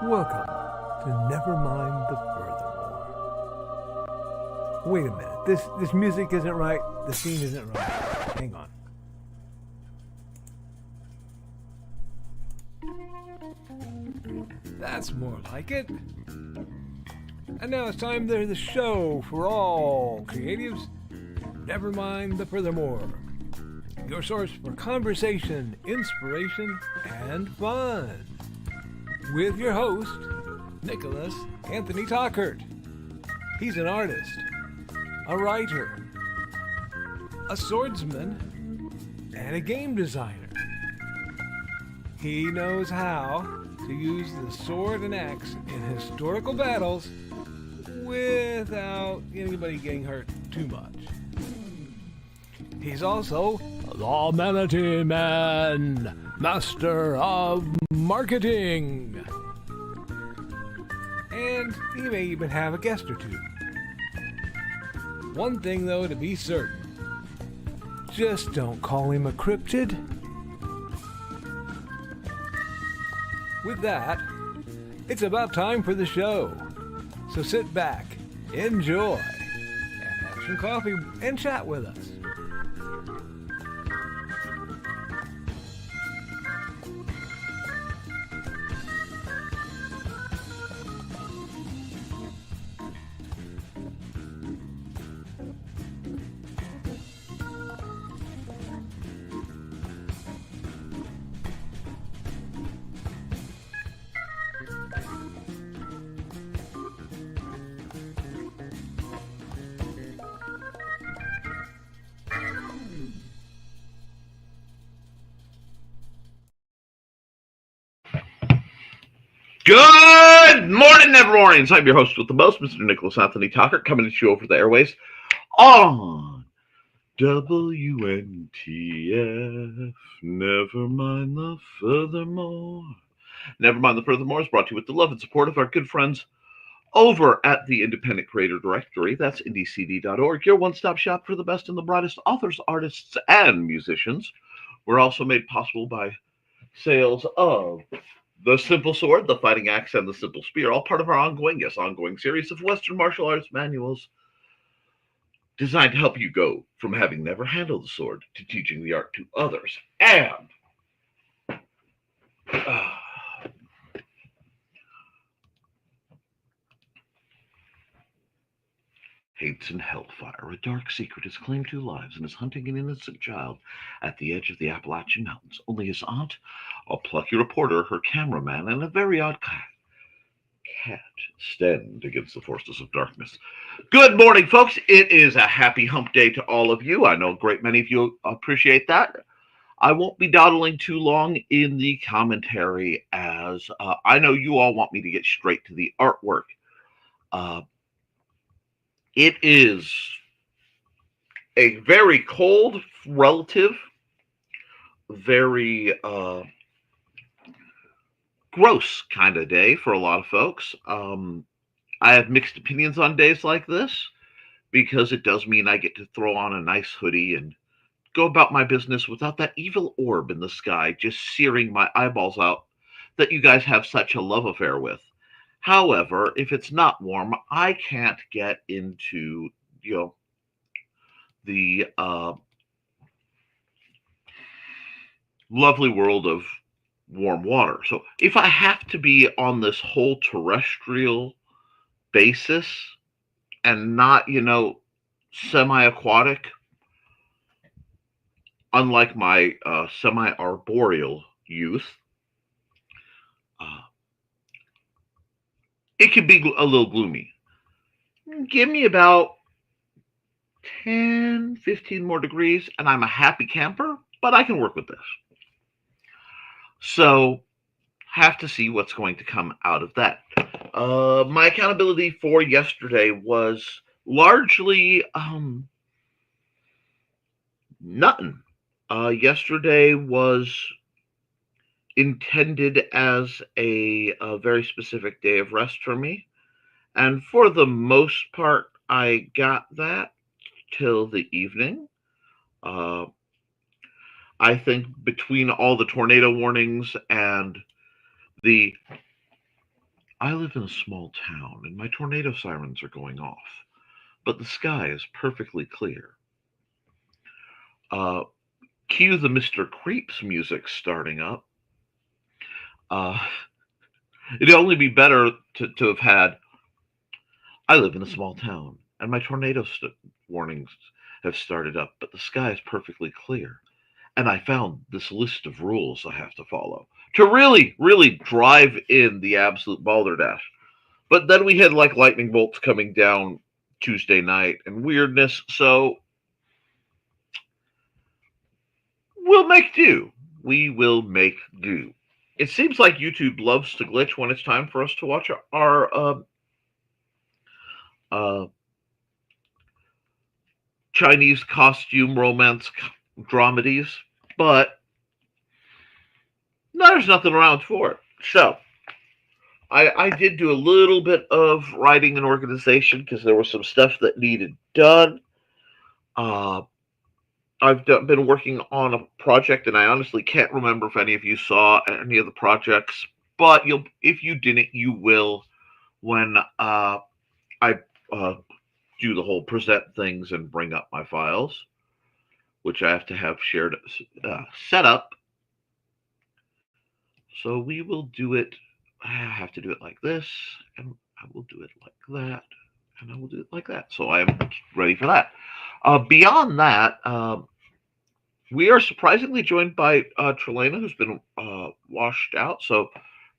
Welcome to Nevermind the Furthermore. Wait a minute, this music isn't right, the scene isn't right. Hang on. That's more like it. And now it's time for the show for all creatives. Nevermind the Furthermore. Your source for conversation, inspiration, and fun. With your host, Nicholas Anthony Tockert. He's an artist, a writer, a swordsman, and a game designer. He knows how to use the sword and axe in historical battles without anybody getting hurt too much. He's also the Manatee Man, master of marketing. And he may even have a guest or two. One thing, though, to be certain. Just don't call him a cryptid. With that, it's about time for the show. So sit back, enjoy, and have some coffee and chat with us. Good morning, Nevermornings. I'm your host with the most, Mr. Nicholas Anthony Tockert, coming to you over the airways on WNTF. Nevermind the Furthermore. Nevermind the Furthermore is brought to you with the love and support of our good friends over at the Independent Creator Directory. That's IndieCD.org, your one-stop shop for the best and the brightest authors, artists, and musicians. We're also made possible by sales of the Simple Sword, the Fighting Axe, and the Simple Spear, all part of our ongoing series of Western martial arts manuals designed to help you go from having never handled the sword to teaching the art to others. And hates and hellfire. A dark secret has claimed 2 lives and is hunting an innocent child at the edge of the Appalachian Mountains. Only his aunt, a plucky reporter, her cameraman, and a very odd cat stand against the forces of darkness. Good morning, folks. It is a happy hump day to all of you. I know a great many of you appreciate that. I won't be dawdling too long in the commentary, as I know you all want me to get straight to the artwork. It is a very cold, relative, very gross kind of day for a lot of folks. I have mixed opinions on days like this because it does mean I get to throw on a nice hoodie and go about my business without that evil orb in the sky just searing my eyeballs out that you guys have such a love affair with. However, if it's not warm, I can't get into, the lovely world of warm water. So if I have to be on this whole terrestrial basis and not, semi-aquatic, unlike my semi-arboreal youth, it can be a little gloomy. Give me about 10, 15 more degrees, and I'm a happy camper, but I can work with this. So, have to see what's going to come out of that. My accountability for yesterday was largely nothing. Yesterday was intended as a very specific day of rest for me. And for the most part, I got that till the evening. I think between all the tornado warnings and the I live in a small town, and my tornado sirens are going off, but the sky is perfectly clear. Uh, Cue the Mr. Creeps music starting up. Uh, it'd only be better to have had, I live in a small town, and my tornado warnings have started up, but the sky is perfectly clear. And I found this list of rules I have to follow to really, really drive in the absolute balderdash. But then we had like lightning bolts coming down Tuesday night and weirdness, so we'll make do. We will make do. It seems like YouTube loves to glitch when it's time for us to watch our uh, Chinese costume romance dramedies, but no, there's nothing around for it. So I did do a little bit of writing and organization because there was some stuff that needed done. I've been working on a project, and I honestly can't remember if any of you saw any of the projects. But if you didn't, you will when I do the whole present things and bring up my files, which I have to have shared set up. So we will do it. I have to do it like this, and I will do it like that, and I will do it like that. So I am ready for that. Beyond that, we are surprisingly joined by Trilaina, who's been washed out. So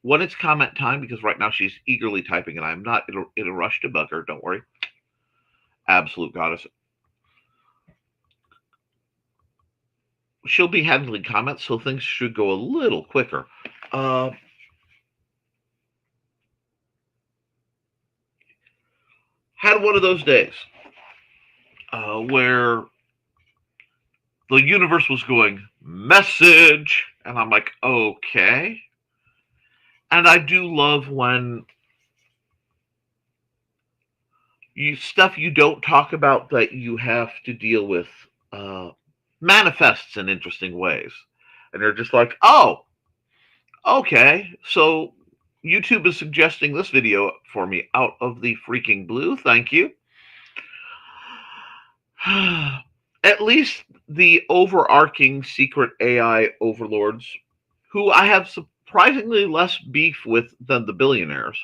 when it's comment time, because right now she's eagerly typing, and I'm not in a rush to bug her. Don't worry. Absolute goddess. She'll be handling comments, so things should go a little quicker. Had one of those days where the universe was going, message, and I'm like, okay. And I do love when stuff you don't talk about that you have to deal with manifests in interesting ways. And they're just like, oh, okay, so YouTube is suggesting this video for me out of the freaking blue. Thank you. At least the overarching secret AI overlords, who I have surprisingly less beef with than the billionaires,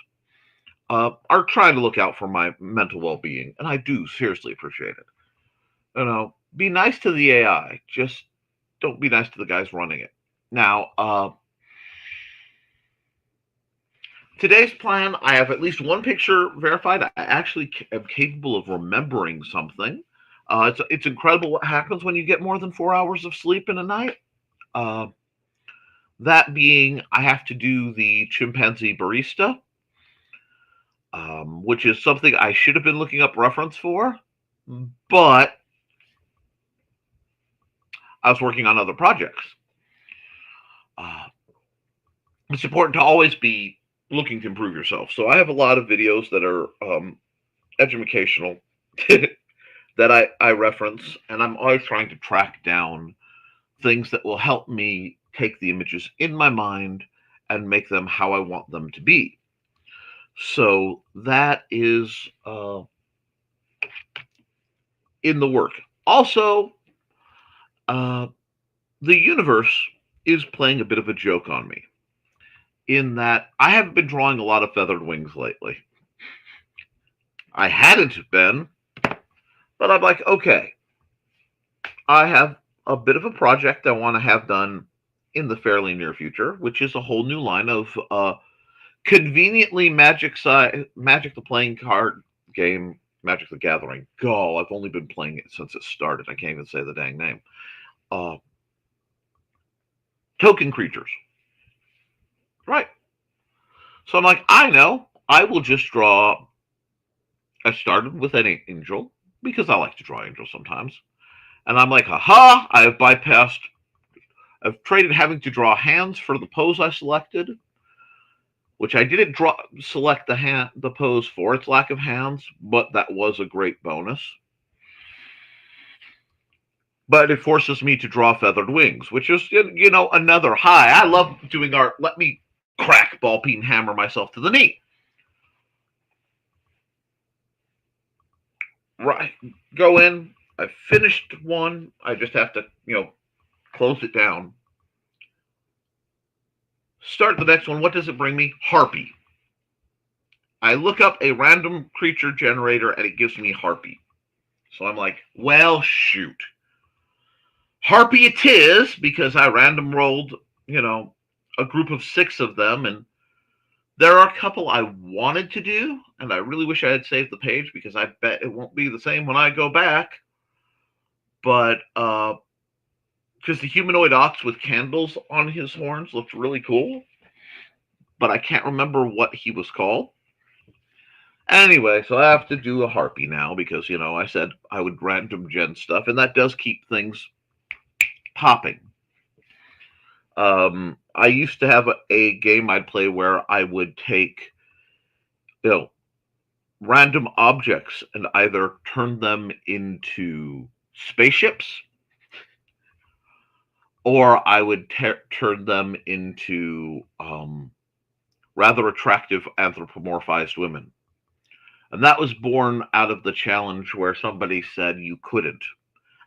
are trying to look out for my mental well-being, and I do seriously appreciate it. Be nice to the AI, just don't be nice to the guys running it. Now, today's plan, I have at least one picture verified. I actually am capable of remembering something. It's incredible what happens when you get more than 4 hours of sleep in a night. That being, I have to do the chimpanzee barista, which is something I should have been looking up reference for, but I was working on other projects. It's important to always be looking to improve yourself. So I have a lot of videos that are educational that I reference, and I'm always trying to track down things that will help me take the images in my mind and make them how I want them to be. So that is in the work. Also, the universe is playing a bit of a joke on me in that I haven't been drawing a lot of feathered wings lately. I hadn't been, but I'm like, okay, I have a bit of a project I want to have done in the fairly near future, which is a whole new line of conveniently Magic the Playing card game, Magic the Gathering. Go, I've only been playing it since it started. I can't even say the dang name. Token creatures. Right. So I'm like, I know, I will just draw. I started with an angel because I like to draw angels sometimes. And I'm like, aha, I have bypassed. I've traded having to draw hands for the pose I selected, which I didn't select the pose for its lack of hands, but that was a great bonus. But it forces me to draw feathered wings, which is, another high. I love doing art. Let me crack ball peen hammer myself to the knee. right, go in. I finished one. I just have to, close it down. Start the next one. What does it bring me? Harpy. I look up a random creature generator and it gives me Harpy. So I'm like, well, shoot. Harpy it is, because I random rolled, a group of 6 of them, and there are a couple I wanted to do, and I really wish I had saved the page because I bet it won't be the same when I go back. But because the humanoid ox with candles on his horns looked really cool, but I can't remember what he was called. Anyway, so I have to do a Harpy now because, I said I would random gen stuff, and that does keep things popping. I used to have a game I'd play where I would take, random objects and either turn them into spaceships, or I would turn them into rather attractive anthropomorphized women. And that was born out of the challenge where somebody said you couldn't.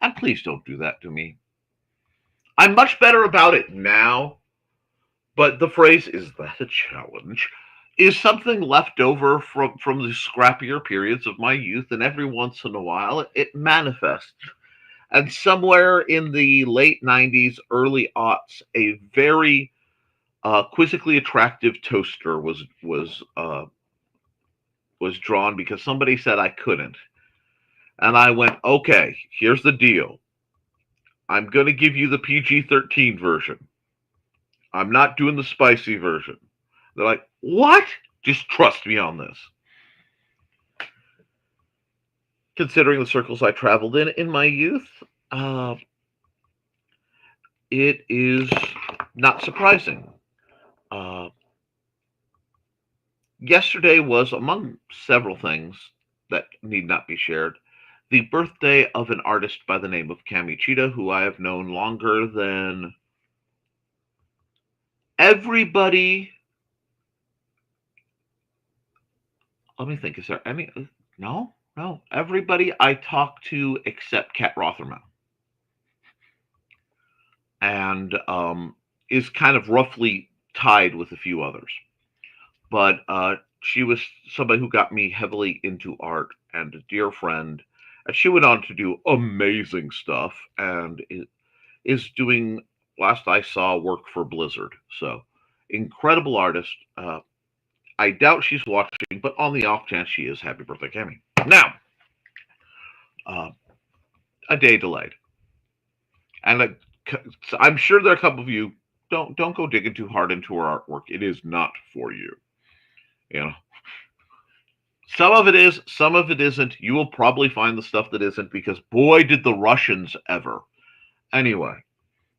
And please don't do that to me. I'm much better about it now, but the phrase, "is that a challenge?" is something left over from the scrappier periods of my youth, and every once in a while it manifests. And somewhere in the late 90s, early aughts, a very quizzically attractive toaster was drawn because somebody said I couldn't. And I went, okay, here's the deal. I'm going to give you the PG-13 version. I'm not doing the spicy version. They're like, what? Just trust me on this. Considering the circles I traveled in my youth, it is not surprising. Yesterday was, among several things that need not be shared, the birthday of an artist by the name of Cami Cheetah, who I have known longer than everybody. Let me think. Is there any? No. Everybody I talk to except Kat Rothermouth, and is kind of roughly tied with a few others. But she was somebody who got me heavily into art and a dear friend. And she went on to do amazing stuff and is doing, last I saw, work for Blizzard. So, incredible artist. I doubt she's watching, but on the off chance she is, happy birthday, Cami. Now, a day delayed. And I'm sure there are a couple of you, don't go digging too hard into her artwork. It is not for you. Some of it is, some of it isn't. You will probably find the stuff that isn't, because boy, did the Russians ever. Anyway,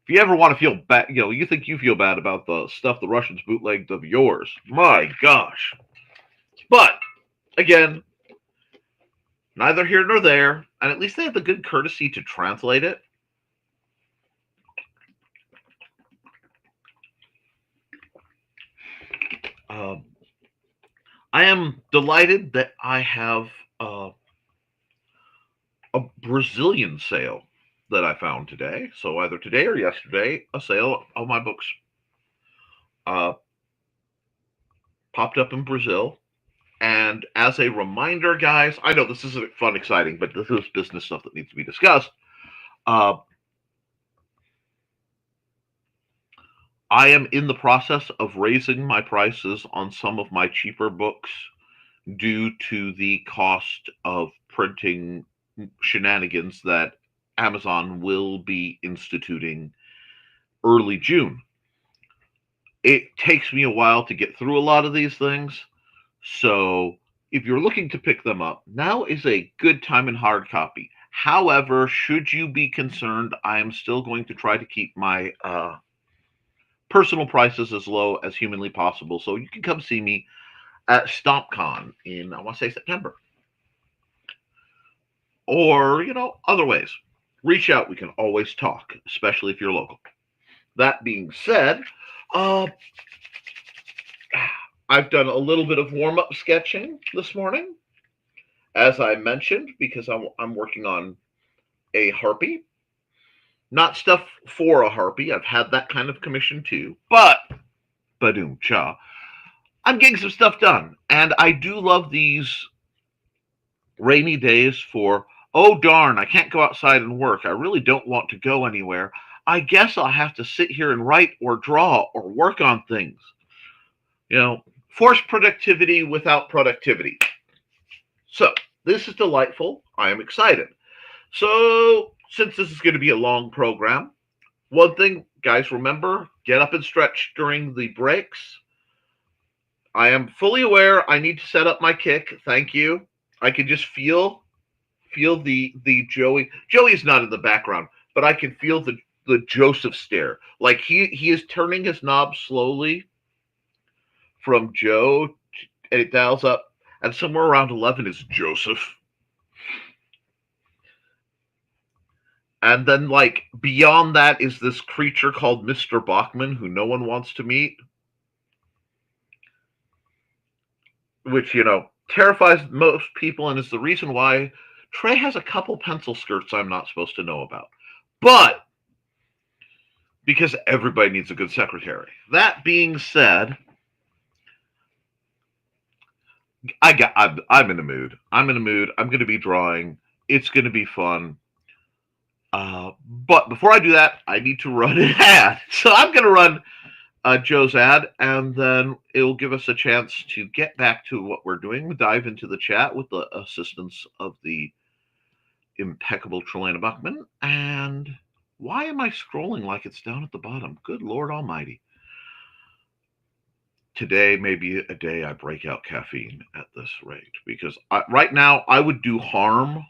if you ever want to feel bad, you think you feel bad about the stuff the Russians bootlegged of yours. My gosh. But, again, neither here nor there. And at least they have the good courtesy to translate it. I am delighted that I have a Brazilian sale that I found today. So either today or yesterday, a sale of my books popped up in Brazil. And as a reminder, guys, I know this isn't fun, exciting, but this is business stuff that needs to be discussed. I am in the process of raising my prices on some of my cheaper books due to the cost of printing shenanigans that Amazon will be instituting early June. It takes me a while to get through a lot of these things, so if you're looking to pick them up, now is a good time in hard copy. However, should you be concerned, I am still going to try to keep my personal prices as low as humanly possible, so you can come see me at StompCon in, I want to say, September. Or, other ways. Reach out. We can always talk, especially if you're local. That being said, I've done a little bit of warm-up sketching this morning, as I mentioned, because I'm working on a harpy. Not stuff for a harpy. I've had that kind of commission too. But, badoom cha, I'm getting some stuff done. And I do love these rainy days for, oh darn, I can't go outside and work. I really don't want to go anywhere. I guess I'll have to sit here and write or draw or work on things. Forced productivity without productivity. So, this is delightful. I am excited. So, since this is going to be a long program, one thing, guys, remember, get up and stretch during the breaks. I am fully aware I need to set up my kick. Thank you. I can just feel the Joey. Joey's not in the background, but I can feel the Joseph stare. Like he is turning his knob slowly from Joe, and it dials up, and somewhere around 11 is Joseph. And then, like, beyond that is this creature called Mr. Bachman, who no one wants to meet. Which, terrifies most people and is the reason why Trey has a couple pencil skirts I'm not supposed to know about. But, because everybody needs a good secretary. That being said, I'm in a mood. I'm in a mood. I'm going to be drawing. It's going to be fun. But before I do that, I need to run an ad. So I'm going to run Joe's ad, and then it'll give us a chance to get back to what we're doing. We'll dive into the chat with the assistance of the impeccable Trilaina Bachman. And why am I scrolling like it's down at the bottom? Good Lord Almighty. Today may be a day I break out caffeine at this rate, because right now I would do harm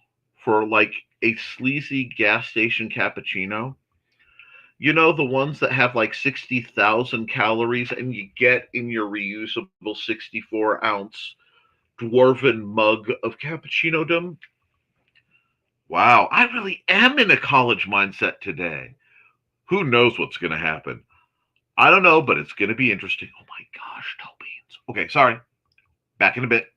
for like a sleazy gas station cappuccino. The ones that have like 60,000 calories and you get in your reusable 64-ounce dwarven mug of cappuccino-dom. Wow, I really am in a college mindset today. Who knows what's going to happen? I don't know, but it's going to be interesting. Oh my gosh, no beans. Okay, sorry. Back in a bit.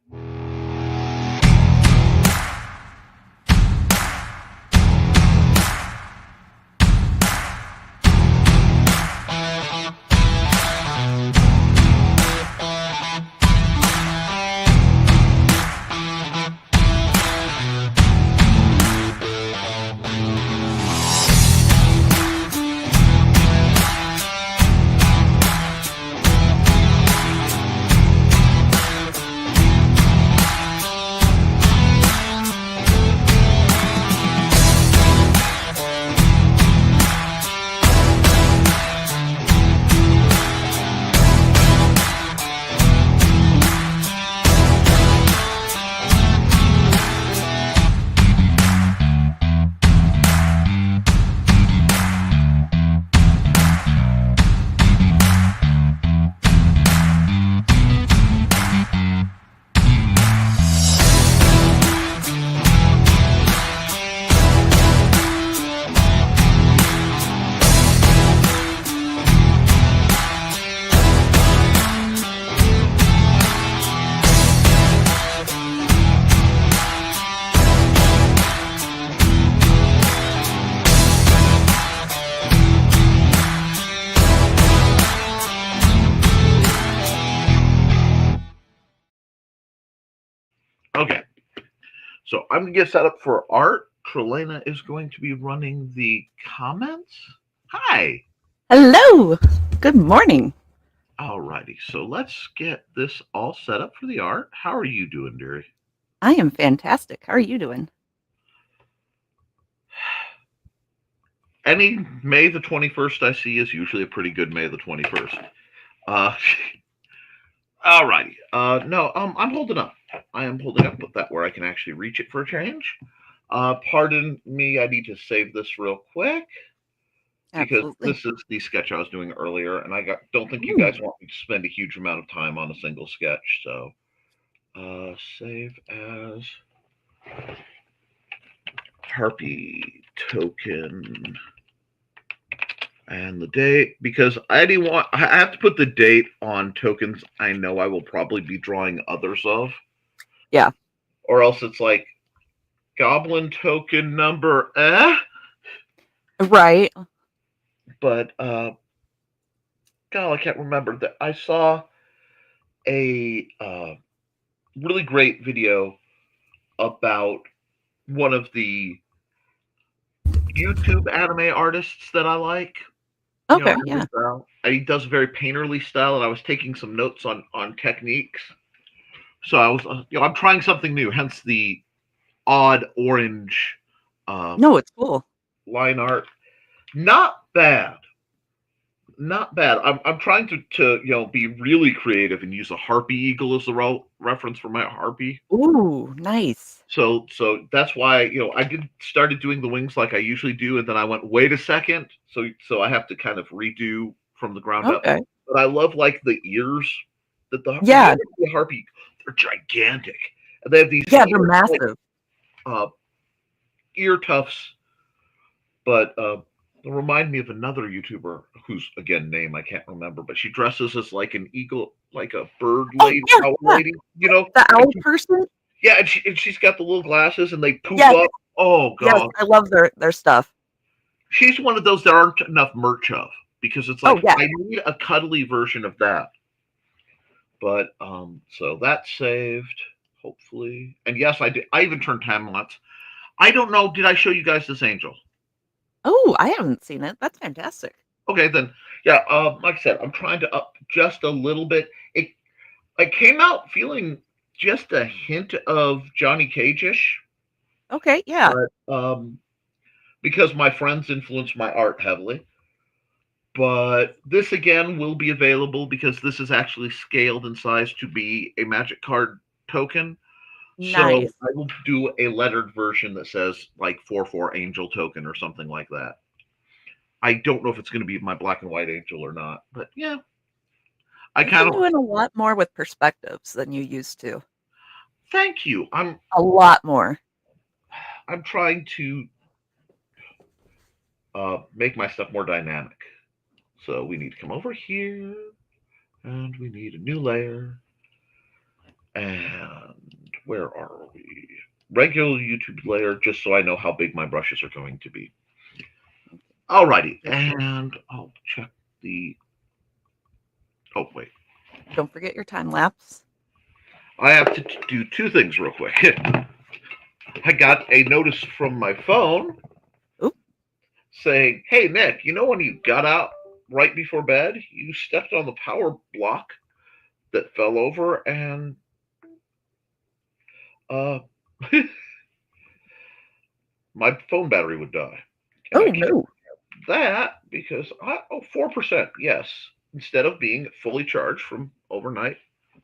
Okay, so I'm going to get set up for art. Trilaina is going to be running the comments. Hi. Hello. Good morning. Alrighty, so let's get this all set up for the art. How are you doing, dearie? I am fantastic. How are you doing? Any May the 21st I see is usually a pretty good May the 21st. Alrighty. No, I'm holding up. I am holding up with that where I can actually reach it for a change. Pardon me, I need to save this real quick. Because Absolutely. this is the sketch I was doing earlier, and don't think you guys want me to spend a huge amount of time on a single sketch. So, save as Harpy token and the date, because I have to put the date on tokens I know I will probably be drawing others of. Yeah. or else it's like Goblin token number Right. But God, I can't remember that. I saw a really great video about one of the YouTube anime artists that I like. Okay. Anime Yeah. style. And he does a very painterly style, and I was taking some notes on techniques. So I was, I'm trying something new. Hence the odd orange No, it's cool. line art. Not bad. Not bad. I'm trying to be really creative and use a harpy eagle as the reference for my harpy. Ooh, nice. So that's why I started doing the wings like I usually do, and then I went, wait a second, so I have to kind of redo from the ground up. Okay. But I love like the ears that Yeah. the harpy, they're gigantic, and they have these Yeah, they're massive. Ear tufts. But they remind me of another YouTuber whose again name I can't remember, but she dresses as like an eagle, like a bird lady, owl lady, The owl person. Yeah, and she's got the little glasses and they poof Yes. up. Oh god, Yes, I love their stuff. she's one of those there aren't enough merch of, because it's like Oh, yeah. I need a cuddly version of that. But so that's saved, hopefully. And yes, I did. I even turned time lapse. I don't know. Did I show you guys this angel? Oh, I haven't seen it. That's fantastic. Okay, then yeah. Like I said, I'm trying to up just a little bit. I came out feeling just a hint of Johnny Cage-ish. Okay, yeah. But because my friends influenced my art heavily. But this again will be available because this is actually scaled in size to be a magic card token. Nice. So I will do a lettered version that says like 4/4 angel token or something like that. I don't know if it's going to be my black and white angel or not, but yeah. You've been doing a lot more with perspectives than you used to. Thank you. A lot more. I'm trying to make my stuff more dynamic. So we need to come over here, and we need a new layer. And where are we? Regular YouTube layer, just so I know how big my brushes are going to be. Alrighty, and I'll check the. Oh wait. Don't forget your time lapse. I have to do two things real quick. I got a notice from my phone saying, "Hey Nick, you know when you got out right before bed, you stepped on the power block that fell over and my phone battery would die." And Oh no. That because 4%, yes. Instead of being fully charged from overnight.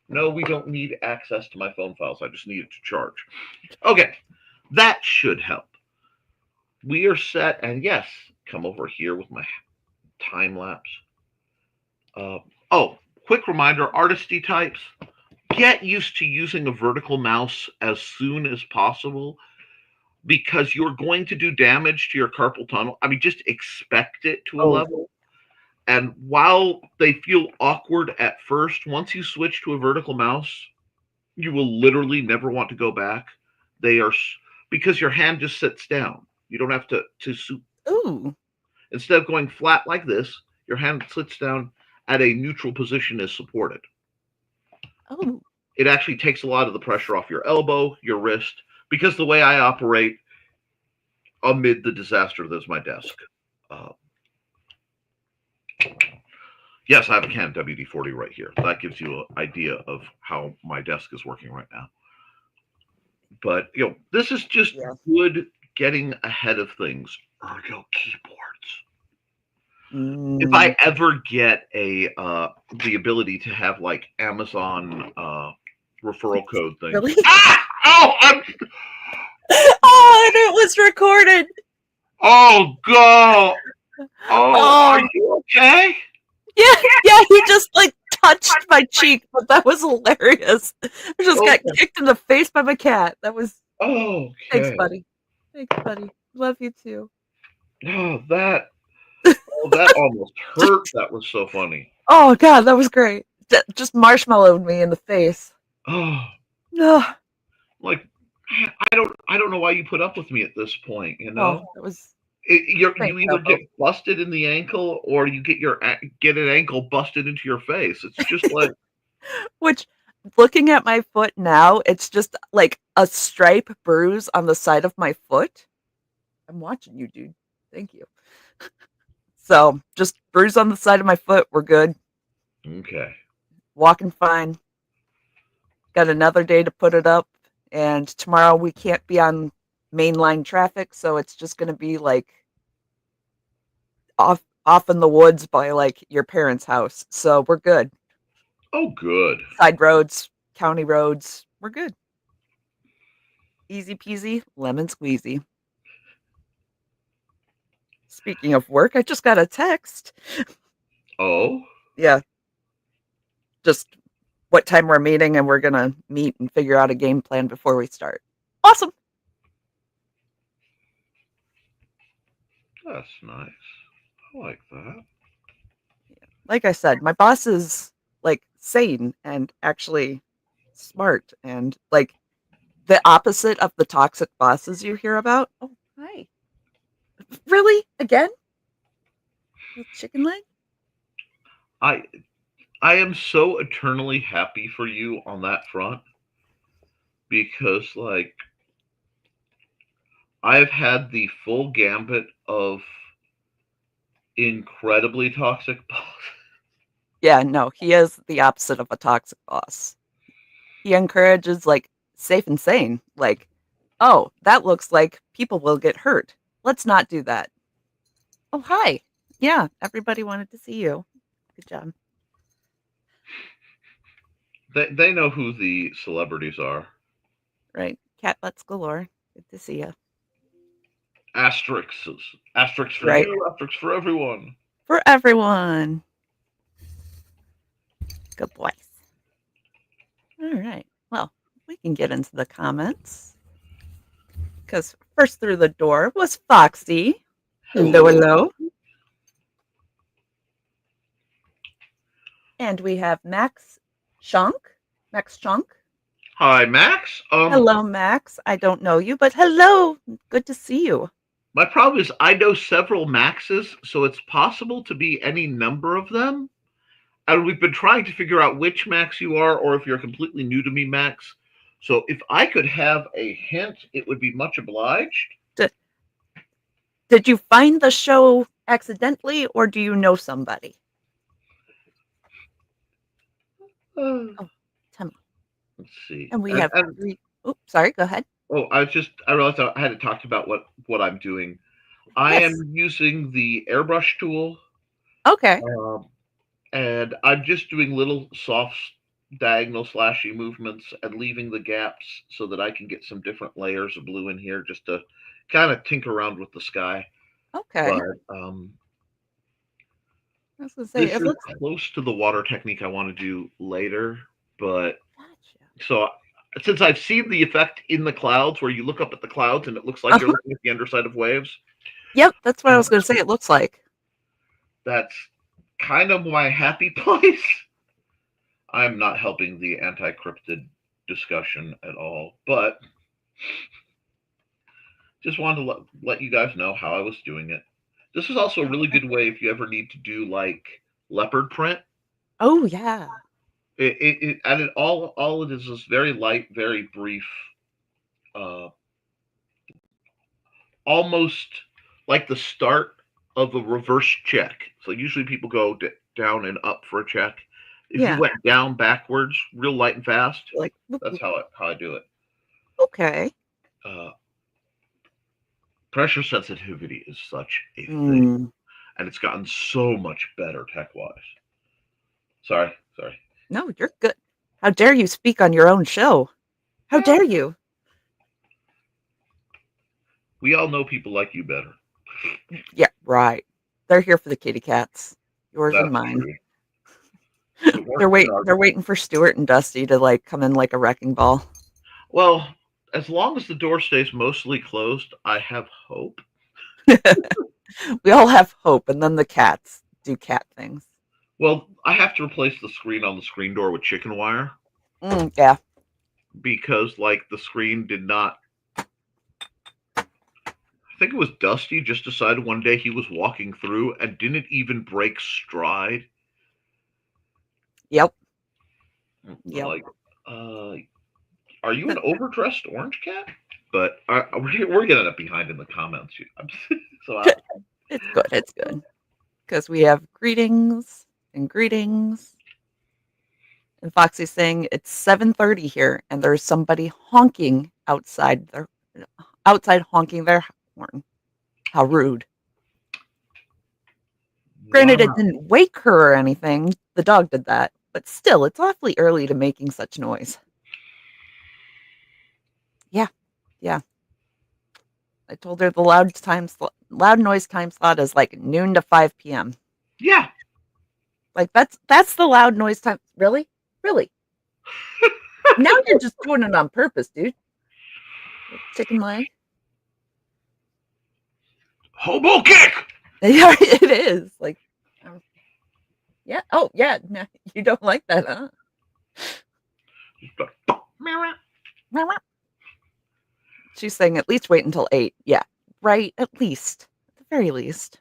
No, we don't need access to my phone files. I just need it to charge. Okay, that should help. We are set, and yes, come over here with my time lapse. Quick reminder, artisty types, get used to using a vertical mouse as soon as possible, because you're going to do damage to your carpal tunnel. I mean, just expect it to a level. And while they feel awkward at first, once you switch to a vertical mouse, you will literally never want to go back. They are, because your hand just sits down. You don't have to Ooh. Instead of going flat like this, your hand sits down at a neutral position as supported. Oh. It actually takes a lot of the pressure off your elbow, your wrist, because the way I operate amid the disaster that's my desk. Yes, I have a Canon WD-40 right here. That gives you an idea of how my desk is working right now. But, this is just good getting ahead of things. Ergo keyboards. If I ever get the ability to have like Amazon referral code thing. Really? Oh, and it was recorded. Oh God. Are you okay? Yeah, he just like touched my cheek, but that was hilarious. I just got kicked in the face by my cat. That was Thanks, buddy. Love you too. Oh, that almost hurt. That was so funny. Oh God, that was great. Just marshmallowed me in the face. Oh. No. Like I don't know why you put up with me at this point. You know, Oh, it was. you either get busted in the ankle or you get an ankle busted into your face. It's just like. Which, looking at my foot now, it's just like a stripe bruise on the side of my foot. I'm watching you, dude. Thank you. So, just bruise on the side of my foot. We're good. Okay. Walking fine. Got another day to put it up. And tomorrow we can't be on mainline traffic. So, it's just going to be like off in the woods by like your parents' house. So, we're good. Oh, good. Side roads, county roads. We're good. Easy peasy, lemon squeezy. Speaking of work, I just got a text. Oh? Yeah. Just what time we're meeting, and we're going to meet and figure out a game plan before we start. Awesome. That's nice. I like that. Yeah. Like I said, my boss is like sane and actually smart and like the opposite of the toxic bosses you hear about. Oh, hi. Really? Again? Little chicken leg? I am so eternally happy for you on that front because like I've had the full gambit of incredibly toxic boss. Yeah, no, he is the opposite of a toxic boss. He encourages like safe and sane. Like, oh, that looks like people will get hurt. Let's not do that. Oh, hi. Yeah, everybody wanted to see you. Good job. They know who the celebrities are. Right. Cat butts galore. Good to see you. Asterisks. Asterisks for Right. you, asterisks for everyone. For everyone. Good boys. All right. Well, we can get into the comments. Because first through the door was Foxy. Hello, hello. And we have Max Chunk. Max Chunk. Hi, Max. Hello, Max. I don't know you, but hello. Good to see you. My problem is I know several Maxes, so it's possible to be any number of them. And we've been trying to figure out which Max you are, or if you're completely new to me, Max. So if I could have a hint, it would be much obliged. Did you find the show accidentally, or do you know somebody? Oh, tell me. Let's see. And we have three. Oh, sorry. Go ahead. Oh, I realized I had to talk about what I'm doing. I am using the airbrush tool. Okay. And I'm just doing little soft diagonal slashy movements and leaving the gaps so that I can get some different layers of blue in here just to kind of tinker around with the sky. Okay. But I was gonna say, this is close to the water technique I want to do later. But so since I've seen the effect in the clouds where you look up at the clouds and it looks like you're looking at the underside of waves. Yep, that's what I was going to say. It looks like. That's kind of my happy place. I'm not helping the anti-cryptid discussion at all, but just wanted to let you guys know how I was doing it. This is also a really good way if you ever need to do like leopard print. Oh yeah. All it is very light, very brief, almost like the start of a reverse check. So usually people go down and up for a check. If you went down backwards, real light and fast, like that's how I do it. Okay. Pressure sensitivity is such a thing, and it's gotten so much better tech-wise. Sorry. No, you're good. How dare you speak on your own show? How dare you? We all know people like you better. Yeah, right. They're here for the kitty cats, yours and mine. They're waiting for Stuart and Dusty to like come in like a wrecking ball. Well, as long as the door stays mostly closed, I have hope. We all have hope, and then the cats do cat things. Well, I have to replace the screen on the screen door with chicken wire. Yeah. Because like the screen did not think it was Dusty, just decided one day he was walking through and didn't even break stride. Yep. Like, are you an overdressed orange cat? But we're getting up behind in the comments. It's good. It's good. Because we have greetings. And Foxy's saying it's 7:30 here, and there's somebody honking outside honking their horn. How rude. Granted, it didn't wake her or anything. The dog did that. But still, it's awfully early to making such noise. Yeah. I told her the loud noise time slot is like noon to 5 p.m. Yeah. Like that's the loud noise time. Really? Now you're just doing it on purpose, dude. Chicken leg. Hobo kick. Yeah, it is. Like, yeah. Oh, yeah. No, you don't like that, huh? She's saying at least wait until 8. Yeah, right. At least, at the very least.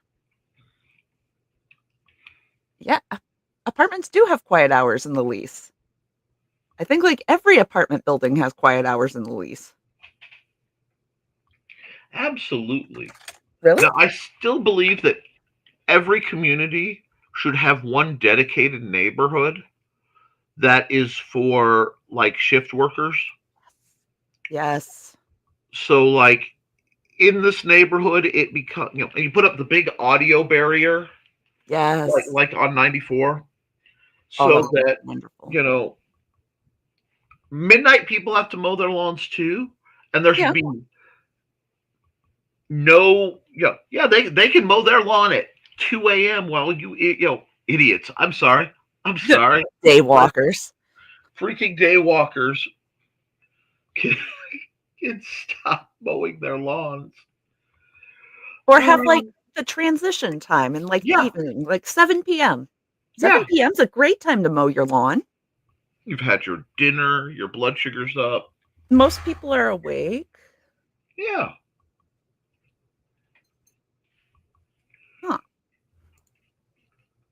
Yeah, apartments do have quiet hours in the lease. I think like every apartment building has quiet hours in the lease. Absolutely. Really? Now, I still believe that every community should have one dedicated neighborhood that is for like shift workers. Yes. So like in this neighborhood, it becomes, you put up the big audio barrier. Yes. Like on 94. So that, wonderful. Midnight people have to mow their lawns too. And there should be no, they can mow their lawn at 2 a.m. while idiots. I'm sorry. Daywalkers. Freaking daywalkers can stop mowing their lawns. Or have like the transition time and like evening, like 7 p.m. 7 p.m. is a great time to mow your lawn. You've had your dinner, your blood sugar's up. Most people are awake. Yeah. Huh.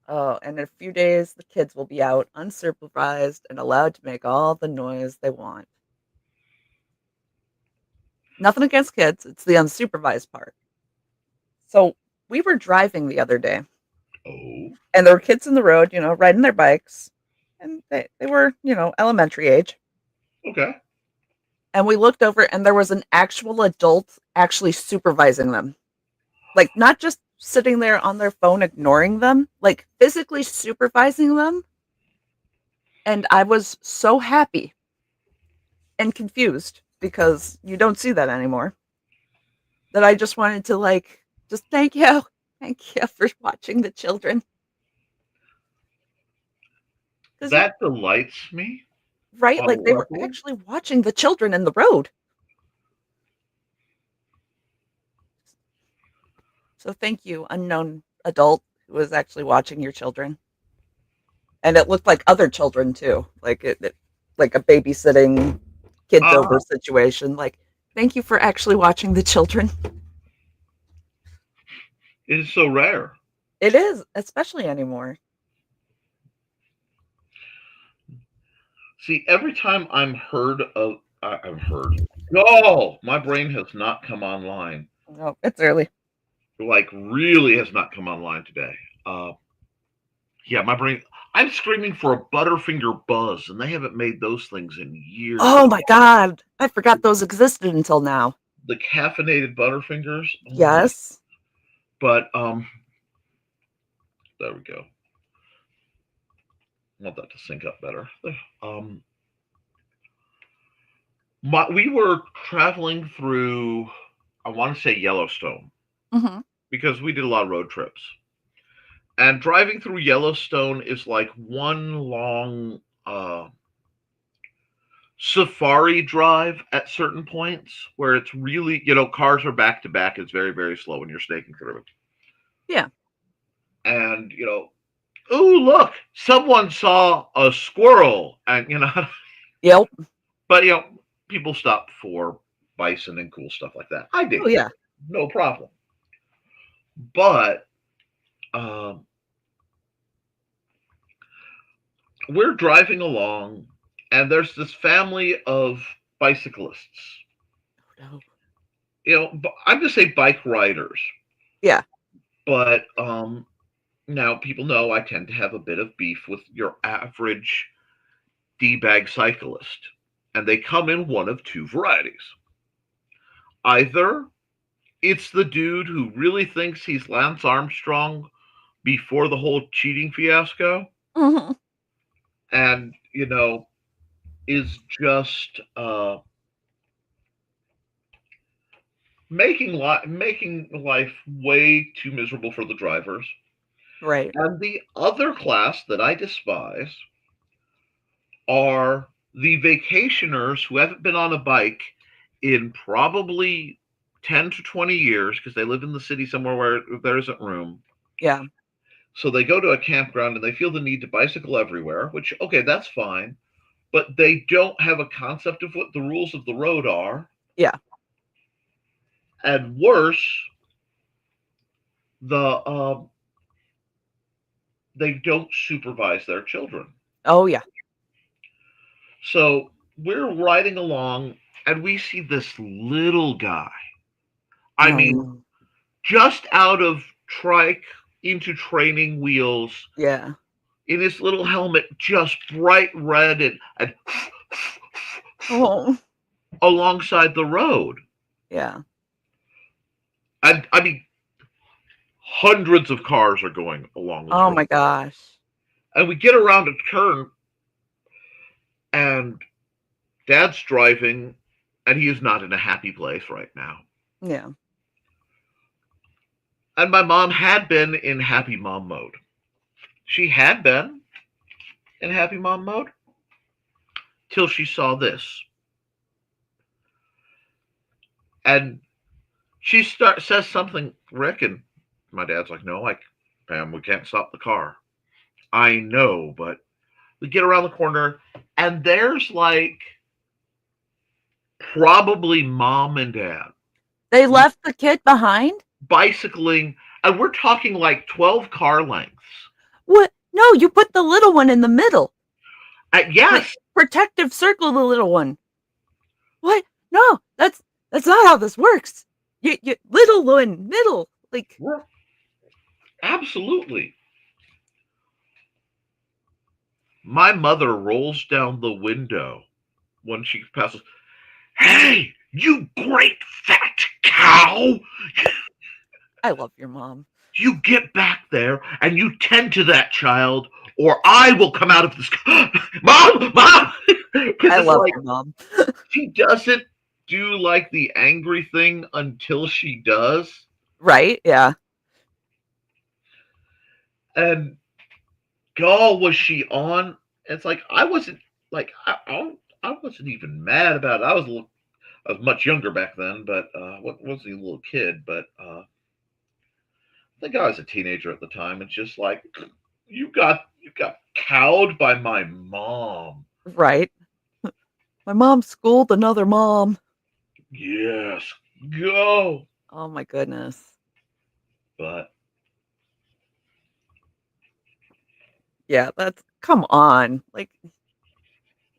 Oh, and in a few days, the kids will be out unsupervised and allowed to make all the noise they want. Nothing against kids. It's the unsupervised part. So we were driving the other day. Oh. And there were kids in the road, riding their bikes. And they were, elementary age. Okay. And we looked over and there was an actual adult actually supervising them. Like, not just sitting there on their phone ignoring them, like physically supervising them. And I was so happy and confused because you don't see that anymore. That I just wanted to just thank you. Thank you for watching the children. That delights me. Right? Like they were actually watching the children in the road. So thank you, unknown adult who was actually watching your children. And it looked like other children too. Like like a babysitting kids over situation. Like, thank you for actually watching the children. It is so rare. It is, especially anymore. See, every time I'm heard. No, my brain has not come online. No, it's early. Like, really has not come online today. My brain. I'm screaming for a Butterfinger Buzz, and they haven't made those things in years. Oh my God. I forgot those existed until now. The caffeinated Butterfingers. Oh, yes. But, there we go. I want that to sync up better. We were traveling through, I want to say Yellowstone, because we did a lot of road trips. And driving through Yellowstone is like one long safari drive at certain points where it's really, cars are back to back. It's very, very slow when you're snaking through. Yeah. And, oh, look, someone saw a squirrel. And, Yep. But, people stop for bison and cool stuff like that. I did. Oh, yeah. no problem. But we're driving along, and there's this family of bicyclists. No. I'm going to say bike riders. Yeah. But now people know I tend to have a bit of beef with your average D-bag cyclist. And they come in one of two varieties. Either it's the dude who really thinks he's Lance Armstrong before the whole cheating fiasco. Mm-hmm. And, is just making life way too miserable for the drivers. Right. And the other class that I despise are the vacationers who haven't been on a bike in probably 10 to 20 years because they live in the city somewhere where there isn't room. Yeah. So they go to a campground and they feel the need to bicycle everywhere, which, okay, that's fine. But they don't have a concept of what the rules of the road are. Yeah. And worse, they don't supervise their children. Oh, yeah. So we're riding along and we see this little guy. I mean, just out of trike into training wheels. Yeah. In his little helmet, just bright red and alongside the road. Yeah. And I mean, hundreds of cars are going along this road. My gosh. And we get around a turn, and Dad's driving, and he is not in a happy place right now. Yeah. And my mom had been in happy mom mode. She had been in happy mom mode till she saw this. And she says something, Rick, and my dad's like, no, Pam, we can't stop the car. I know, but we get around the corner, and there's probably mom and dad. They left the kid behind? Bicycling, and we're talking 12 car lengths. What? No, you put the little one in the middle. Yes. Protective circle the little one. What? No, that's not how this works. You little one, middle. Absolutely. My mother rolls down the window when she passes. Hey, you great fat cow! I love your mom. You get back there and you tend to that child, or I will come out of this. Mom! I love your mom. She doesn't do the angry thing until she does. Right? Yeah. And God, was she on? It's I wasn't I wasn't even mad about it. I was much younger back then, but wasn't a little kid, but I think I was a teenager at the time. It's just you got cowed by my mom. Right. My mom schooled another mom. Yes. Go. Oh my goodness. But yeah, come on.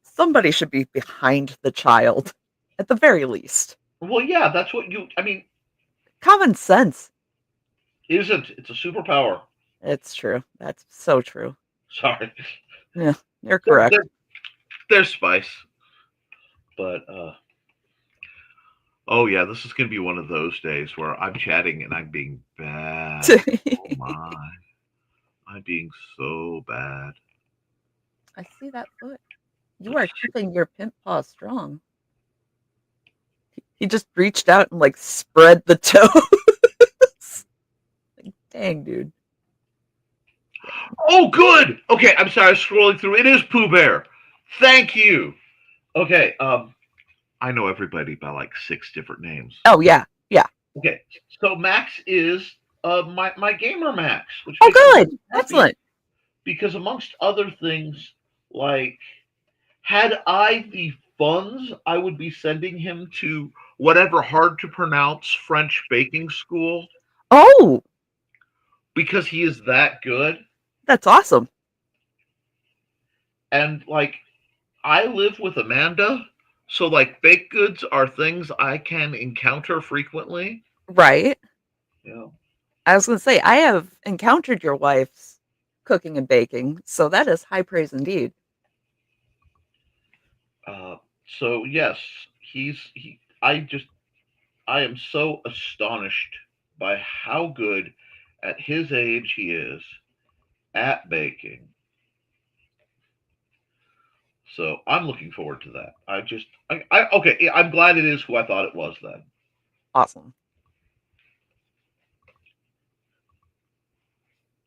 Somebody should be behind the child at the very least. Well, yeah, that's what common sense. Isn't. It's a superpower. It's true. That's so true. Sorry. Yeah, you're correct. There's spice. But oh yeah, this is going to be one of those days where I'm chatting and I'm being bad. Oh my. I'm being so bad. I see that foot. You are keeping your pimp paw strong. He just reached out and spread the toes. Dang, dude. Oh, good. Okay, I'm sorry. I was scrolling through. It is Pooh Bear. Thank you. Okay. I know everybody by 6 different names. Oh yeah, yeah. Okay, so Max is my gamer Max. Which good. Excellent. Because amongst other things, had I the funds, I would be sending him to whatever hard to pronounce French baking school. Oh, because he is that good. That's awesome. And like, I live with Amanda, so like baked goods are things I can encounter frequently. Right. Yeah. I was going to say, I have encountered your wife's cooking and baking, so that is high praise indeed. So yes, I am so astonished by how good at his age he is at baking. So I'm looking forward to that. Okay, I'm glad it is who I thought it was then. Awesome.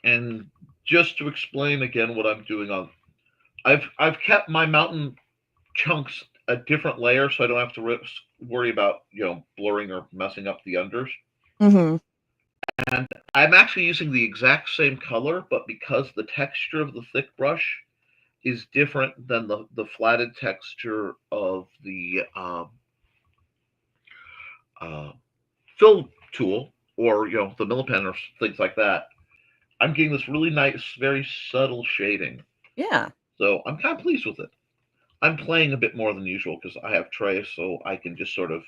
And just to explain again what I'm doing I've kept my mountain chunks a different layer so I don't have to worry about blurring or messing up the unders. Mm-hmm. And I'm actually using the exact same color, but because the texture of the thick brush is different than the flatted texture of the fill tool or the Millipen or things like that, I'm getting this really nice, very subtle shading. Yeah. So I'm kind of pleased with it. I'm playing a bit more than usual because I have trays, so I can just sort of,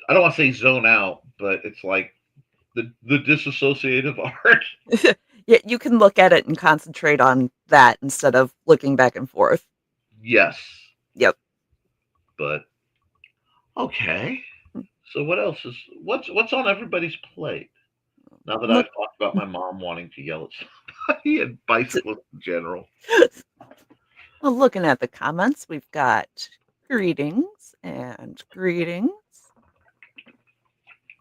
I don't want to say zone out, but it's like the disassociative art. Yeah, you can look at it and concentrate on that instead of looking back and forth. Yes. Yep. But okay. So what's on everybody's plate? Now that I've talked about my mom wanting to yell at somebody and bicyclists in general. Well, looking at the comments, we've got greetings and greetings.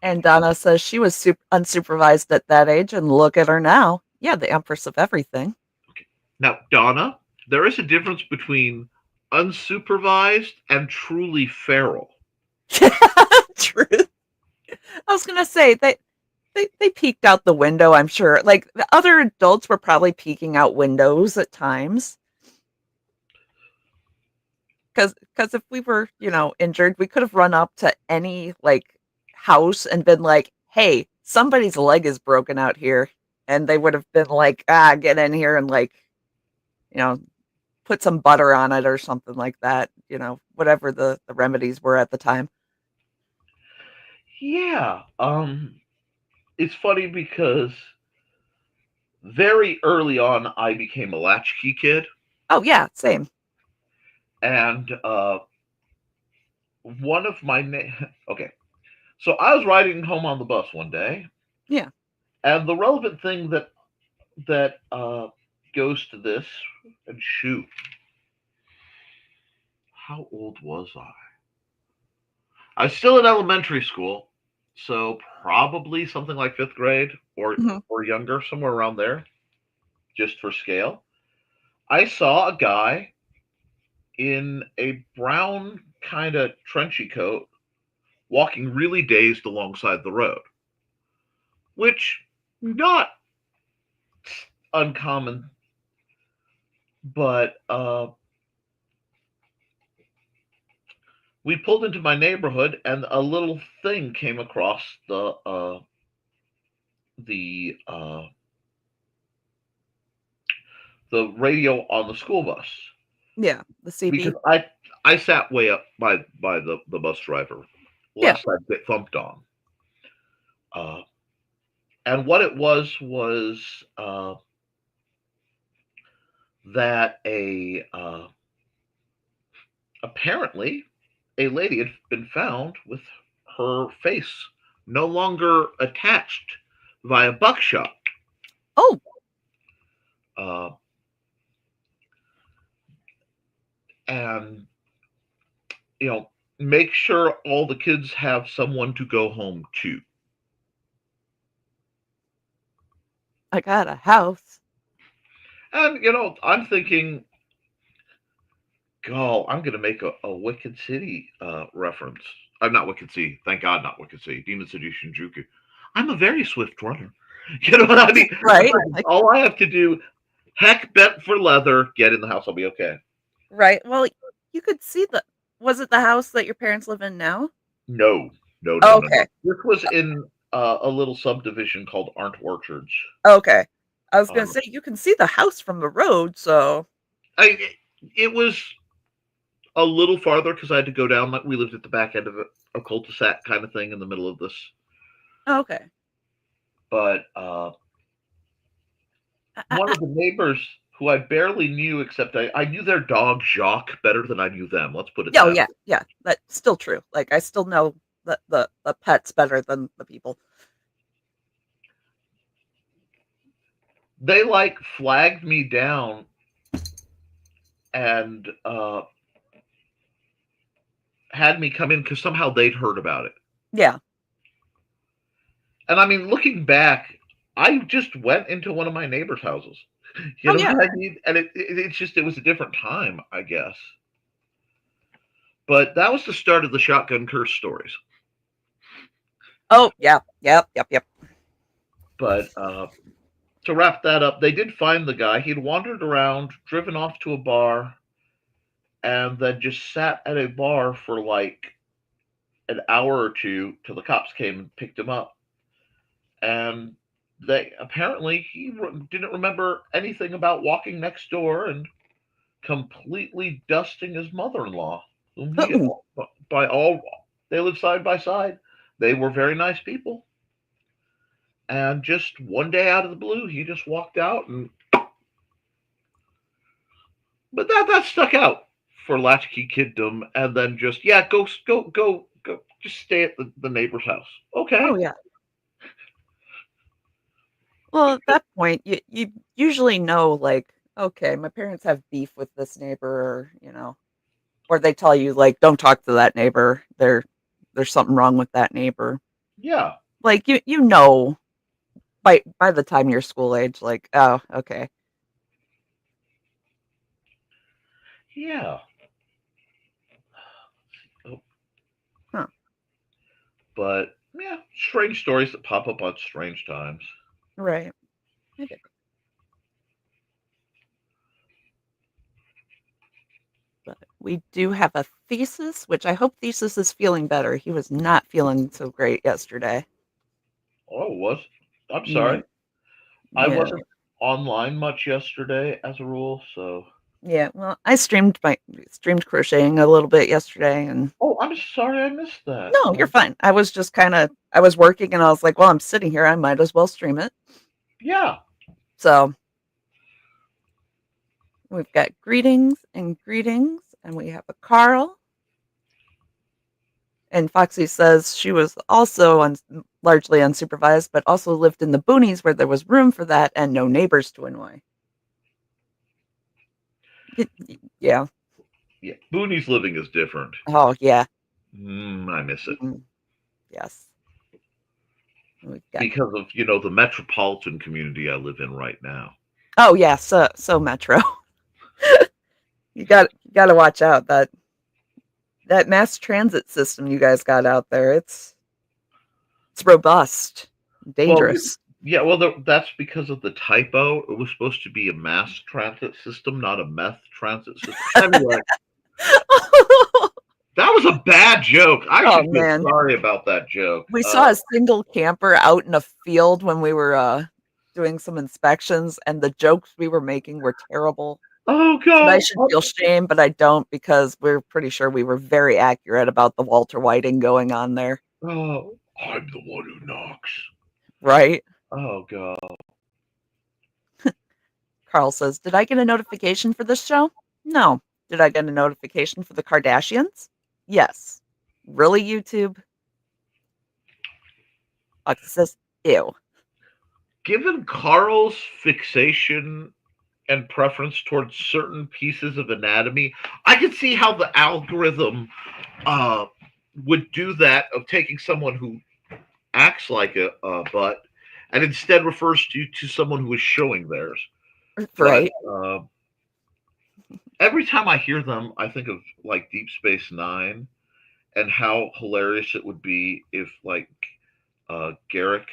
And Donna says she was unsupervised at that age, and look at her now. Yeah, the empress of everything. Okay. Now, Donna, there is a difference between unsupervised and truly feral. True. I was going to say, they peeked out the window, I'm sure. Like, the other adults were probably peeking out windows at times. Because if we were, injured, we could have run up to any, house and been like, hey, somebody's leg is broken out here. And they would have been like, get in here and, put some butter on it or something like that. Whatever the remedies were at the time. Yeah. It's funny because very early on, I became a latchkey kid. Oh, yeah, same. And one of my okay, so I was riding home on the bus one day. Yeah. And the relevant thing that goes to this, and shoot, how old was I? I was still in elementary school, so probably something like 5th grade or younger, somewhere around there, just for scale. I saw a guy in a brown kind of trenchy coat walking really dazed alongside the road, which not uncommon, but we pulled into my neighborhood and a little thing came across the radio on the school bus. Yeah, the CB. Because I sat way up by the bus driver, lest I get thumped on. And what it was that apparently a lady had been found with her face no longer attached via buckshot. Oh. And make sure all the kids have someone to go home to. I got a house. And I'm thinking, God, I'm gonna make a Wicked City reference. I'm not Wicked City, thank God, not Wicked City. Demon City Shinjuku. I'm a very swift runner. You know what I mean? Right. All I have to do, heck, bent for leather, get in the house, I'll be okay. Right. Well, you could see was it the house that your parents live in now? No. Okay. This was in a little subdivision called Arndt Orchards. Okay. I was going to say, you can see the house from the road, so. It was a little farther because I had to go down. Like, we lived at the back end of a cul-de-sac kind of thing in the middle of this. Okay. But one of the neighbors who I barely knew, except I knew their dog Jacques better than I knew them. Let's put it that way. Yeah. That's still true. Like, I still know the pets better than the people. They like flagged me down and had me come in because somehow they'd heard about it. Yeah. And I mean, looking back, I just went into one of my neighbors' houses. You know what I mean? And it was a different time, I guess. But that was the start of the shotgun curse stories. Oh, yeah. Yep. But to wrap that up, they did find the guy. He'd wandered around, driven off to a bar, and then just sat at a bar for like an hour or two till the cops came and picked him up. And he didn't remember anything about walking next door and completely dusting his mother-in-law, whom they live side by side. They were very nice people. And just one day out of the blue, he just walked out, but that stuck out for latchkey kiddom. And then just go, just stay at the neighbor's house. Okay. Oh yeah. Well, at that point, you usually know, like, okay, my parents have beef with this neighbor, or they tell you, like, don't talk to that neighbor. There's something wrong with that neighbor. Yeah. Like, you know, by the time you're school age, like, oh, okay. Yeah. Huh. But yeah, strange stories that pop up on strange times. Right. Okay. But we do have a Thesis, which I hope Thesis is feeling better. He was not feeling so great yesterday. Oh, was? I'm sorry. Yeah. I wasn't online much yesterday as a rule, so. Yeah, well, I streamed crocheting a little bit yesterday, and oh, I'm sorry I missed that. No, you're fine. I was just I was working, and I was like, well, I'm sitting here, I might as well stream it. Yeah. So we've got greetings, and we have a Carl. And Foxy says she was also largely unsupervised, but also lived in the boonies where there was room for that and no neighbors to annoy. Yeah. Yeah. Boonies living is different. Oh, yeah. I miss it. Yes. Because of, the metropolitan community I live in right now. Oh, yeah. So metro. You got to watch out. That mass transit system you guys got out there, it's robust, dangerous. Well, that's because of the typo. It was supposed to be a mass transit system, not a meth transit system. Anyway, that was a bad joke. I should feel sorry about that joke. We saw a single camper out in a field when we were doing some inspections, and the jokes we were making were terrible. Oh, God. And I should feel shame, but I don't, because we're pretty sure we were very accurate about the Walter Whiting going on there. Oh, I'm the one who knocks. Right? Oh, God. Carl says, did I get a notification for this show? No. Did I get a notification for the Kardashians? Yes. Really, YouTube? Foxy says, ew. Given Carl's fixation and preference towards certain pieces of anatomy, I could see how the algorithm would do that, of taking someone who acts like a butt and instead refers to someone who is showing theirs. Right. But, every time I hear them, I think of like Deep Space Nine and how hilarious it would be if like Garrick,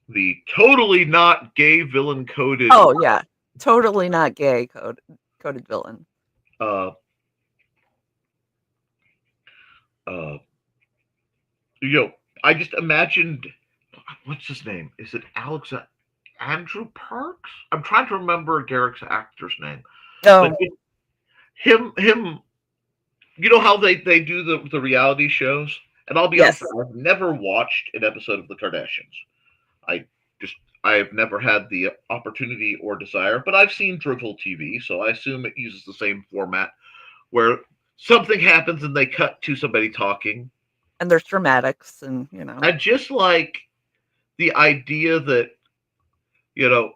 the totally not gay villain coded. Oh yeah. Totally not gay coded villain. I just imagined, what's his name? Is it Andrew Parks? I'm trying to remember Garrick's actor's name. Oh. But him. You know how they do the reality shows? And I'll be honest, I've never watched an episode of The Kardashians. I've never had the opportunity or desire, but I've seen Drivel TV, so I assume it uses the same format where something happens and they cut to somebody talking. And there's dramatics and, And just like the idea that,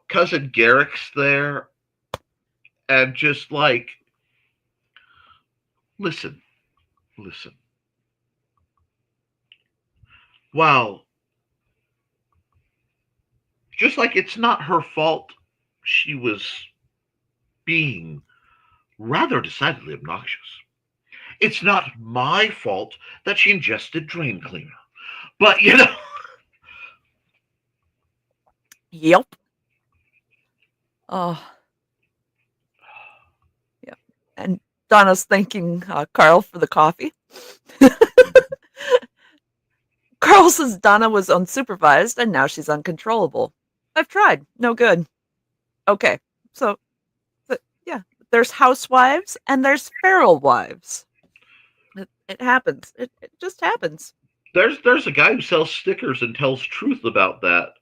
Cousin Garrick's there and just like, listen. Wow. Just like it's not her fault she was being rather decidedly obnoxious. It's not my fault that she ingested drain cleaner. But, Yep. Oh. Yeah. And Donna's thanking Carl for the coffee. Carl says Donna was unsupervised and now she's uncontrollable. I've tried. No good. Okay. So, yeah, there's housewives and there's feral wives. It happens. It just happens. There's a guy who sells stickers and tells truth about that.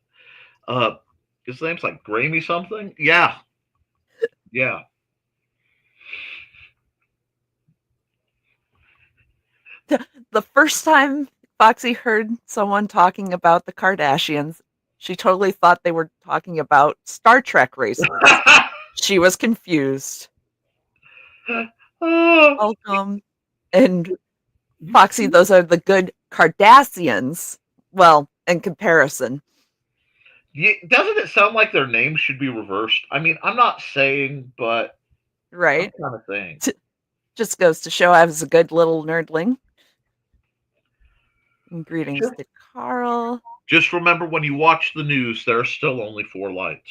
His name's like Grammy something. Yeah. Yeah. The first time Foxy heard someone talking about the Kardashians, she totally thought they were talking about Star Trek races. She was confused. Welcome. And Foxy, those are the good Kardashians. Well, in comparison. Yeah, doesn't it sound like their names should be reversed? I mean, I'm not saying, but right. I'm kind of saying. Just goes to show I was a good little nerdling. And greetings to Carl. Just remember, when you watch the news, there are still only 4 lights.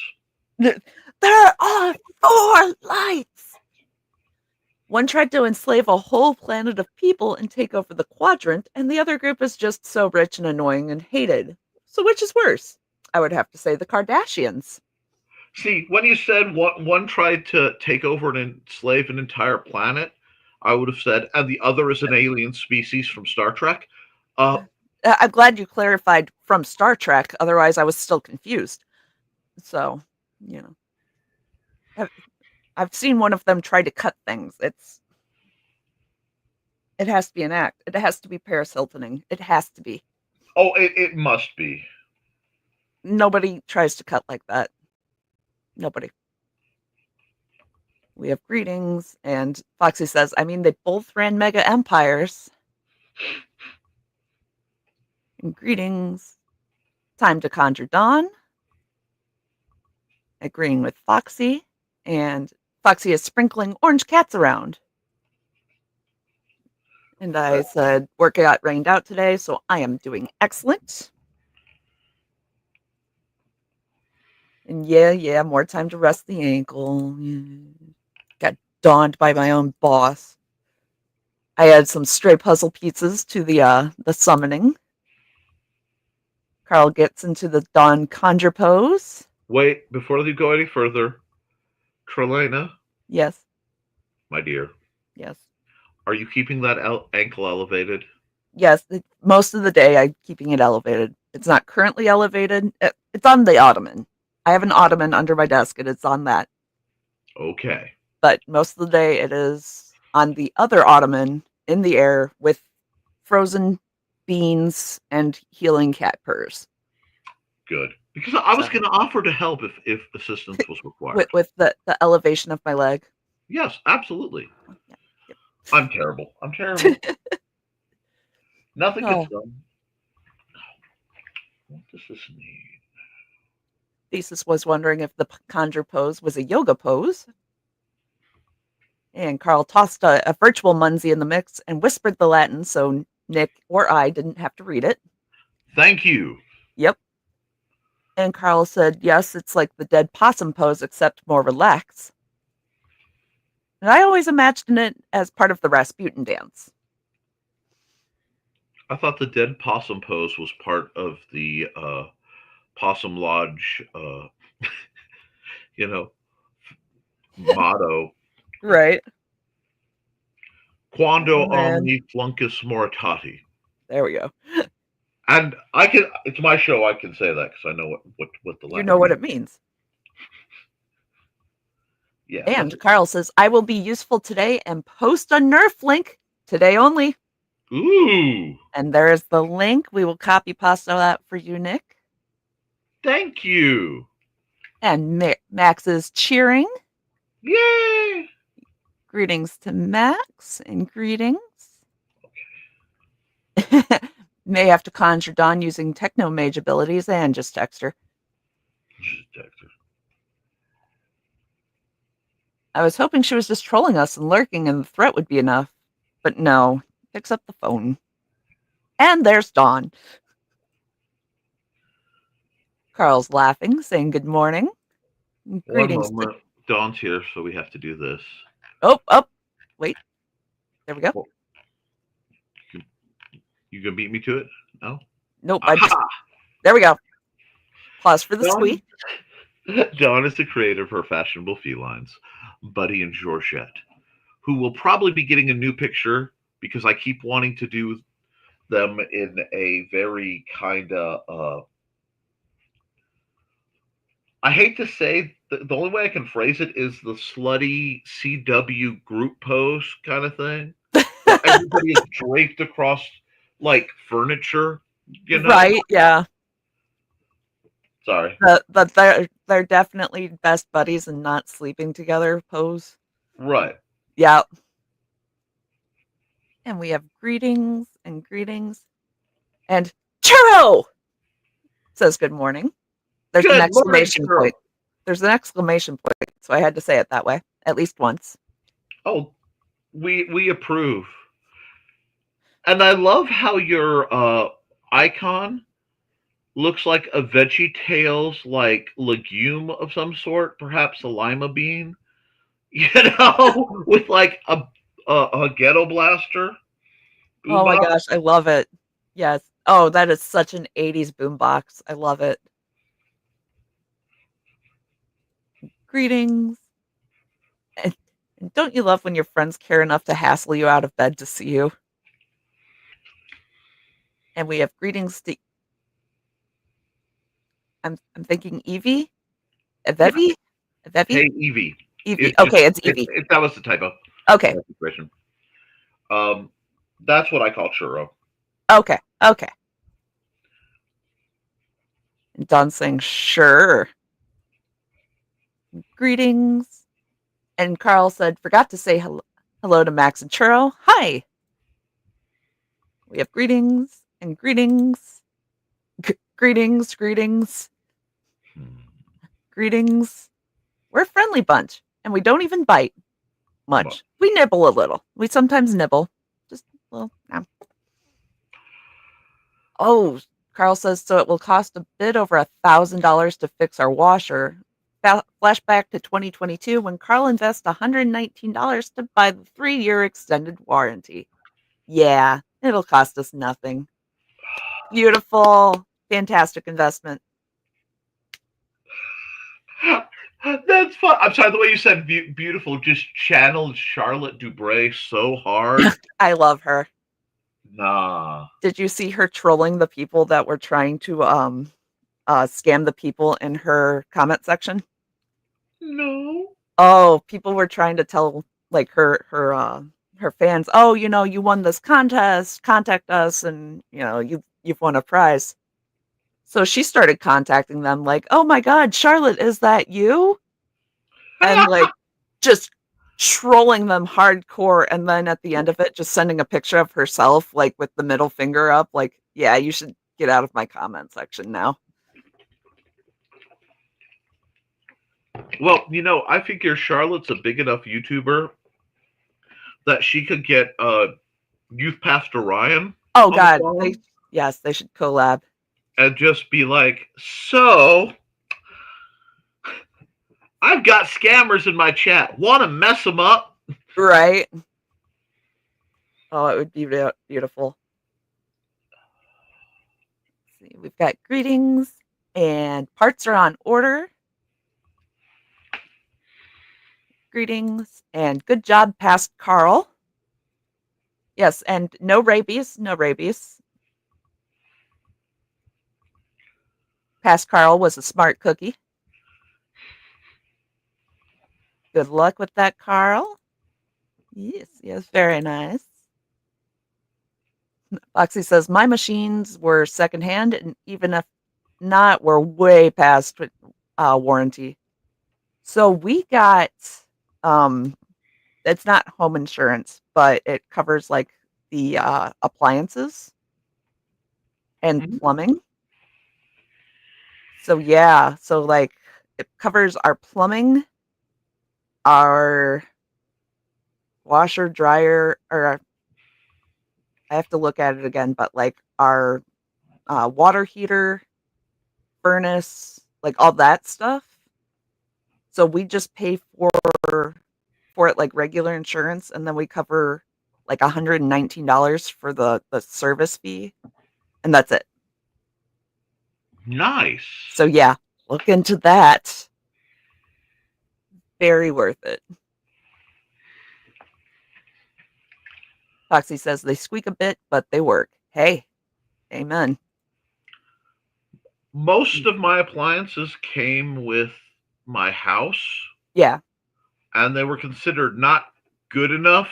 There are 4 lights. One tried to enslave a whole planet of people and take over the quadrant, and the other group is just so rich and annoying and hated. So which is worse? I would have to say the Kardashians. See, when you said one tried to take over and enslave an entire planet, I would have said, and the other is an alien species from Star Trek. I'm glad you clarified from Star Trek. Otherwise, I was still confused. So, I've seen one of them try to cut things. It has to be an act. It has to be Paris Hiltoning. It has to be. Oh, it must be. Nobody tries to cut like that. Nobody. We have greetings, and Foxy says, I mean, they both ran mega empires. And greetings. Time to conjure Dawn. Agreeing with Foxy. And Foxy is sprinkling orange cats around. And I said, work got rained out today, so I am doing excellent. And yeah, more time to rest the ankle. Yeah. Got dawned by my own boss. I had some stray puzzle pieces to the summoning. Carl gets into the Dawn conjure pose. Wait, before you go any further, Trilaina. Yes. My dear. Yes. Are you keeping that ankle elevated? Yes. Most of the day, I'm keeping it elevated. It's not currently elevated. It's on the ottoman. I have an ottoman under my desk, and it's on that. Okay. But most of the day, it is on the other ottoman in the air with frozen beans and healing cat purrs. Good. Because I was going to offer to help if assistance was required. With the elevation of my leg. Yes, absolutely. Yeah. Yep. I'm terrible. Nothing gets done. What does this mean? Thesis was wondering if the conjure pose was a yoga pose. And Carl tossed a virtual Munzie in the mix and whispered the Latin so Nick or I didn't have to read it. Thank you. Yep. And Carl said, yes, it's like the dead possum pose, except more relaxed. And I always imagined it as part of the Rasputin dance. I thought the dead possum pose was part of the Possum Lodge, you know, motto. Right. Quando Oh, man. omni fluncus moritati. There we go. And I can. It's my show. I can say that because I know what the You Latin know what means. it means. Yeah. And Carl says, I will be useful today and post a Nerf link today only. Ooh. And there's the link. We will copy pasta that for you, Nick. Thank you. And Max is cheering. Yay. Greetings to Max and greetings. May have to conjure Dawn using techno mage abilities and just text her. I was hoping she was just trolling us and lurking and the threat would be enough. But no, picks up the phone. And there's Dawn. Carl's laughing, saying good morning. Greetings. One moment. Dawn's here, so we have to do this. Oh, wait. There we go. You gonna beat me to it? No? Nope. There we go. Pause for the squeak. Dawn is the creator of her fashionable felines, Buddy and Georgette, who will probably be getting a new picture because I keep wanting to do them in a very kind of I hate to say the only way I can phrase it is the slutty CW group pose kind of thing. Everybody is draped across like furniture, you know? Right, yeah. Sorry. But they're definitely best buddies and not sleeping together pose. Right. Yeah. And we have greetings and greetings. And Churro says good morning. There's an exclamation point. There's an exclamation point, so I had to say it that way at least once. Oh, we approve. And I love how your icon looks like a VeggieTales like legume of some sort, perhaps a lima bean, you know, with like a ghetto blaster. Oh my gosh, I love it. Yes. Oh, that is such an 80s boombox. I love it. Greetings. And don't you love when your friends care enough to hassle you out of bed to see you? And we have greetings to I'm thinking Evie? Evie? Hey, Evie. Evie. Okay, it's Evie. That was the typo. Okay. That's what I call churro. Okay. And Dawn's saying, sure. Greetings. And Carl said, forgot to say hello to Max and Churro. Hi. We have greetings and greetings. Greetings. Greetings. We're a friendly bunch, and we don't even bite much. We nibble a little. We sometimes nibble. Just a little. No. Oh, Carl says, so it will cost a bit over $1,000 to fix our washer. Flashback to 2022 when Carl invests $119 to buy the 3-year extended warranty. Yeah, it'll cost us nothing. Beautiful. Fantastic investment. That's fun. I'm sorry, the way you said beautiful just channeled Charlotte Dubray so hard. I love her. Nah. Did you see her trolling the people that were trying to scam the people in her comment section? No. Oh, people were trying to tell like her fans, oh, you won this contest, contact us, and you've won a prize. So she started contacting them like, oh my God, Charlotte, is that you? And like just trolling them hardcore. And then at the end of it, just sending a picture of herself, like with the middle finger up, like, yeah, you should get out of my comment section now. Well, I figure Charlotte's a big enough YouTuber that she could get Youth Pastor Ryan. Oh God, they should collab. And just be like, so I've got scammers in my chat. Want to mess them up? Right. Oh, it would be beautiful. We've got greetings and parts are on order. Greetings and good job, past Carl. Yes, and no rabies, no rabies. Past Carl was a smart cookie. Good luck with that, Carl. Yes, very nice. Foxy says, my machines were secondhand, and even if not, we're way past warranty. So we got, it's not home insurance, but it covers like the appliances and plumbing. So yeah, so like it covers our plumbing, our washer, dryer, or I have to look at it again, but like our water heater, furnace, like all that stuff. So we just pay for it like regular insurance, and then we cover like $119 for the service fee, and that's it. Nice. So yeah, look into that. Very worth it. Foxy says they squeak a bit, but they work. Hey, amen. Most of my appliances came with my house. Yeah. And they were considered not good enough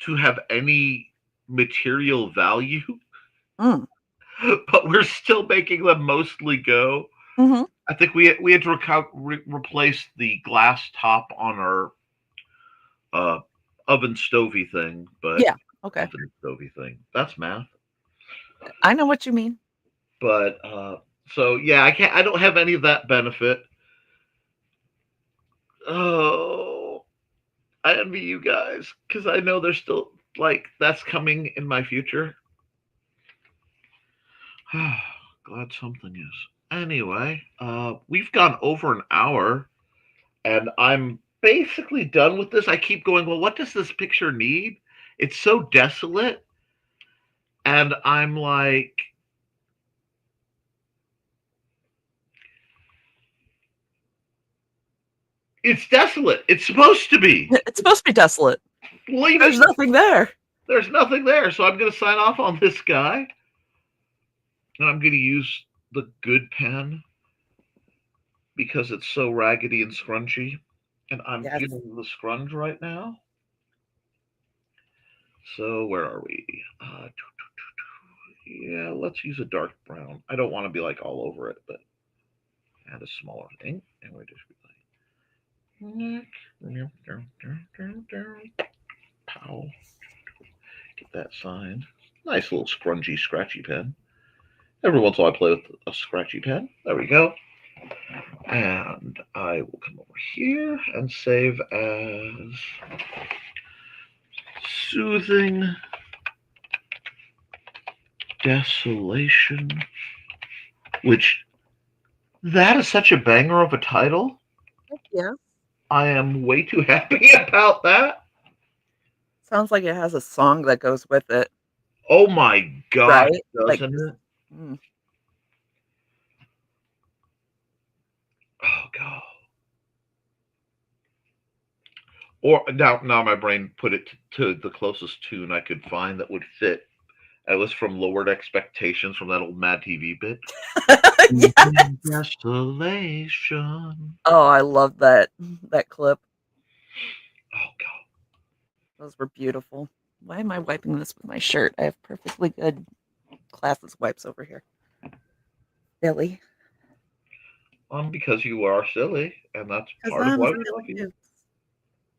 to have any material value. Mm. But we're still making them mostly go. Mm-hmm. I think we had to replace the glass top on our oven stovey thing, but yeah, okay. Oven stovey thing. That's math. I know what you mean. But so yeah, I don't have any of that benefit. Oh, I envy you guys because I know there's still like that's coming in my future. Glad something is. Anyway, we've gone over an hour, and I'm basically done with this. I keep going, well, what does this picture need? It's so desolate. And I'm like, it's desolate. It's supposed to be. It's supposed to be desolate. There's nothing there. There's nothing there. So I'm going to sign off on this guy. And I'm going to use the good pen because it's so raggedy and scrunchy. And I'm feeling the scrunge right now. So where are we? Yeah, let's use a dark brown. I don't want to be like all over it, but add a smaller thing. And we just be like, pow. Get that signed. Nice little scrungy, scratchy pen. Every once in a while I play with a scratchy pen. There we go. And I will come over here and save as Soothing Desolation, which that is such a banger of a title. Yeah. I am way too happy about that. Sounds like it has a song that goes with it. Oh my God, right? doesn't it? Oh God. Or now my brain put it to the closest tune I could find that would fit. It was from Lowered Expectations from that old Mad TV bit. Yes. Desolation. Oh, I love that clip. Oh God. Those were beautiful. Why am I wiping this with my shirt? I have perfectly good Classes wipes over here. Silly. Because you are silly, and that's part of why we love you.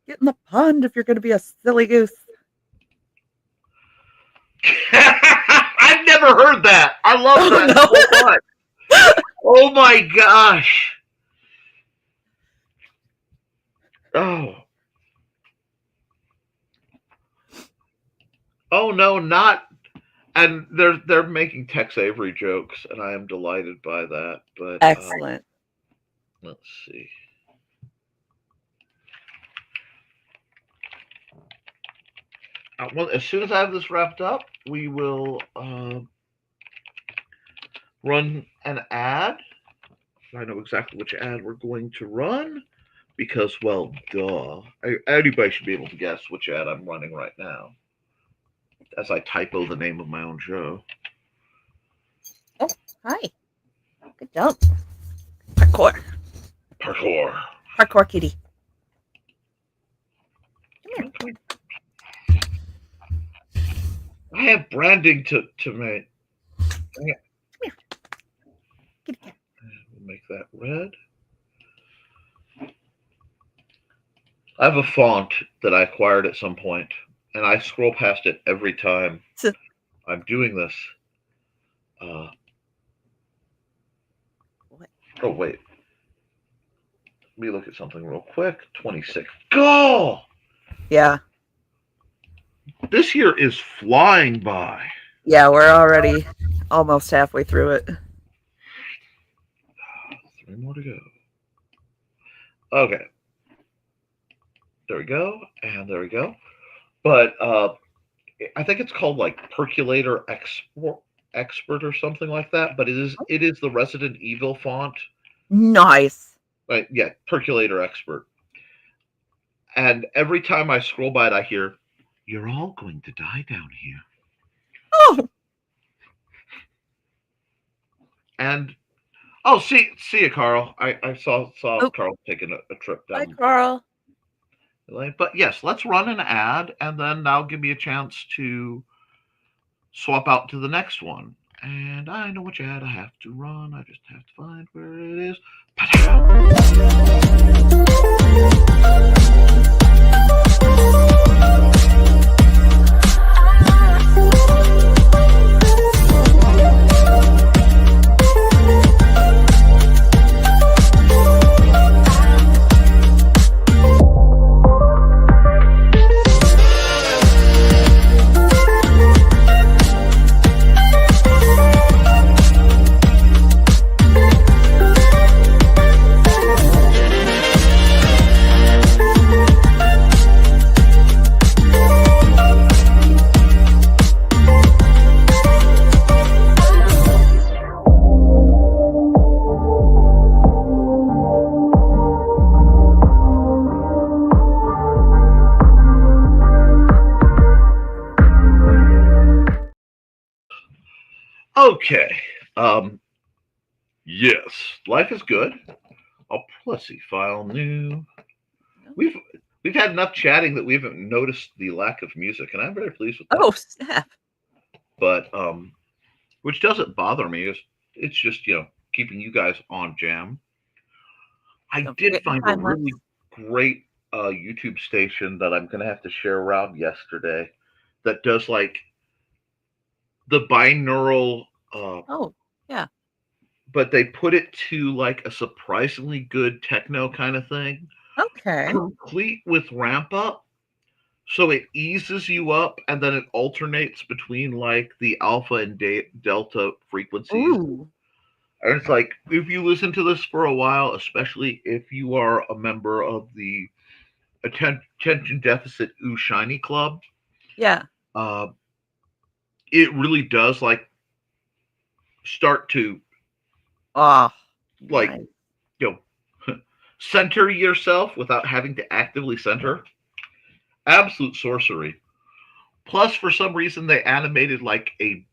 Get in the pond if you're going to be a silly goose. I've never heard that. I love that so much. Oh my gosh. Oh. Oh no, not. And they're making Tex Avery jokes, and I am delighted by that. But excellent. Let's see. Well, as soon as I have this wrapped up, we'll run an ad. I know exactly which ad we're going to run because, well, duh. Anybody should be able to guess which ad I'm running right now as I typo the name of my own show. Oh, hi. Good job. Parkour. Parkour kitty. Come here. I have branding to make. Come here. Kitty cat. We'll make that red. I have a font that I acquired at some point, and I scroll past it every time I'm doing this. What? Oh, wait. Let me look at something real quick. 26. Go! Yeah. This year is flying by. Yeah, we're already almost halfway through it. 3 more to go. Okay. There we go, and there we go. But I think it's called like Percolator Expert or something like that. But it is the Resident Evil font. Nice. Right? Yeah, Percolator Expert. And every time I scroll by it, I hear, "You're all going to die down here." Oh. And see you, Carl. I saw Carl taking a trip down. Bye, Carl. But yes, let's run an ad, and then that'll give me a chance to swap out to the next one. And I know which ad I have to run. I just have to find where it is. Okay. Yes, life is good. Oh, let's see. File new. We've had enough chatting that we haven't noticed the lack of music, and I'm very pleased with that. Oh, snap. But which doesn't bother me. It's just keeping you guys on jam. I did find a really great YouTube station that I'm gonna have to share around yesterday that does like the binaural. Oh, yeah. But they put it to like a surprisingly good techno kind of thing. Okay. Complete with ramp up. So it eases you up and then it alternates between like the alpha and delta frequencies. Ooh. And it's like, if you listen to this for a while, especially if you are a member of the Attention Deficit Shiny Club. Yeah. It really does like start to like nice. Center yourself without having to actively center. Absolute sorcery. Plus, for some reason, they animated like a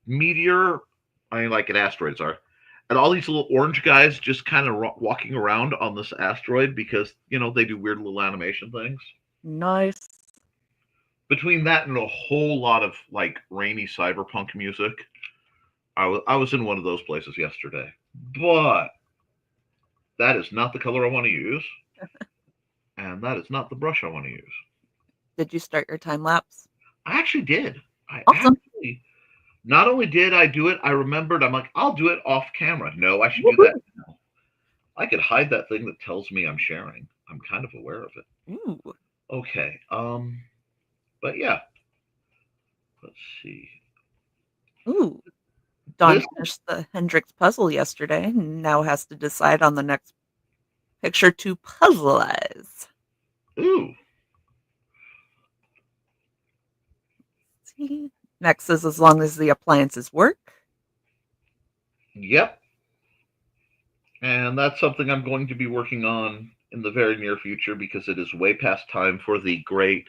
meteor. I mean, like an asteroid, sorry. And all these little orange guys just kind of walking around on this asteroid because, they do weird little animation things. Nice. Between that and a whole lot of like rainy cyberpunk music, I was in one of those places yesterday. But that is not the color I want to use. And that is not the brush I want to use. Did you start your time lapse? I actually did. Awesome. Not only did I do it, I remembered, I'm like, I'll do it off camera. No, I should do that now. I could hide that thing that tells me I'm sharing. I'm kind of aware of it. Ooh. Okay. But yeah. Let's see. Ooh. Don finished the Hendrix puzzle yesterday and now has to decide on the next picture to puzzleize. Ooh. See? Next is as long as the appliances work. Yep. And that's something I'm going to be working on in the very near future because it is way past time for the great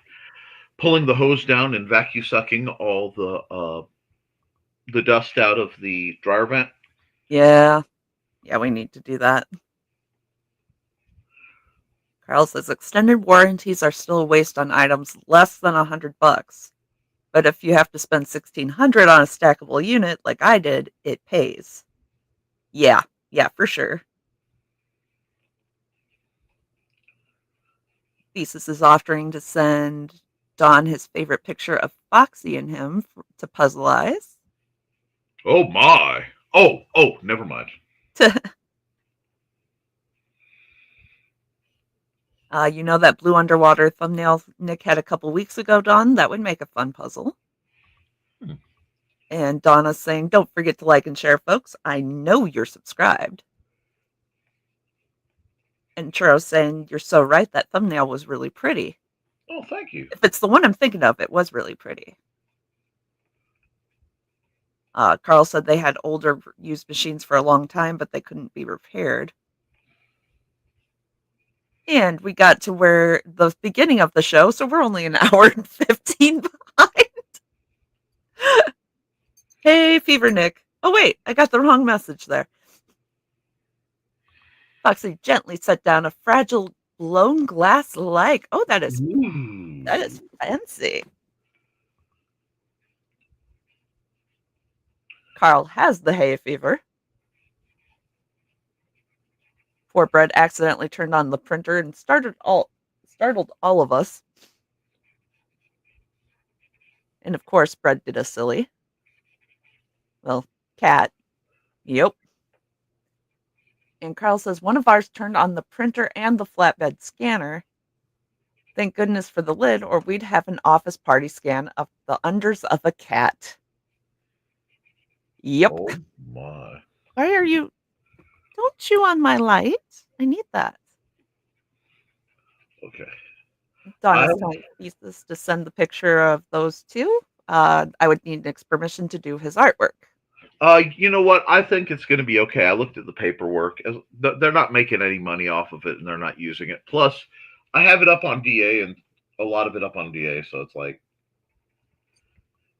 pulling the hose down and vacuum sucking all the dust out of the dryer vent. Yeah. Yeah, we need to do that. Carl says extended warranties are still a waste on items less than $100. But if you have to spend $1,600 on a stackable unit like I did, it pays. Yeah, for sure. Thesis is offering to send Don his favorite picture of Foxy and him to puzzleize. Oh my! Oh, never mind. You know that blue underwater thumbnail Nick had a couple weeks ago, Don? That would make a fun puzzle. And Donna's saying, don't forget to like and share, folks. I know you're subscribed. And Churro's saying, you're so right. That thumbnail was really pretty. Oh, thank you. If it's the one I'm thinking of, it was really pretty. Carl said they had older used machines for a long time, but they couldn't be repaired. And we got to where the beginning of the show, so we're only an hour and 15 behind. Hey, Fever Nick. Oh, wait, I got the wrong message there. Foxy gently set down a fragile blown glass leg. Oh, that is fancy. Carl has the hay fever. Poor Brett accidentally turned on the printer and startled all of us. And of course, Brett did a silly. Well, cat. Yep. And Carl says, one of ours turned on the printer and the flatbed scanner. Thank goodness for the lid, or we'd have an office party scan of the unders of a cat. Yep. Oh my. Why are you... Don't chew on my light. I need that. Okay. Donna's telling Thesis to send the picture of those two. I would need Nick's permission to do his artwork. You know what? I think it's going to be okay. I looked at the paperwork. They're not making any money off of it, and they're not using it. Plus, I have it up on DA and a lot of it up on DA, so it's like,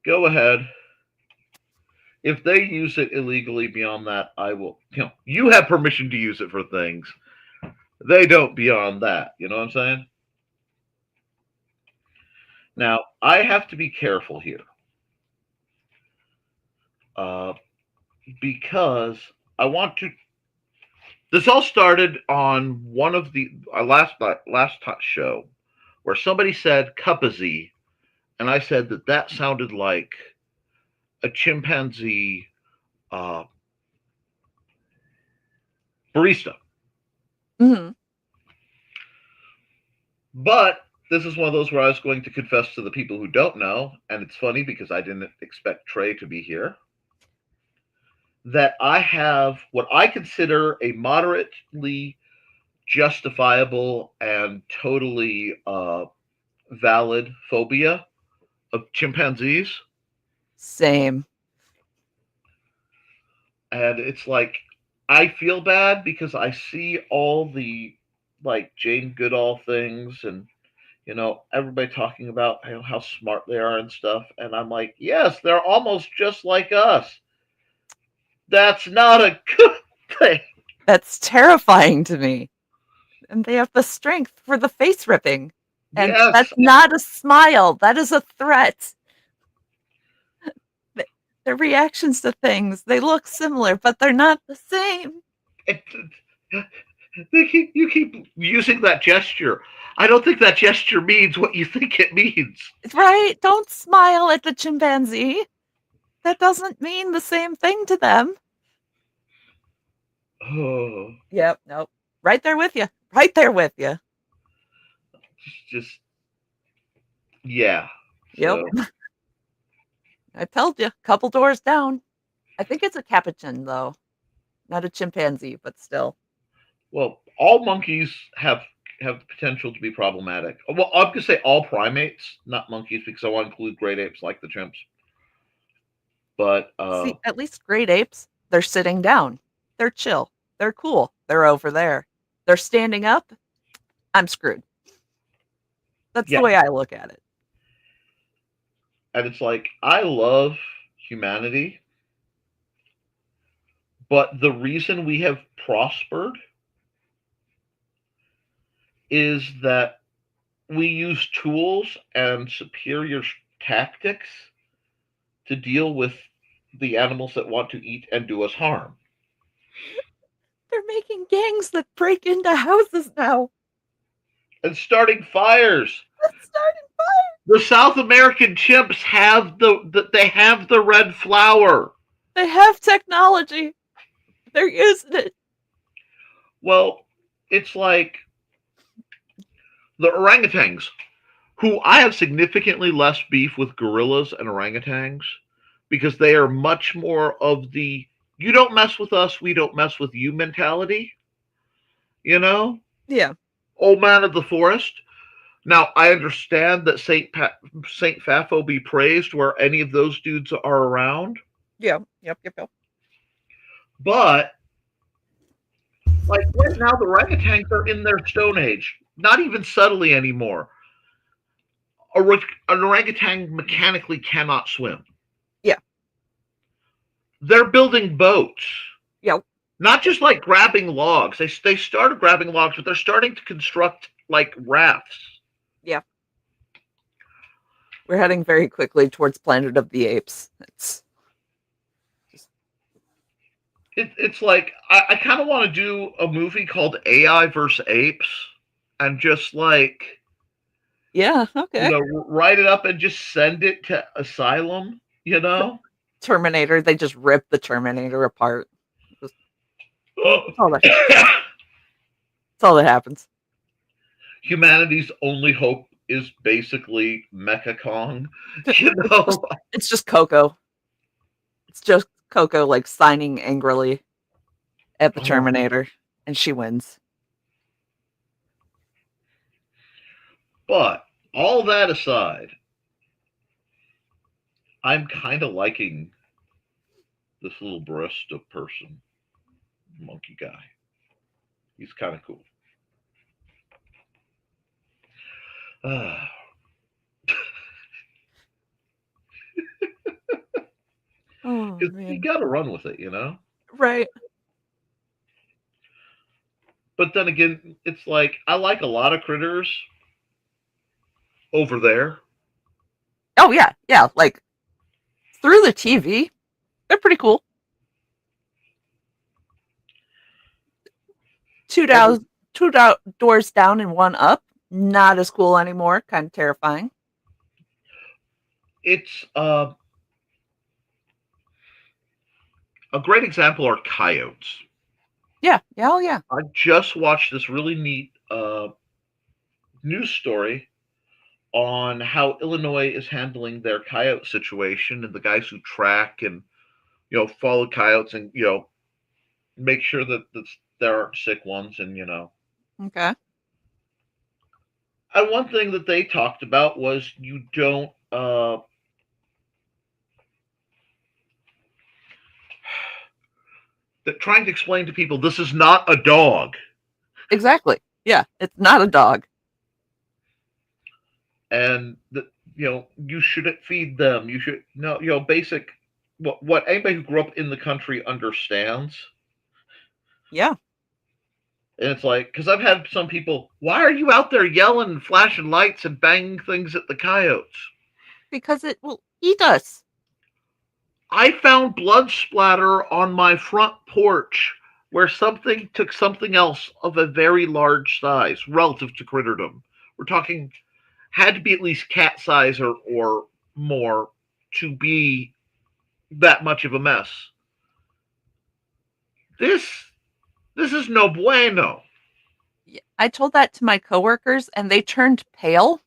go ahead. If they use it illegally beyond that, I will. You have permission to use it for things. They don't beyond that. You know what I'm saying? Now, I have to be careful here. Because I want to. This all started on one of the last show where somebody said "cupazy," and I said that sounded like a chimpanzee barista. Mm-hmm. But this is one of those where I was going to confess to the people who don't know, and it's funny because I didn't expect Trey to be here, that I have what I consider a moderately justifiable and totally valid phobia of chimpanzees. Same. And it's like, I feel bad because I see all the like Jane Goodall things and, you know, everybody talking about how smart they are and stuff. And I'm like, yes, they're almost just like us. That's not a good thing. That's terrifying to me. And they have the strength for the face ripping. And yes. That's not a smile. That is a threat. Their reactions to things, they look similar, but they're not the same. You keep using that gesture. I don't think that gesture means what you think it means. Right? Don't smile at the chimpanzee. That doesn't mean the same thing to them. Oh. Yep, nope. Right there with you. Right there with you. Just, yeah. Yep. So. I told you, couple doors down. I think it's a capuchin, though. Not a chimpanzee, but still. Well, all monkeys have the potential to be problematic. Well, I'm going to say all primates, not monkeys, because I want to include great apes like the chimps. But see, at least great apes, They're sitting down. They're chill. They're cool. They're over there. They're standing up. I'm screwed. That's the way I look at it. And it's like, I love humanity, but the reason we have prospered is that we use tools and superior tactics to deal with the animals that want to eat and do us harm. They're making gangs that break into houses now. And starting fires. The South American chimps have the red flower. They have technology. They're using it. Well, it's like the orangutans, who I have significantly less beef with gorillas and orangutans because they are much more of the you don't mess with us, we don't mess with you mentality. You know? Yeah. Old man of the forest. Now, I understand that Saint Fafo be praised where any of those dudes are around. Yeah. Yep. But, like, right now, the orangutans are in their Stone Age. Not even subtly anymore. An orangutan mechanically cannot swim. Yeah. They're building boats. Yep. Not just, like, grabbing logs. They started grabbing logs, but they're starting to construct, like, rafts. Yeah. We're heading very quickly towards Planet of the Apes. It's like, I kind of want to do a movie called AI versus Apes and just, like... Yeah, okay. You know, write it up and just send it to Asylum, you know? Terminator, they just rip the Terminator apart. That's all that happens. Humanity's only hope is basically Mecha Kong. You know? It's just Coco. It's just Coco, like, signing angrily at the Terminator, and she wins. But, all that aside, I'm kind of liking this little barista person, monkey guy. He's kind of cool. You got to run with it, you know? Right. But then again, it's like, I like a lot of critters over there. Oh, yeah. Yeah, like, through the TV, they're pretty cool. Two doors down and one up. Not as cool anymore. Kind of terrifying. It's a great example are coyotes. Yeah. Oh, yeah. I just watched this really neat news story on how Illinois is handling their coyote situation and the guys who track and, you know, follow coyotes and, you know, make sure that there aren't sick ones and, you know. Okay. And one thing that they talked about was you don't that trying to explain to people this is not a dog. Exactly. Yeah, it's not a dog. And that, you know, you shouldn't feed them. You should no, you know, basic what anybody who grew up in the country understands. Yeah. And it's like, because I've had some people, why are you out there yelling and flashing lights and banging things at the coyotes? Because it will eat us. I found blood splatter on my front porch where something took something else of a very large size relative to critterdom. We're talking, had to be at least cat size or more to be that much of a mess. This is no bueno. I told that to my coworkers and they turned pale.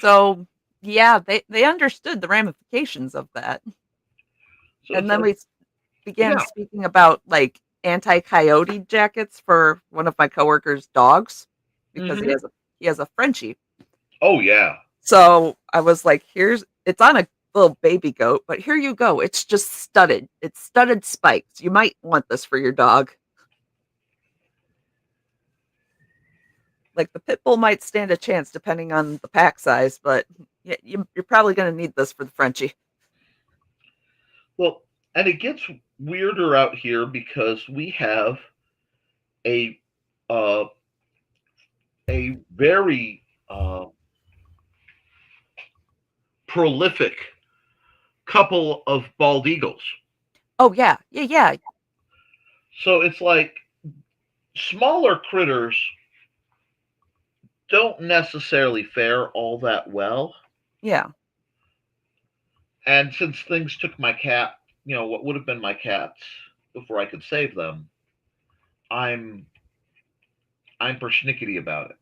So, yeah, they understood the ramifications of that. So and then we began speaking about, like, anti-coyote jackets for one of my coworkers' dogs because he has a Frenchie. Oh, yeah. So I was like, it's on a little baby goat, but here you go. It's just studded. It's studded spikes. You might want this for your dog. Like the pit bull might stand a chance depending on the pack size, but you're probably going to need this for the Frenchie. Well, and it gets weirder out here because we have a very prolific couple of bald eagles. Oh yeah. So it's like smaller critters don't necessarily fare all that well. Yeah. And since things took my cat, what would have been my cats before I could save them, I'm persnickety about it.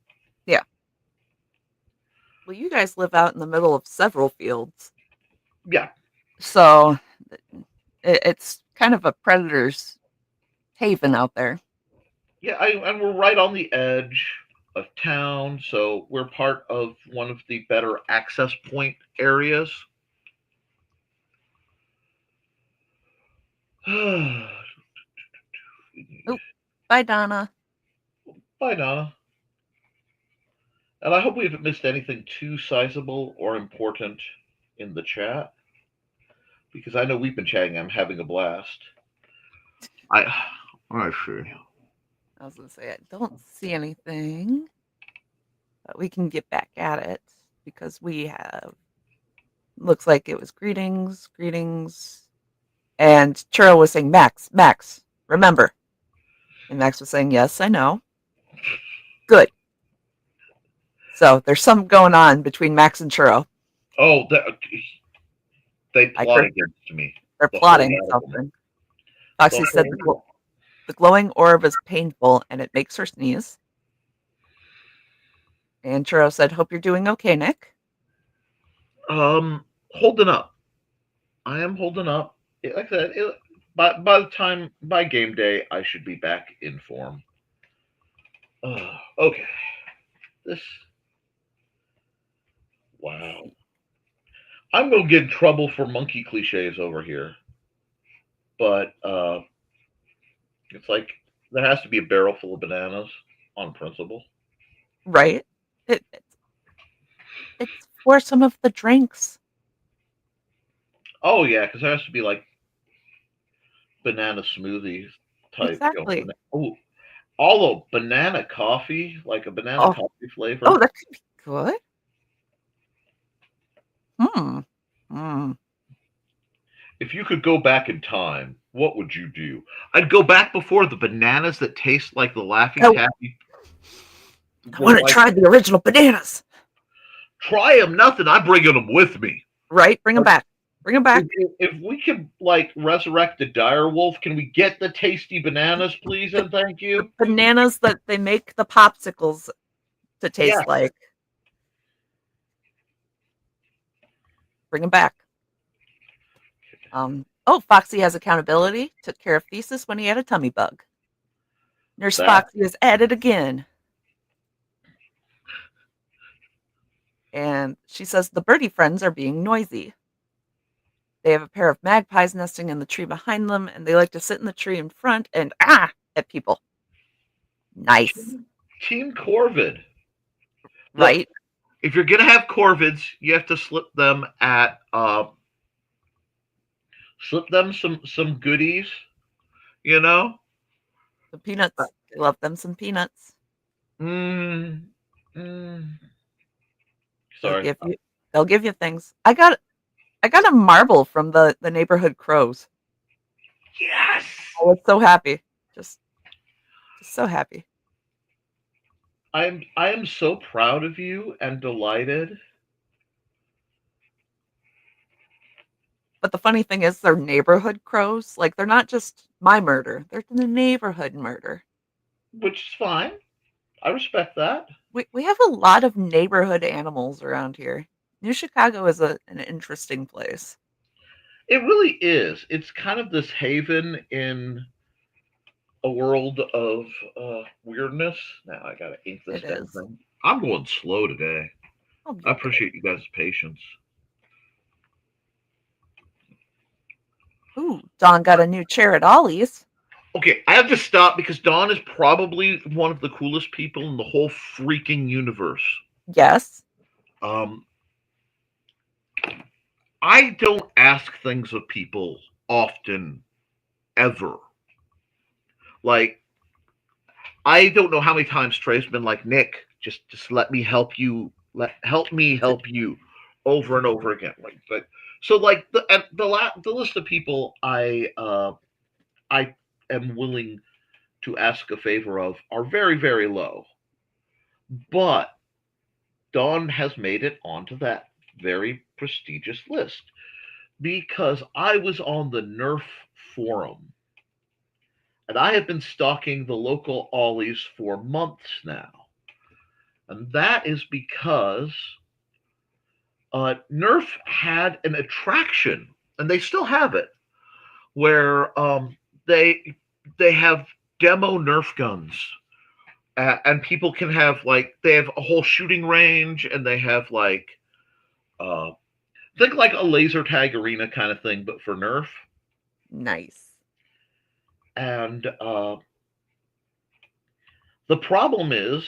Yeah. Well, you guys live out in the middle of several fields. Yeah. So it's kind of a predator's haven out there. Yeah, and we're right on the edge of town, so we're part of one of the better access point areas. Oh, bye, Donna. Bye, Donna. And I hope we haven't missed anything too sizable or important in the chat, because I know we've been chatting. I'm having a blast. I see. I was going to say, I don't see anything, but we can get back at it because we have, looks like it was greetings. And Churro was saying, Max, remember. And Max was saying, yes, I know. Good. So there's something going on between Max and Churro. Oh, they plot against me. They're plotting something. Foxy said the glowing orb is painful and it makes her sneeze. And Churro said, hope you're doing okay, Nick. Holding up. I am holding up. Like I said, by game day, I should be back in form. Okay. Wow. I'm going to get in trouble for monkey cliches over here. But it's like there has to be a barrel full of bananas on principle. Right. It's for some of the drinks. Oh, yeah, because there has to be like banana smoothie type. Exactly. Oh, although banana coffee, like a banana coffee flavor. Oh, that could be good. If you could go back in time, what would you do? I'd go back before the bananas that taste like the Laffy Taffy. I want to try the original bananas. Try them, nothing. I'm bringing them with me. Right? Bring them back. If we could, like, resurrect the dire wolf, can we get the tasty bananas, please, and thank you? The bananas that they make the popsicles to taste like. Bring them back. Foxy has accountability. Took care of Thesis when he had a tummy bug. Nurse Foxy is at it again. And she says the birdie friends are being noisy. They have a pair of magpies nesting in the tree behind them, and they like to sit in the tree in front and at people. Nice. Team Corvid. Right. Look, if you're gonna have corvids, you have to slip them some goodies, The peanuts. I love them some peanuts. Sorry. They'll give you things. I got a marble from the neighborhood crows. Yes. I was so happy. Just so happy. I am so proud of you and delighted. But the funny thing is they're neighborhood crows. Like they're not just my murder. They're the neighborhood murder. Which is fine. I respect that. We have a lot of neighborhood animals around here. New Chicago is an interesting place. It really is. It's kind of this haven in a world of weirdness. Now I gotta ink this down. I'm going slow today. I appreciate you guys' patience. Ooh, Dawn got a new chair at Ollie's. Okay, I have to stop because Dawn is probably one of the coolest people in the whole freaking universe. Yes. I don't ask things of people often, ever. Like, I don't know how many times Trey's been like, Nick, just let me help you. Help me help you, over and over again. Like the list of people I am willing to ask a favor of are very, very low. But Dawn has made it onto that very prestigious list because I was on the Nerf forum, and I have been stalking the local Ollies for months now. And that is because Nerf had an attraction, and they still have it, where they have demo Nerf guns, and people can have they have a whole shooting range, and they have think like a laser tag arena kind of thing, but for Nerf. Nice. And the problem is,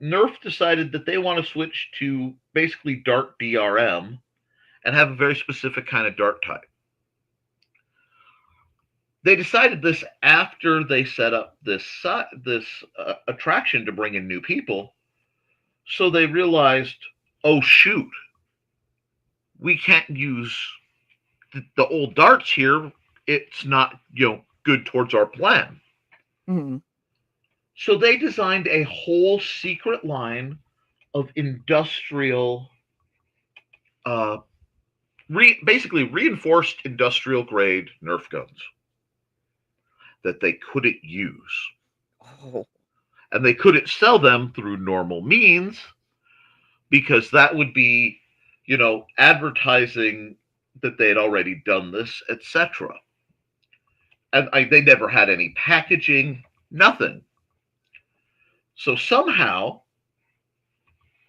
Nerf decided that they want to switch to basically dart DRM and have a very specific kind of dart type. They decided this after they set up this attraction to bring in new people. So they realized, oh shoot, we can't use the old darts here. It's not good towards our plan. Mm-hmm. So they designed a whole secret line of industrial, basically reinforced industrial grade Nerf guns that they couldn't use. Oh. And they couldn't sell them through normal means because that would be, advertising that they had already done this, etc. And they never had any packaging, nothing. So somehow,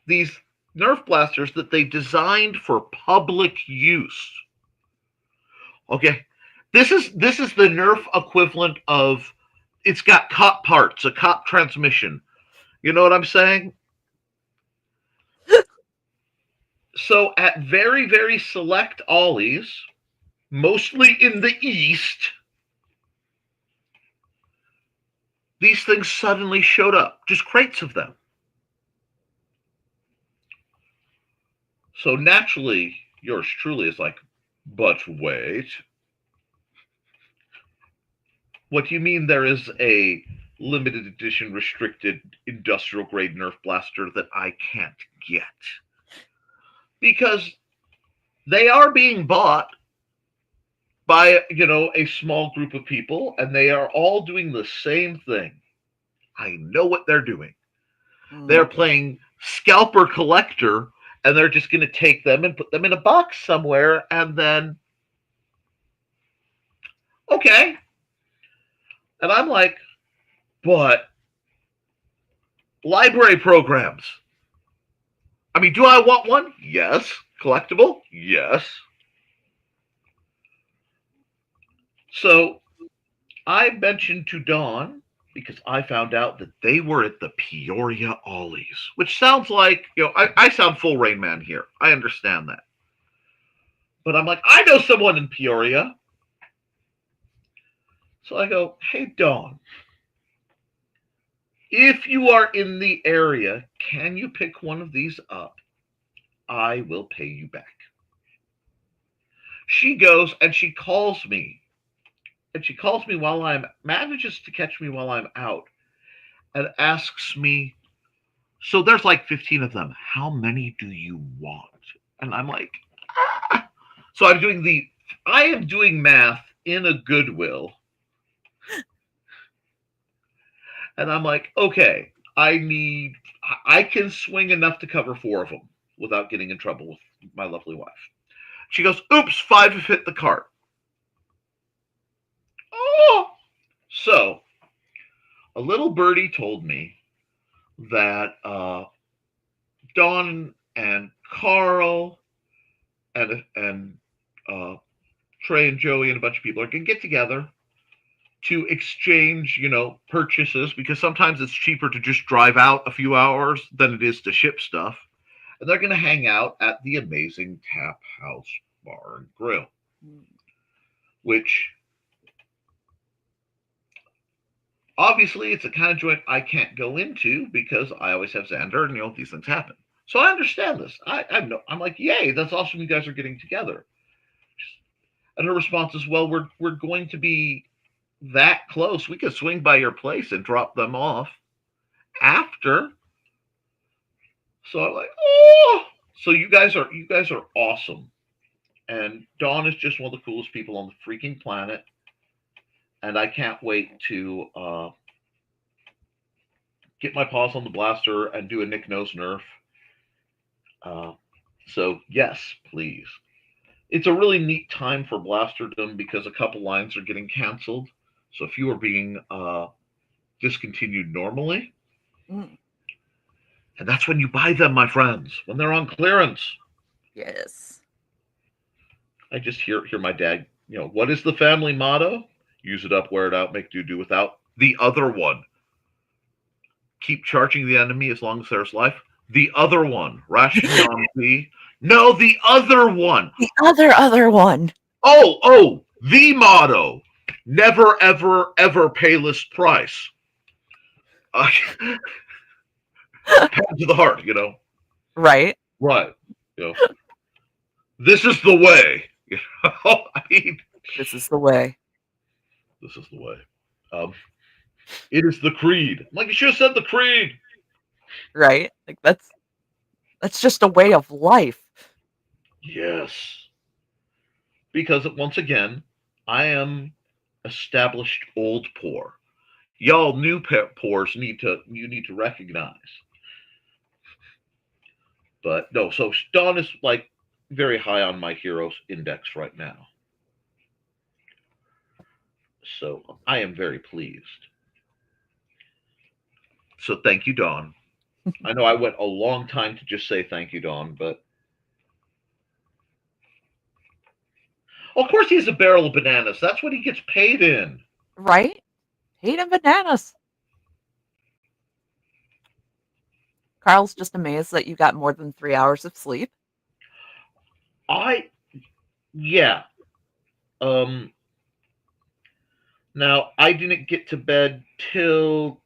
these Nerf blasters that they designed for public use. Okay, this is the Nerf equivalent of, it's got cop parts, a cop transmission. You know what I'm saying? So at very, very select Ollies, mostly in the East, these things suddenly showed up, just crates of them. So naturally, yours truly is like, but wait. What do you mean there is a limited edition restricted industrial grade Nerf blaster that I can't get? Because they are being bought by, a small group of people, and they are all doing the same thing. I know what they're doing. They're playing scalper collector, and they're just going to take them and put them in a box somewhere, and then, okay. And I'm like, but library programs. I mean, do I want one? Yes. Collectible? Yes. So I mentioned to Dawn, because I found out that they were at the Peoria Ollies, which sounds like, I sound full Rain Man here. I understand that. But I'm like, I know someone in Peoria. So I go, hey, Dawn, if you are in the area, can you pick one of these up? I will pay you back. She goes and she calls me. And she calls me manages to catch me while I'm out, and asks me, so there's like 15 of them. How many do you want? And I'm like, ah. So I am doing math in a Goodwill. And I'm like, okay, I can swing enough to cover 4 of them without getting in trouble with my lovely wife. She goes, oops, 5 have hit the cart. Oh! So, a little birdie told me that Dawn and Carl and Trey and Joey and a bunch of people are going to get together to exchange, purchases, because sometimes it's cheaper to just drive out a few hours than it is to ship stuff. And they're going to hang out at the amazing Tap House Bar and Grill, which obviously it's a kind of joint I can't go into because I always have Xander and these things happen. So I understand this. I'm like, yay, that's awesome you guys are getting together. And her response is, well, we're going to be that close. We could swing by your place and drop them off after. So I'm like, oh, so you guys are awesome. And Dawn is just one of the coolest people on the freaking planet. And I can't wait to get my paws on the blaster and do a Nick Knows Nerf. So yes, please. It's a really neat time for Blasterdom because a couple lines are getting canceled. So a few are being discontinued normally. And that's when you buy them, my friends, when they're on clearance. Yes. I just hear my dad, what is the family motto? Use it up, wear it out, make do without. The other one. Keep charging the enemy as long as there's life. The other one. Rationality. No, the other one. The other one. Oh, the motto. Never, ever, ever pay list price. Hand to the heart, Right. Right. This is the way. This is the way. This is the way. It is the creed. I'm like, you should have said the creed. Right. Like that's just a way of life. Yes. Because once again, I am established old poor. Y'all new poors need to recognize. But no, so Dawn is like very high on my heroes index right now. So I am very pleased. So thank you, Dawn. I know I went a long time to just say thank you, Dawn, but of course he has a barrel of bananas. That's what he gets paid in. Right? Paid in bananas. Carl's just amazed that you got more than 3 hours of sleep. Yeah. Now, I didn't get to bed till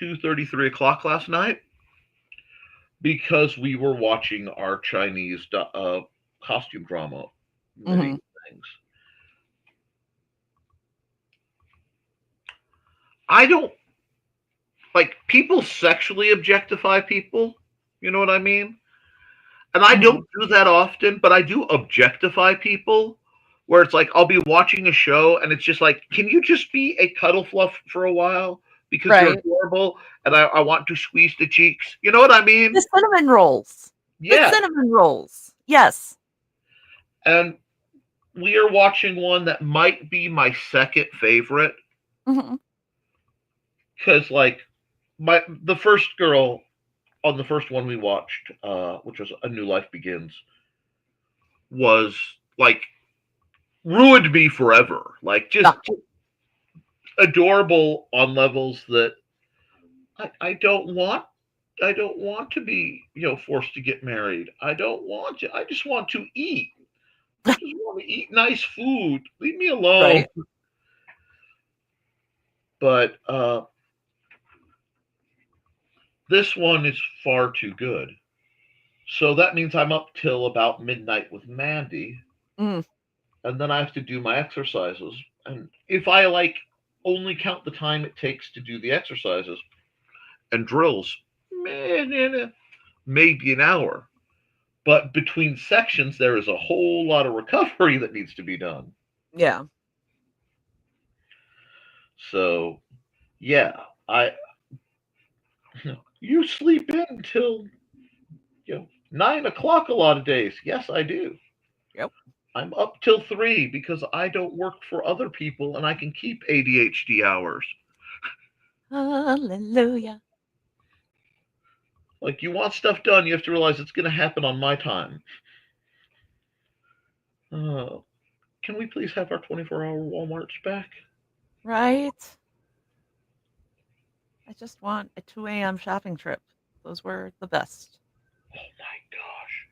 2:30, 3 o'clock last night because we were watching our Chinese costume drama things. I don't like people sexually objectify people. You know what I mean? And I don't do that often, but I do objectify people where it's like I'll be watching a show and it's just like, can you just be a cuddle fluff for a while? Because you're adorable and I want to squeeze the cheeks. You know what I mean? The cinnamon rolls. Yeah. The cinnamon rolls. Yes. And we are watching one that might be my second favorite. Because like the first girl on the first one we watched, which was A New Life Begins, was like ruined me forever. Like just adorable on levels that I don't want to be, forced to get married. I don't want to. I just want to eat. I just want to eat nice food. Leave me alone. Right. But this one is far too good. So that means I'm up till about midnight with Mandy. And then I have to do my exercises. And if I only count the time it takes to do the exercises and drills, maybe an hour. But between sections, there is a whole lot of recovery that needs to be done. Yeah. So, yeah, you sleep in until 9 o'clock a lot of days. Yes, I do. Yep. I'm up till 3 because I don't work for other people and I can keep ADHD hours. Hallelujah. Like, you want stuff done, you have to realize it's going to happen on my time. Oh. Can we please have our 24-hour Walmarts back? Right? I just want a 2 a.m. shopping trip. Those were the best. Oh my gosh.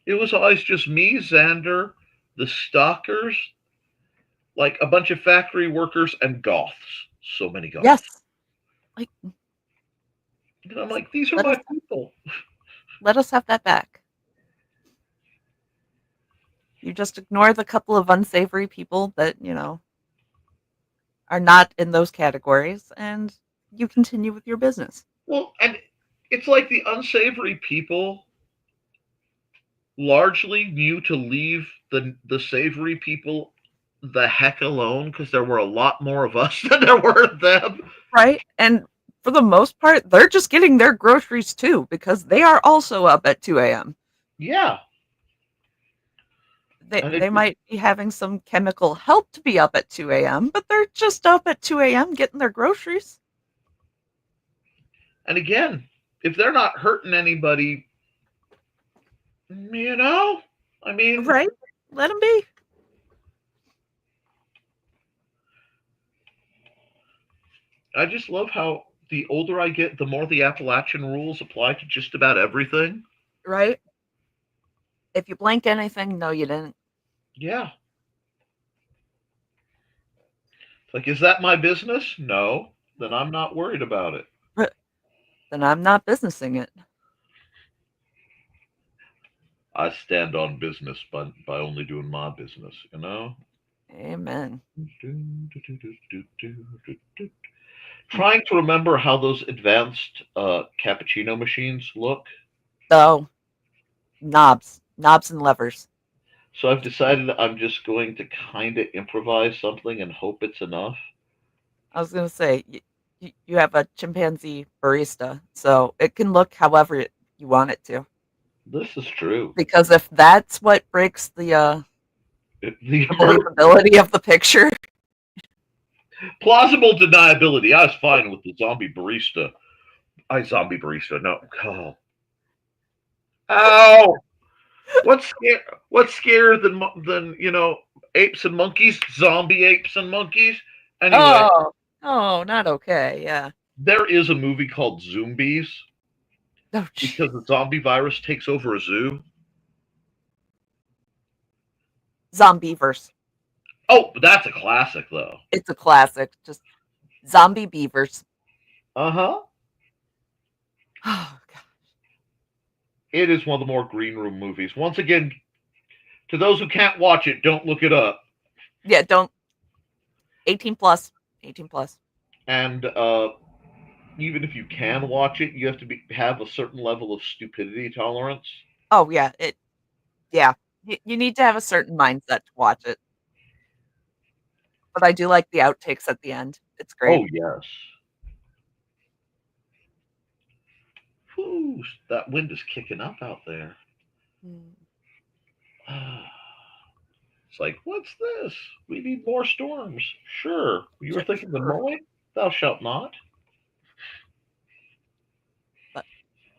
It was always just me, Xander, the stalkers, like a bunch of factory workers, and goths. So many goths. Yes. Like, and I'm like, these are my people. Let us have that back. You just ignore the couple of unsavory people that, are not in those categories, and you continue with your business. Well, and it's like the unsavory people largely knew to leave the savory people the heck alone because there were a lot more of us than there were of them. Right? And for the most part, they're just getting their groceries too because they are also up at 2 a.m. Yeah. They might be having some chemical help to be up at 2 a.m., but they're just up at 2 a.m. getting their groceries. And again, if they're not hurting anybody, I mean... Right? Let them be. I just love how the older I get, the more the Appalachian rules apply to just about everything. Right? If you blank anything, no, you didn't. Yeah. Like, is that my business? No. Then I'm not worried about it. Then I'm not businessing it. I stand on business by only doing my business, Amen. Trying to remember how those advanced cappuccino machines look. Oh, knobs and levers. So I've decided I'm just going to kind of improvise something and hope it's enough. I was going to say, you have a chimpanzee barista, so it can look however you want it to. This is true. Because if that's what breaks the believability of the picture. Plausible deniability. I was fine with the zombie barista. Zombie barista. No. Oh. Ow! What's scarier than apes and monkeys? Zombie apes and monkeys. Anyway. Oh, not okay. Yeah. There is a movie called Zombies. Oh, because the zombie virus takes over a zoo. Zombieverse. Oh, that's a classic, though. It's a classic. Just zombie beavers. Uh-huh. Oh, gosh. It is one of the more green room movies. Once again, to those who can't watch it, don't look it up. Yeah, don't. 18 plus. 18 plus. And even if you can watch it, you have to have a certain level of stupidity tolerance. Oh, yeah. You need to have a certain mindset to watch it. But I do like the outtakes at the end. It's great. Oh, yes. Whew, that wind is kicking up out there. It's like, what's this? We need more storms. Sure. You were thinking the mowing? Thou shalt not. But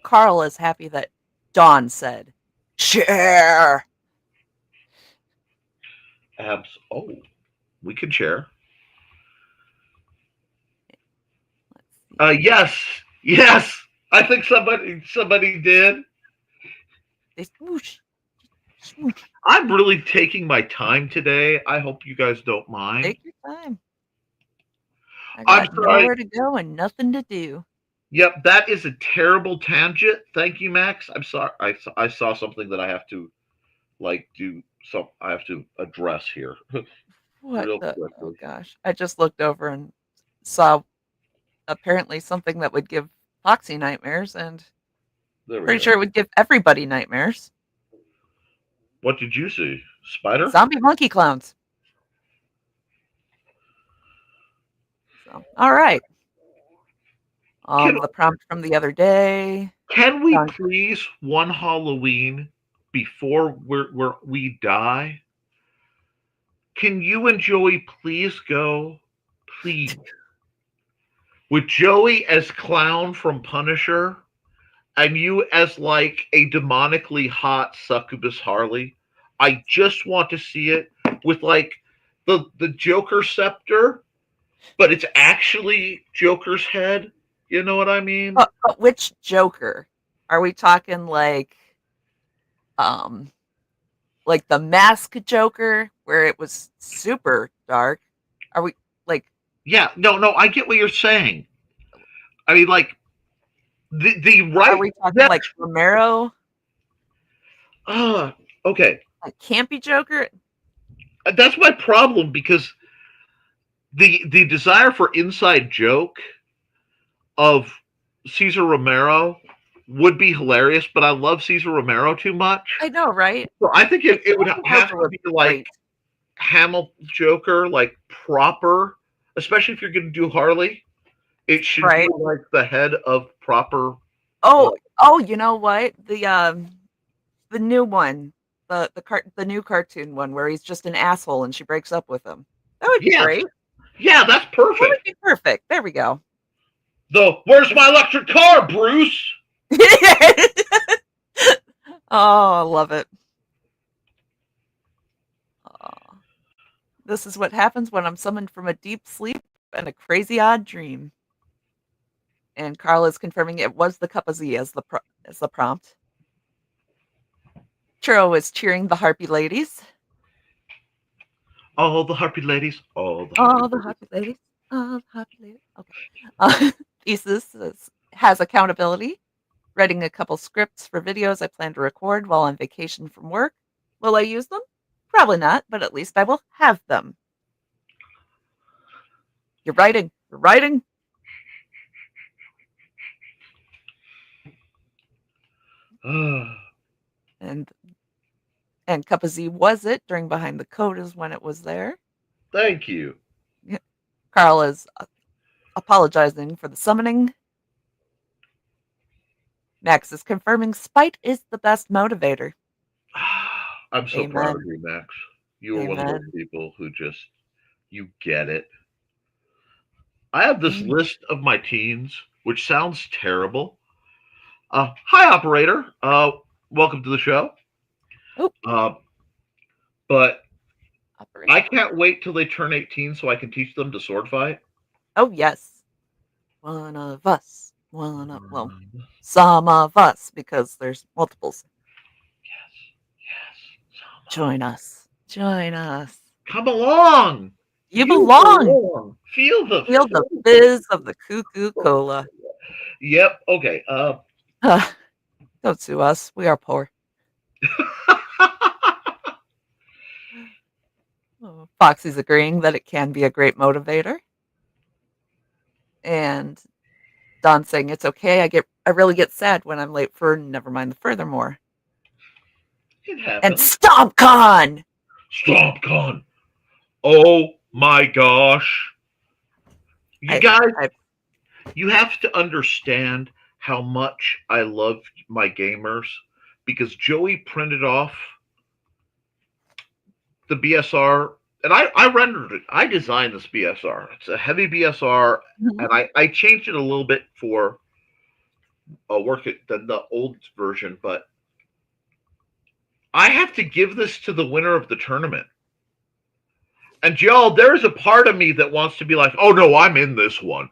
Carl is happy that Dawn said, share. Oh, we can share. Yes. I think somebody did. They swoosh. I'm really taking my time today. I hope you guys don't mind. Take your time. I got nowhere to go and nothing to do. Yep, that is a terrible tangent. Thank you, Max. I'm sorry. I saw something that I have to do. So I have to address here. What oh gosh. I just looked over and saw apparently something that would give Foxy nightmares, and pretty sure it would give everybody nightmares. What did you see? Spider? Zombie monkey clowns. So, all right. The prompt from the other day. Can we please one Halloween before we die? Can you and Joey please go? Please. With Joey as clown from Punisher and you as like a demonically hot succubus Harley. I just want to see it. with like the Joker scepter, but it's actually Joker's head. You know what I mean? But which Joker? Are we talking like the Mask Joker where it was super dark? Are we like? Yeah, no, I get what you're saying. I mean, like the Are right. we talking like Romero? Okay. Like campy Joker? That's my problem because the desire for inside joke of Cesar Romero would be hilarious, but I love Cesar Romero too much. I know, right? So I think it would have to be like great. Hamill Joker, like proper, especially if you're going to do Harley. It should be like the head of proper. Oh, you know what? The new one, the new cartoon one where he's just an asshole and she breaks up with him. That would be great. Yeah, that's perfect. That would be perfect. There we go. Where's my electric car, Bruce? Oh, I love it. Oh. This is what happens when I'm summoned from a deep sleep and a crazy odd dream. And Carl is confirming it was the cup of Z as the prompt. Churro is cheering the Harpy ladies. All the Harpy ladies. All the Harpy ladies. All the Harpy ladies. Okay. Isis has accountability. Writing a couple scripts for videos I plan to record while on vacation from work. Will I use them? Probably not, but at least I will have them. You're writing. You're writing. And Cup of Z was it during Behind the Code is when it was there. Thank you. Carl is apologizing for the summoning. Max is confirming spite is the best motivator. I'm so proud of you, Max. You are one of those people who just, you get it. I have this list of my teens, which sounds terrible. Hi, operator. Welcome to the show. But operator. I can't wait till they turn 18 so I can teach them to sword fight. Oh, yes. One of us. Some of us, because there's multiples. Yes. Join us. Come along. You belong. Feel the fizz of the cuckoo cola. Yep. Okay. Don't sue us. We are poor. Foxy's agreeing that it can be a great motivator. And Don's saying it's okay. I really get sad when I'm late for Nevermind the Furthermore. It happens. And StompCon! StompCon! Oh my gosh. You guys, you have to understand how much I love my gamers because Joey printed off the BSR and I rendered it. I designed this BSR. It's a heavy BSR, and I changed it a little bit for work at the old version, but I have to give this to the winner of the tournament. And Joel, there's a part of me that wants to be like, oh no, I'm in this one.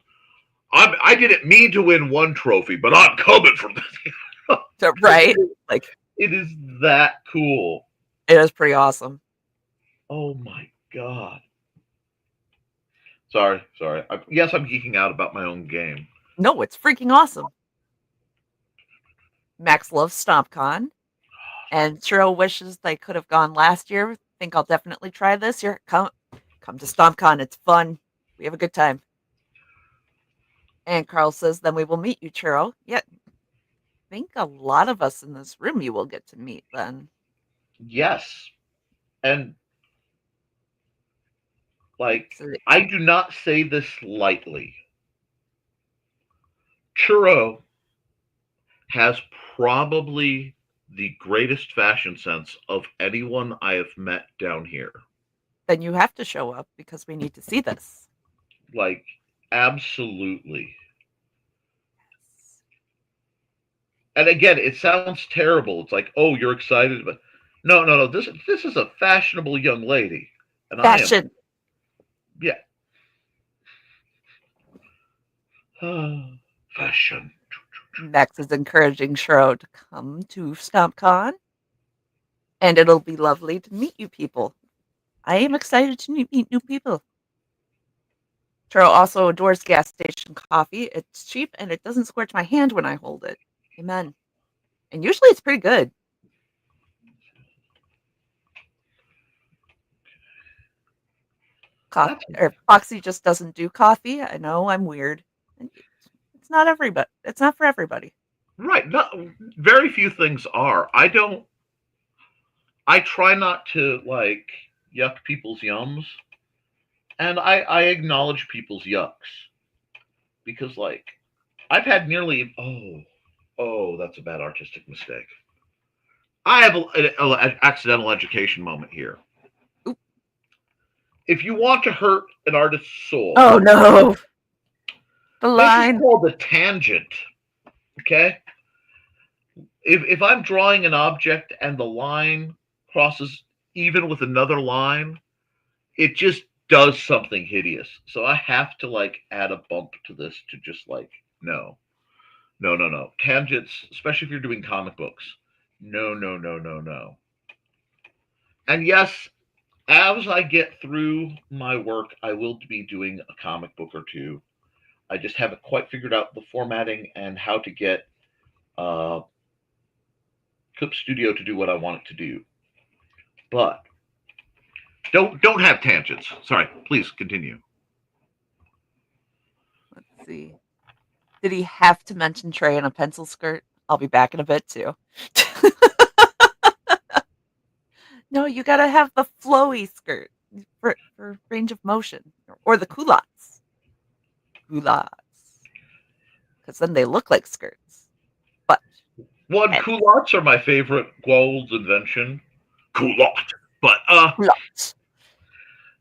I didn't mean to win one trophy, but I'm coming from this. Right? Like it is that cool. It is pretty awesome. Oh my God. Sorry. Yes, I'm geeking out about my own game. No, it's freaking awesome. Max loves StompCon. And Churro wishes they could have gone last year. Think I'll definitely try this year. Come to StompCon. It's fun. We have a good time. And Carl says, then we will meet you, Churro. Yeah. I think a lot of us in this room you will get to meet then. Yes. And I do not say this lightly. Churro has probably the greatest fashion sense of anyone I have met down here. Then you have to show up because we need to see this. Like, absolutely. Yes. And again, it sounds terrible. It's like, oh, you're excited, but no. This is a fashionable young lady. And Fashion. Yeah. Fashion. Max is encouraging Churro to come to StompCon, and it'll be lovely to meet you people. I am excited to meet new people. Churro also adores gas station coffee. It's cheap and it doesn't scorch my hand when I hold it. Amen. And usually it's pretty good. Foxy just doesn't do coffee. I know I'm weird. It's not everybody. It's not for everybody. Right. No, very few things are. I try not to like yuck people's yums, and I acknowledge people's yucks because like I've had nearly that's a bad artistic mistake. I have an accidental education moment here. Oop. If you want to hurt an artist's soul, oh no, the line. This is called a tangent. Okay. If I'm drawing an object and the line crosses even with another line, it just does something hideous. So I have to like add a bump to this to just like no. Tangents, especially if you're doing comic books. No. And yes, as I get through my work, I will be doing a comic book or two. I just haven't quite figured out the formatting and how to get Koepp Studio to do what I want it to do. But don't have tangents. Sorry, please continue. Let's see. Did he have to mention Trey in a pencil skirt? I'll be back in a bit too. No, you gotta have the flowy skirt for range of motion, or the culottes. Because then they look like skirts. But culottes are my favorite gold invention. Culotte, but culottes.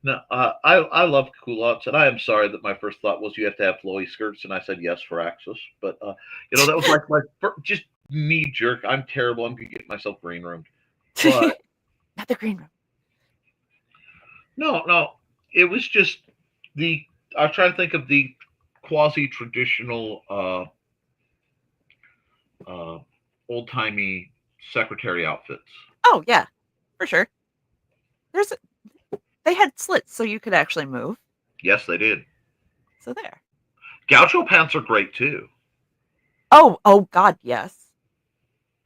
No, I love culottes, and I am sorry that my first thought was you have to have flowy skirts, and I said yes for Axis, but that was like my just knee jerk. I'm terrible. I'm gonna get myself green roomed. But not the green room. No, it was just I was trying to think of the quasi traditional old timey secretary outfits. Oh yeah, for sure. They had slits so you could actually move. Yes, they did. So there. Gaucho pants are great too. Oh God, yes.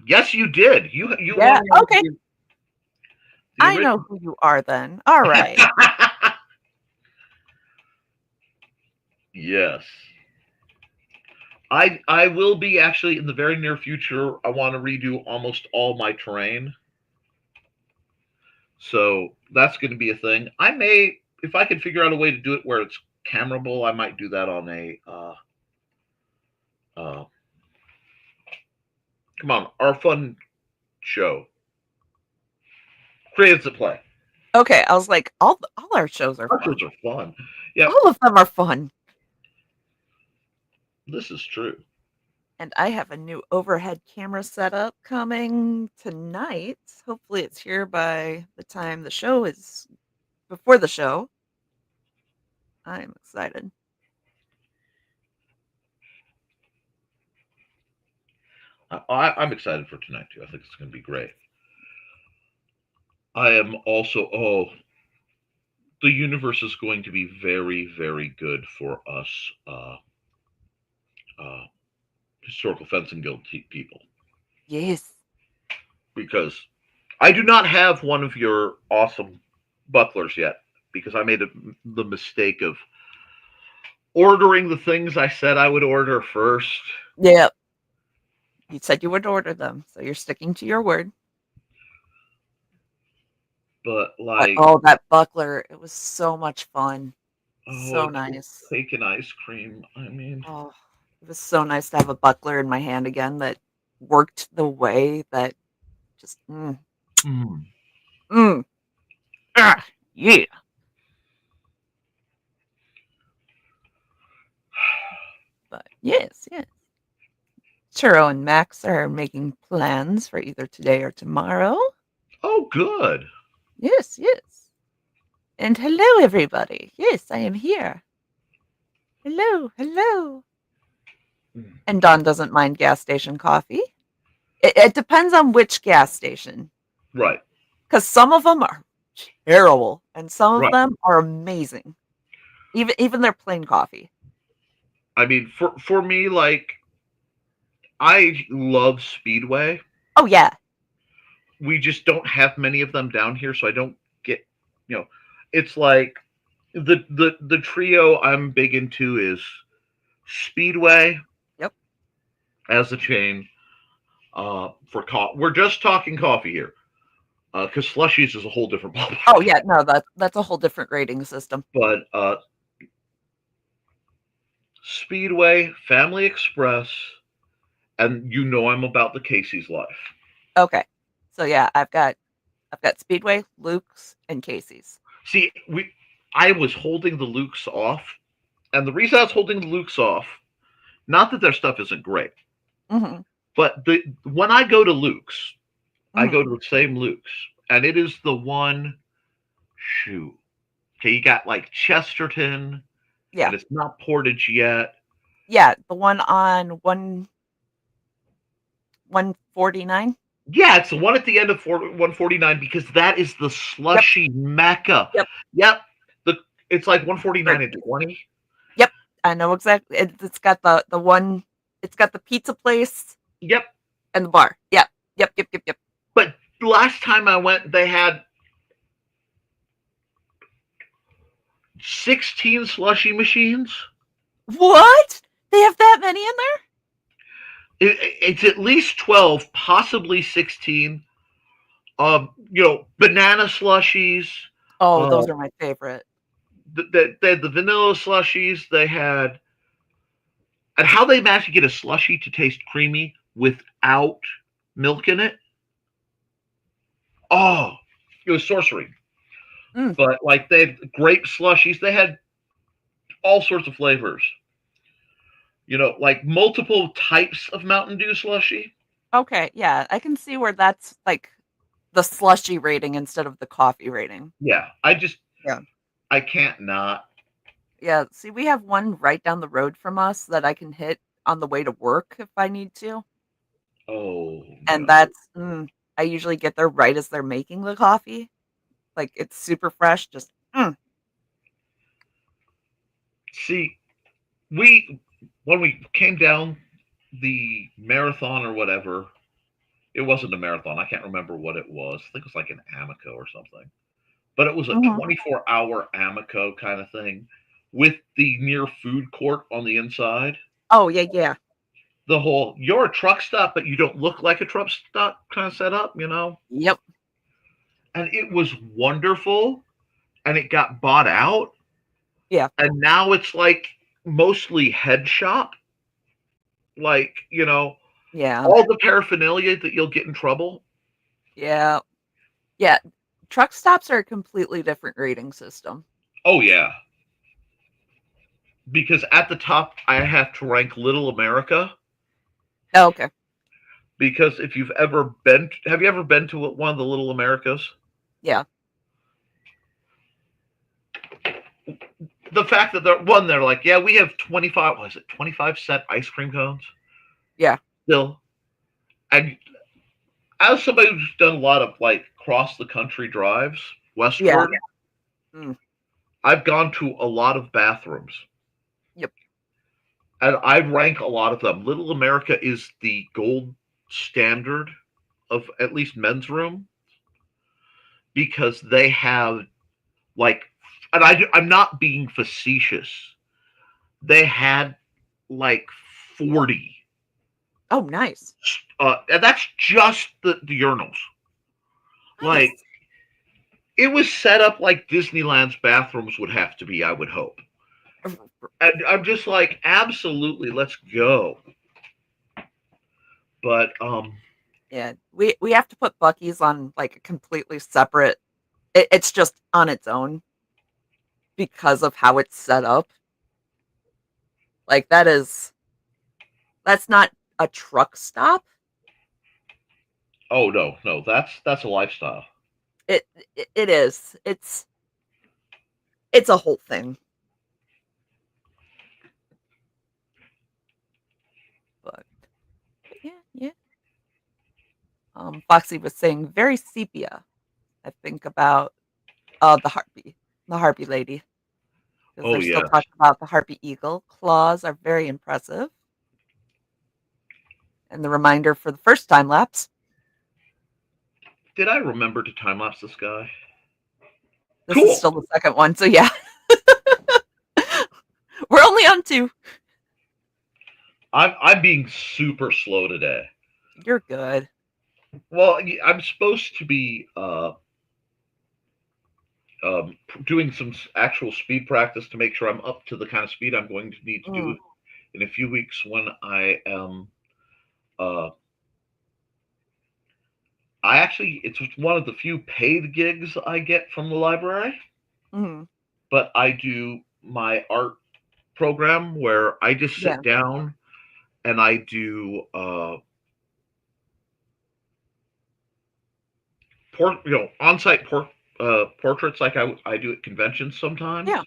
Yes, you did. You yeah. Okay. I know who you are then. All right. Yes. I will be actually in the very near future. I want to redo almost all my terrain. So that's going to be a thing. I may, if I can figure out a way to do it where it's cameraable, I might do that on a come on, our fun show. Creatives at Play. Okay, I was like, all our shows are fun. Our shows are fun. Yeah. All of them are fun. This is true. And I have a new overhead camera setup coming tonight. Hopefully it's here by the time the show is before the show. I'm excited. I'm excited for tonight too. I think it's going to be great. I am also the universe is going to be very, very good for us historical fencing guild people. Yes. Because I do not have one of your awesome bucklers yet, because I made the mistake of ordering the things I said I would order first. Yeah. You said you would order them, so you're sticking to your word. But like, that buckler, it was so much fun. So nice. Cake and ice cream. I mean, it was so nice to have a buckler in my hand again that worked the way that just yeah. But yes. Churro and Max are making plans for either today or tomorrow. Oh, good. Yes. And hello, everybody. Yes, I am here. Hello. And Dawn doesn't mind gas station coffee. It depends on which gas station. Right. Because some of them are terrible, and some of Right. them are amazing. Even their plain coffee. I mean, for me, like, I love Speedway. Oh, yeah. We just don't have many of them down here, so I don't get, it's like the trio I'm big into is Speedway. Yep. As a chain. For we're just talking coffee here, because slushies is a whole different ballpark. Oh yeah, no, that's a whole different rating system. But Speedway, Family Express, and I'm about the Casey's life. Okay, so yeah, I've got Speedway, Luke's, and Casey's. See, I was holding the Luke's off, and the reason I was holding the Luke's off, not that their stuff isn't great, but when I go to Luke's, I go to the same Luke's, and it is the one shoe. Okay, you got like Chesterton. Yeah. And it's not Portage yet. Yeah, the one on 149. Yeah, it's the one at the end of 149 because that is the slushy mecca. Yep. It's like 149 and 20. Yep, I know exactly. It's got the one. It's got the pizza place. Yep. And the bar. Yep. But last time I went, they had 16 slushy machines. What? They have that many in there? It's at least 12, possibly 16. Banana slushies. Oh, those are my favorite. They had the vanilla slushies. They had, and how they managed to get a slushy to taste creamy without milk in it. Oh, it was sorcery. But like they had grape slushies. They had all sorts of flavors. Like multiple types of Mountain Dew slushy. Okay, yeah, I can see where that's like the slushy rating instead of the coffee rating. Yeah, I can't not. Yeah, see, we have one right down the road from us that I can hit on the way to work if I need to. Oh. And that's, I usually get there right as they're making the coffee. Like, it's super fresh, just, See, when we came down the marathon or whatever, it wasn't a marathon. I can't remember what it was. I think it was like an Amico or something. But it was a 24-hour Amico kind of thing with the near food court on the inside. Oh, yeah. The whole, you're a truck stop, but you don't look like a truck stop kind of setup, Yep. And it was wonderful, and it got bought out. Yeah. And now it's like mostly head shop. Like, yeah, all the paraphernalia that you'll get in trouble. Yeah. Truck stops are a completely different rating system. Oh, yeah. Because at the top, I have to rank Little America. Oh, okay. Because if you've ever been, have you ever been to one of the Little Americas? Yeah. The fact that they're like, yeah, we have 25-cent ice cream cones? Yeah. Still. And as somebody who's done a lot of like cross the country drives westward, I've gone to a lot of bathrooms. Yep. And I rank a lot of them. Little America is the gold standard of at least men's room because they have like, and I'm not being facetious, they had like 40. Oh, nice. And that's just the urinals. Nice. Like, it was set up like Disneyland's bathrooms would have to be, I would hope. And I'm just like, absolutely, let's go. But yeah, we have to put Buc-ee's on like a completely separate. It's just on its own because of how it's set up. Like that's not a truck stop. Oh no, that's a lifestyle. It is. It's It's a whole thing. But yeah. Foxy was saying very sepia. I think about the harpy lady. Because they're still talking about the harpy eagle. Claws are very impressive. And the reminder for the first time lapse. Did I remember to time lapse this guy? This is still the second one, so yeah. We're only on 2. I'm being super slow today. You're good. Well, I'm supposed to be doing some actual speed practice to make sure I'm up to the kind of speed I'm going to need to do in a few weeks when I am. It's one of the few paid gigs I get from the library. Mm-hmm. But I do my art program where I just sit down and I do on-site portraits like I do at conventions sometimes. Yeah.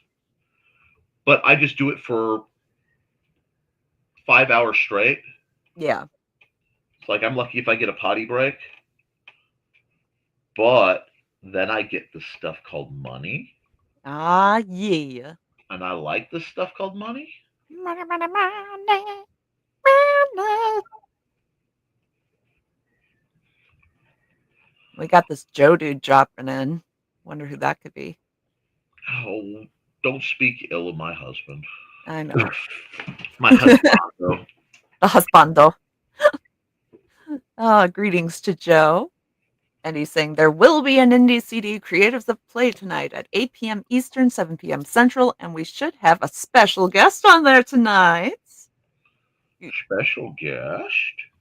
But I just do it for 5 hours straight. Yeah. It's like I'm lucky if I get a potty break. But then I get this stuff called money. Ah, yeah. And I like this stuff called money. Money, money, money, money. We got this Joe dude dropping in. Wonder who that could be. Oh, don't speak ill of my husband. I know. My husbando. The husbando. Greetings to Joe. And he's saying there will be an IndieCD Creatives of Play tonight at 8 p.m. Eastern, 7 p.m. Central, and we should have a special guest on there tonight. Special guest?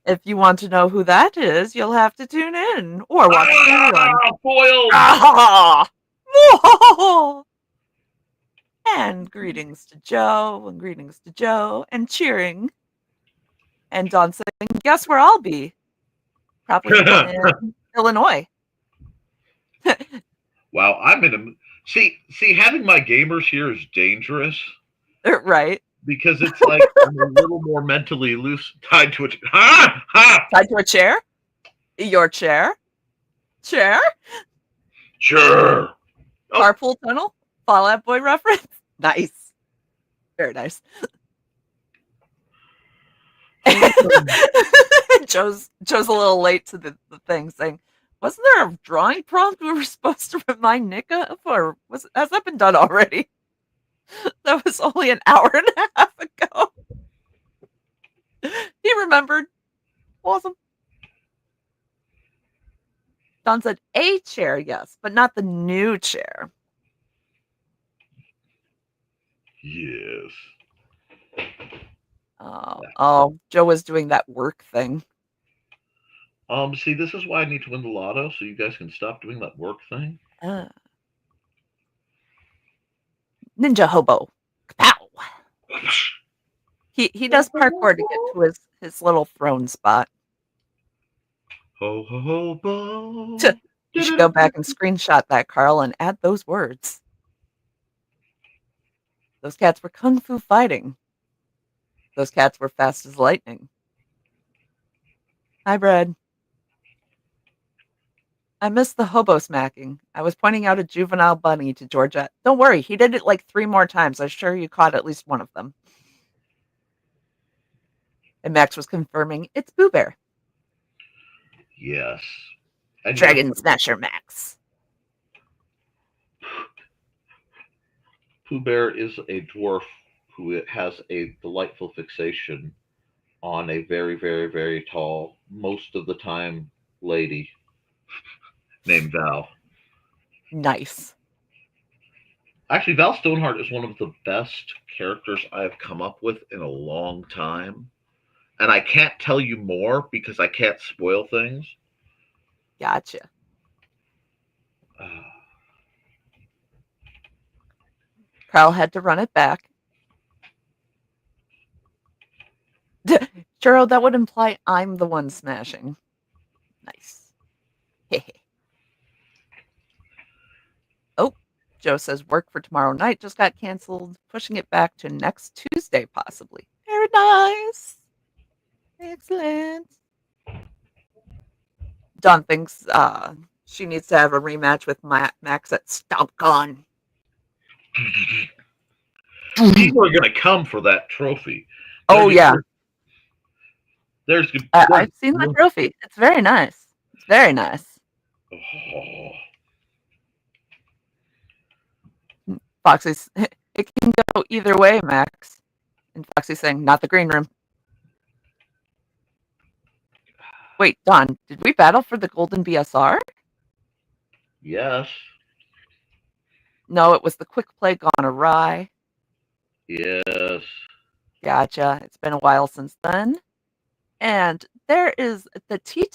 If you want to know who that is, you'll have to tune in or watch the rerun. Foiled! And greetings to Joe, and cheering. And Dawn saying, guess where I'll be? Probably in Illinois. Wow, I'm in a... See, having my gamers here is dangerous. Right. Because it's like I'm a little more mentally loose, tied to a... Tied to a chair? Your chair? Chair? Sure. Carpool tunnel? Fall Out Boy reference? Nice. Very nice. Joe's a little late to the thing saying, wasn't there a drawing prompt we were supposed to remind Nick of? Or has that been done already? That was only an hour and a half ago. He remembered. Awesome. Don said a chair, yes, but not the new chair. Yes. Oh, Joe was doing that work thing. See, this is why I need to win the lotto, so you guys can stop doing that work thing. Ninja hobo. Pow. He does parkour to get to his little throne spot. Ho ho hobo. You should go back and screenshot that, Carl, and add those words. Those cats were kung fu fighting. Those cats were fast as lightning. Hi, Brad. I missed the hobo smacking. I was pointing out a juvenile bunny to Georgette. Don't worry, he did it like 3 more times. I'm sure you caught at least one of them. And Max was confirming it's Pooh Bear. Yes. Dragon Smasher Max. Pooh Bear is a dwarf who has a delightful fixation on a very, very, very tall, most of the time, lady named Val. Nice. Actually, Val Stoneheart is one of the best characters I've come up with in a long time. And I can't tell you more because I can't spoil things. Gotcha. Carl had to run it back. Churro, that would imply I'm the one smashing. Nice. Oh, Joe says work for tomorrow night just got canceled, pushing it back to next Tuesday, possibly. Very nice. Excellent. Dawn thinks she needs to have a rematch with Max at StompCon. People are going to come for that trophy. Oh, yeah. I've seen the trophy. It's very nice. It's very nice. Oh. Foxy's, it can go either way, Max. And Foxy's saying, not the green room. Wait, Don, did we battle for the golden BSR? Yes. No, it was the quick play gone awry. Yes. Gotcha. It's been a while since then. And there is the tea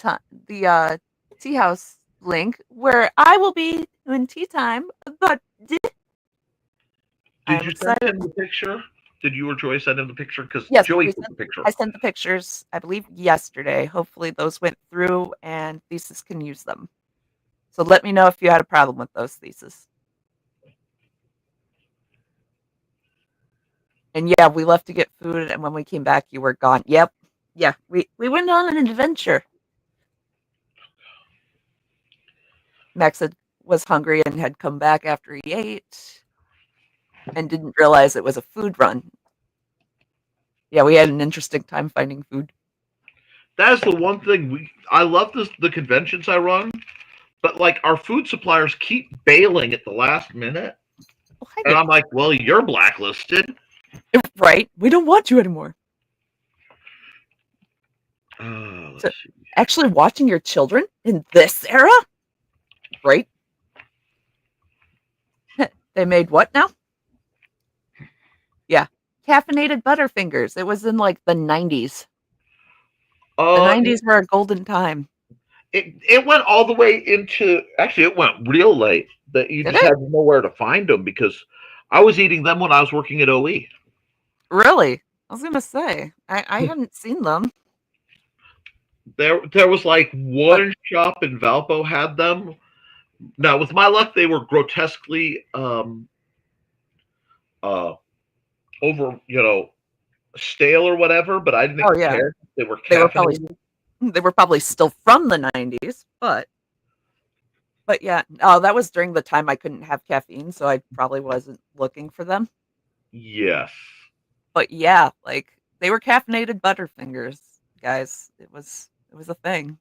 house link where I will be doing tea time. But did you send him the picture? Did you or Joy send him the picture? Because yes, Joey sent the picture. I sent the pictures, I believe, yesterday. Hopefully those went through and Thesis can use them. So let me know if you had a problem with those, Thesis. And yeah, we left to get food, and when we came back, you were gone. Yep. Yeah, we went on an adventure. Max was hungry and had come back after he ate and didn't realize it was a food run. Yeah, we had an interesting time finding food. That is the one thing I love the conventions I run, but like our food suppliers keep bailing at the last minute. And I'm like, well, you're blacklisted. Right. We don't want you anymore. So, actually watching your children in this era? Right? They made what now? Yeah. Caffeinated Butterfingers. It was in like the 90s. The 90s were a golden time. It went all the way into, actually it went real late that you just had nowhere to find them because I was eating them when I was working at OE. Really? I was going to say, I hadn't seen them. There was like one shop in Valpo had them. Now, with my luck, they were grotesquely over, stale or whatever, but I didn't care. They were caffeinated. They were probably still from the 90s, but yeah. Oh, that was during the time I couldn't have caffeine, so I probably wasn't looking for them. Yes. But yeah, like they were caffeinated Butterfingers, guys. It was a thing.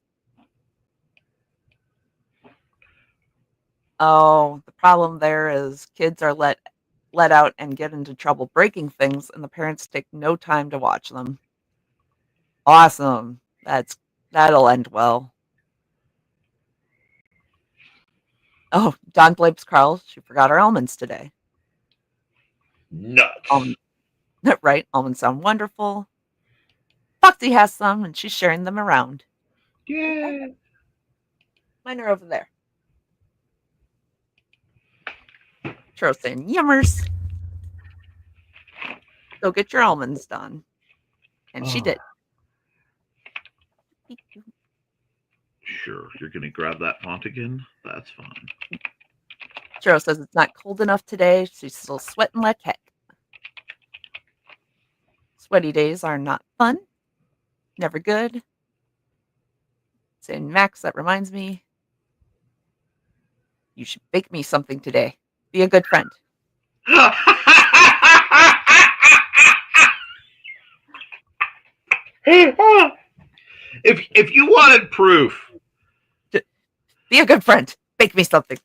Oh, the problem there is kids are let out and get into trouble breaking things, and the parents take no time to watch them. Awesome. That'll end well. Oh, Don blames Carl. She forgot her almonds today. Nuts. Right. Almonds sound wonderful. Foxy has some, and she's sharing them around. Yeah. Mine are over there. Churros saying, yummers. Go get your almonds done. And she did. Sure. You're going to grab that font again? That's fine. Churros says it's not cold enough today. She's still sweating like heck. Sweaty days are not fun. Never good. Saying, Max, that reminds me. You should bake me something today. Be a good friend. If you wanted proof, be a good friend. Bake me something.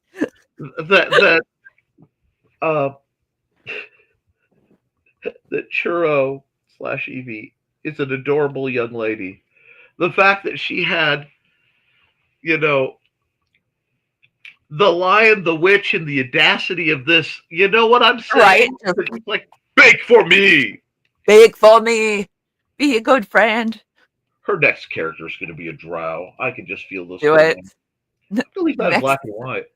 that Churro / Evie is an adorable young lady. The fact that she had, the Lion, the Witch, and the audacity of this, you know what I'm saying? Right. It's like, bake for me. Bake for me. Be a good friend. Her next character is going to be a drow. I can just feel this. Do it. At least that black and white.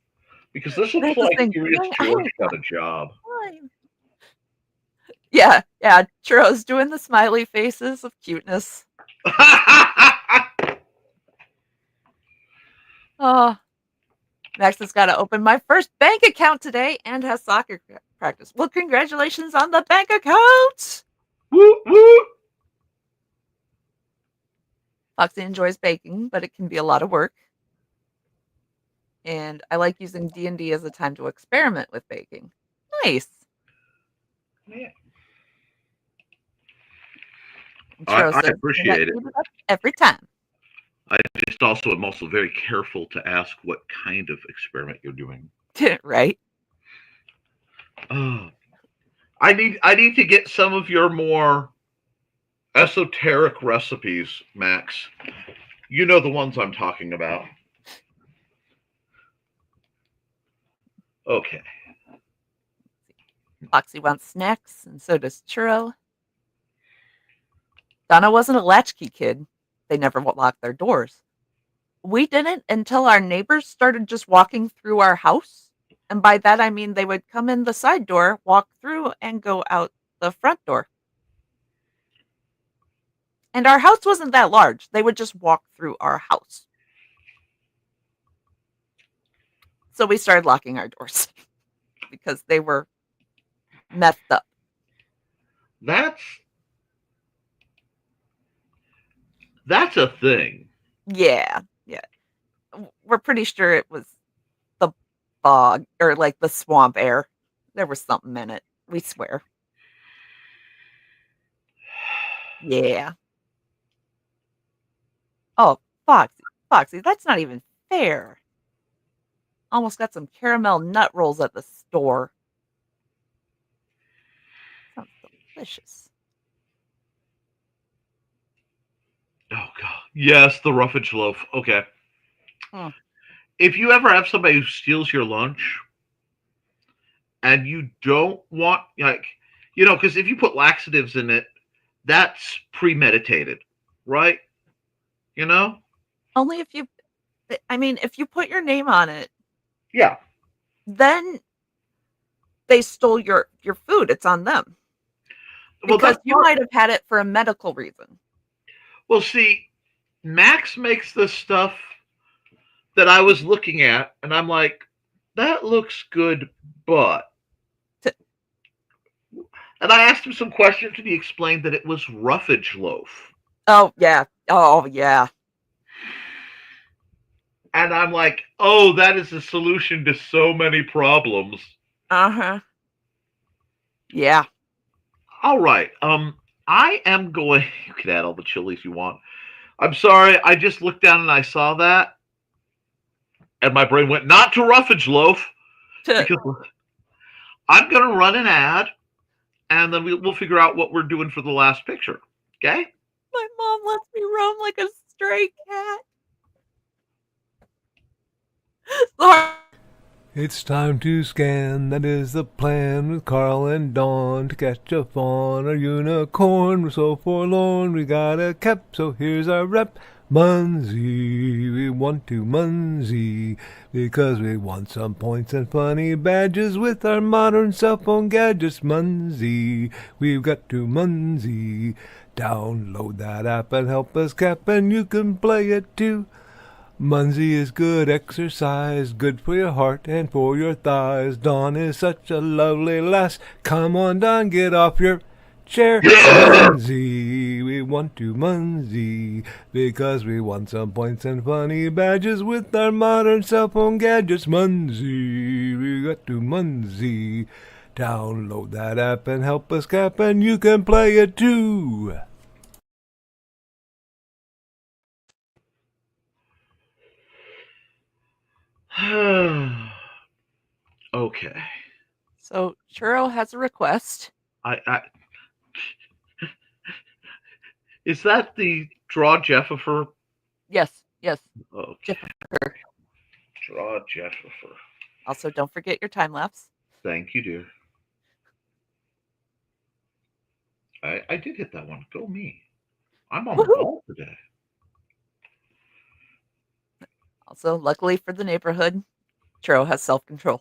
Because this looks like Curious George got a job. Yeah. Churro's doing the smiley faces of cuteness. Oh. Max has got to open my first bank account today and has soccer practice. Well, congratulations on the bank account. Woo, woo. Foxy enjoys baking, but it can be a lot of work. And I like using D&D as a time to experiment with baking. Nice. Yeah. I appreciate it. Every time. I just also am also very careful to ask what kind of experiment you're doing. Right. I need to get some of your more esoteric recipes, Max. You know the ones I'm talking about. Okay. Foxy wants snacks, and so does Churro. Donna wasn't a latchkey kid. They never locked their doors. We didn't until our neighbors started just walking through our house. And by that, I mean they would come in the side door, walk through, and go out the front door. And our house wasn't that large. They would just walk through our house. So we started locking our doors because they were messed up. That's a thing. Yeah. We're pretty sure it was the bog or like the swamp air. There was something in it. We swear. Yeah. Oh, Foxy, that's not even fair. Almost got some caramel nut rolls at the store. Sounds delicious. Oh, God. Yes, the roughage loaf. Okay. If you ever have somebody who steals your lunch and you don't want, because if you put laxatives in it, that's premeditated, right? Only if you put your name on it. Yeah. Then they stole your food. It's on them. Because you might have had it for a medical reason. Well, see, Max makes this stuff that I was looking at, and I'm like, that looks good, but... And I asked him some questions, and he explained that it was roughage loaf. Oh, yeah. Oh, yeah. And I'm like, oh, that is a solution to so many problems. Uh-huh. Yeah. All right. I am going... You can add all the chilies you want. I'm sorry. I just looked down and I saw that. And my brain went, not to roughage loaf. Because I'm going to run an ad. And then we'll figure out what we're doing for the last picture. Okay? My mom lets me roam like a stray cat. Sorry. It's time to scan, that is the plan, with Carl and Dawn to catch a fawn or unicorn. We're so forlorn, we got a cap, so here's our rep. Munsey, we want to Munsey, because we want some points and funny badges with our modern cell phone gadgets. Munsey, we've got to Munsey. Download that app and help us cap, and you can play it too. Munsey is good exercise, good for your heart and for your thighs. Dawn is such a lovely lass. Come on, Dawn, get off your chair. Munsey, we want to Munsey, because we want some points and funny badges with our modern cell phone gadgets. Munsey, we got to Munsey. Download that app and help us cap, and you can play it too. Okay. So Churro has a request. Is that the Draw Jeffifer? Yes. Okay. Jeffifer. Draw Jeffifer. Also, don't forget your time lapse. Thank you, dear. I did hit that one. Go me. I'm on the ball today. Also, luckily for the neighborhood, Churro has self-control.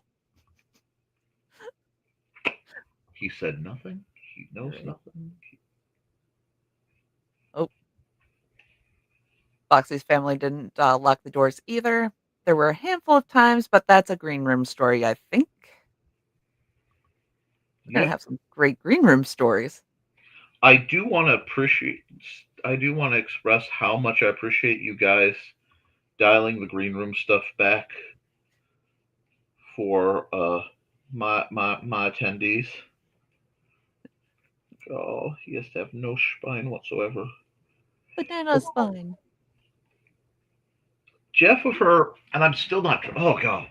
He said nothing. He knows nothing. Oh. Foxy's family didn't lock the doors either. there were a handful of times, but that's a green room story, I think. We're going to have some great green room stories. I do want to express how much I appreciate you guys dialing the green room stuff back for my attendees. Oh, he has to have no spine whatsoever. Banana spine. Jeffifer, and I'm still not. Oh god,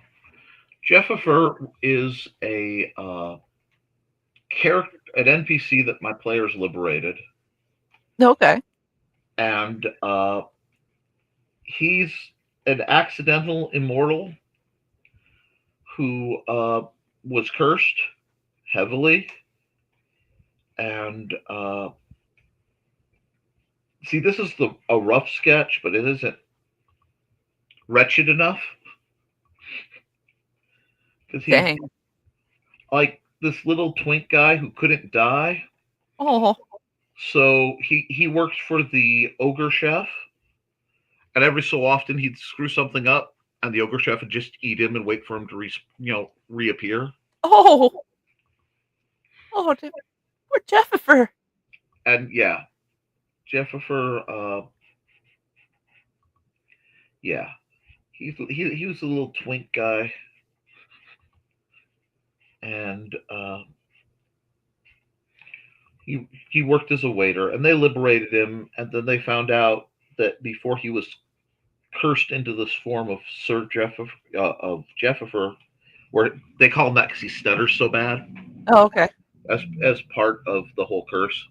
Jeffifer is a character, an NPC that my players liberated. Okay. And he's an accidental immortal who was cursed heavily. And see, this is a rough sketch, but it isn't wretched enough. Because he's like this little twink guy who couldn't die. Oh. So he works for the ogre chef, and every so often he'd screw something up, and the ogre chef would just eat him and wait for him to reappear. Oh, poor Jeffifer. And yeah, Jeffifer. Yeah, he was a little twink guy, and he worked as a waiter, and they liberated him, and then they found out that before he was cursed into this form of Jeffifer, where they call him that because he stutters so bad. Oh, okay. As part of the whole curse,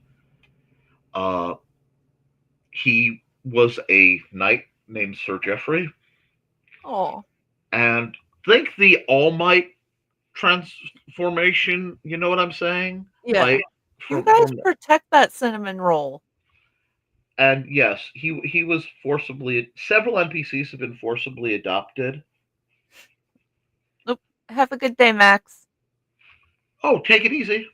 he was a knight named Sir Geoffrey. Oh. And think the All Might transformation. You know what I'm saying? Yeah. Like, you guys protect that cinnamon roll. And yes, he was forcibly. Several NPCs have been forcibly adopted. Nope. Have a good day, Max. Oh, take it easy.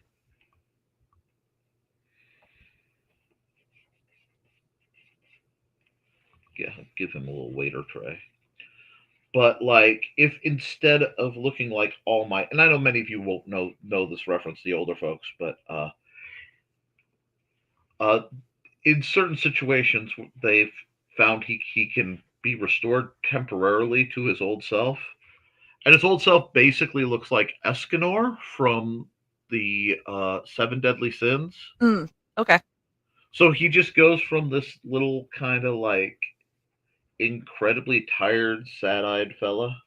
Yeah, give him a little waiter tray. But like, if instead of looking like All Might, and I know many of you won't know this reference, the older folks, but in certain situations, they've found he can be restored temporarily to his old self, and his old self basically looks like Escanor from the Seven Deadly Sins. Okay. So he just goes from this little kind of like incredibly tired, sad-eyed fella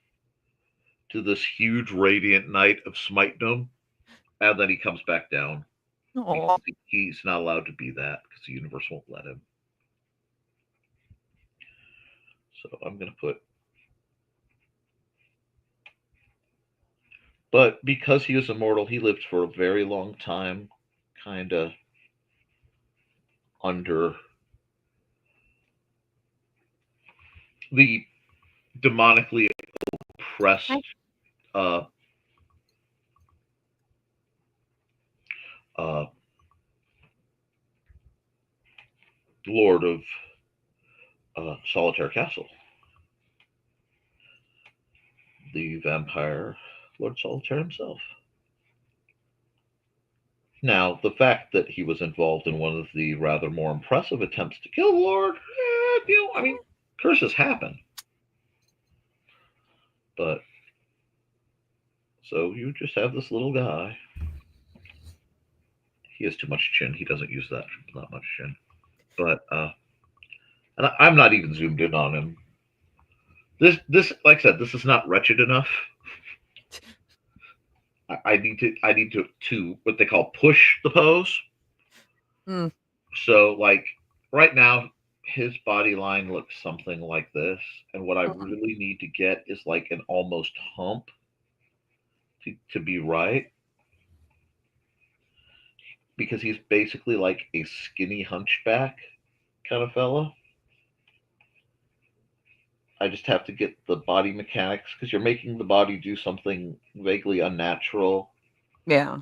to this huge radiant knight of Smitenum, and then he comes back down. He's not allowed to be that because the universe won't let him. So I'm going to put, but because he was immortal, he lived for a very long time, kind of under the demonically oppressed Lord of Solitaire Castle, the vampire Lord Solitaire himself. Now, the fact that he was involved in one of the rather more impressive attempts to kill the Lord, I mean, curses happen. But, so you just have this little guy. He has too much chin. He doesn't use that much chin. But, and I'm not even zoomed in on him. This, like I said, this is not wretched enough. I need to what they call push the pose. So like right now, his body line looks something like this, and what I really need to get is like an almost hump to be right, because he's basically like a skinny hunchback kind of fella. I just have to get the body mechanics, because you're making the body do something vaguely unnatural. Yeah.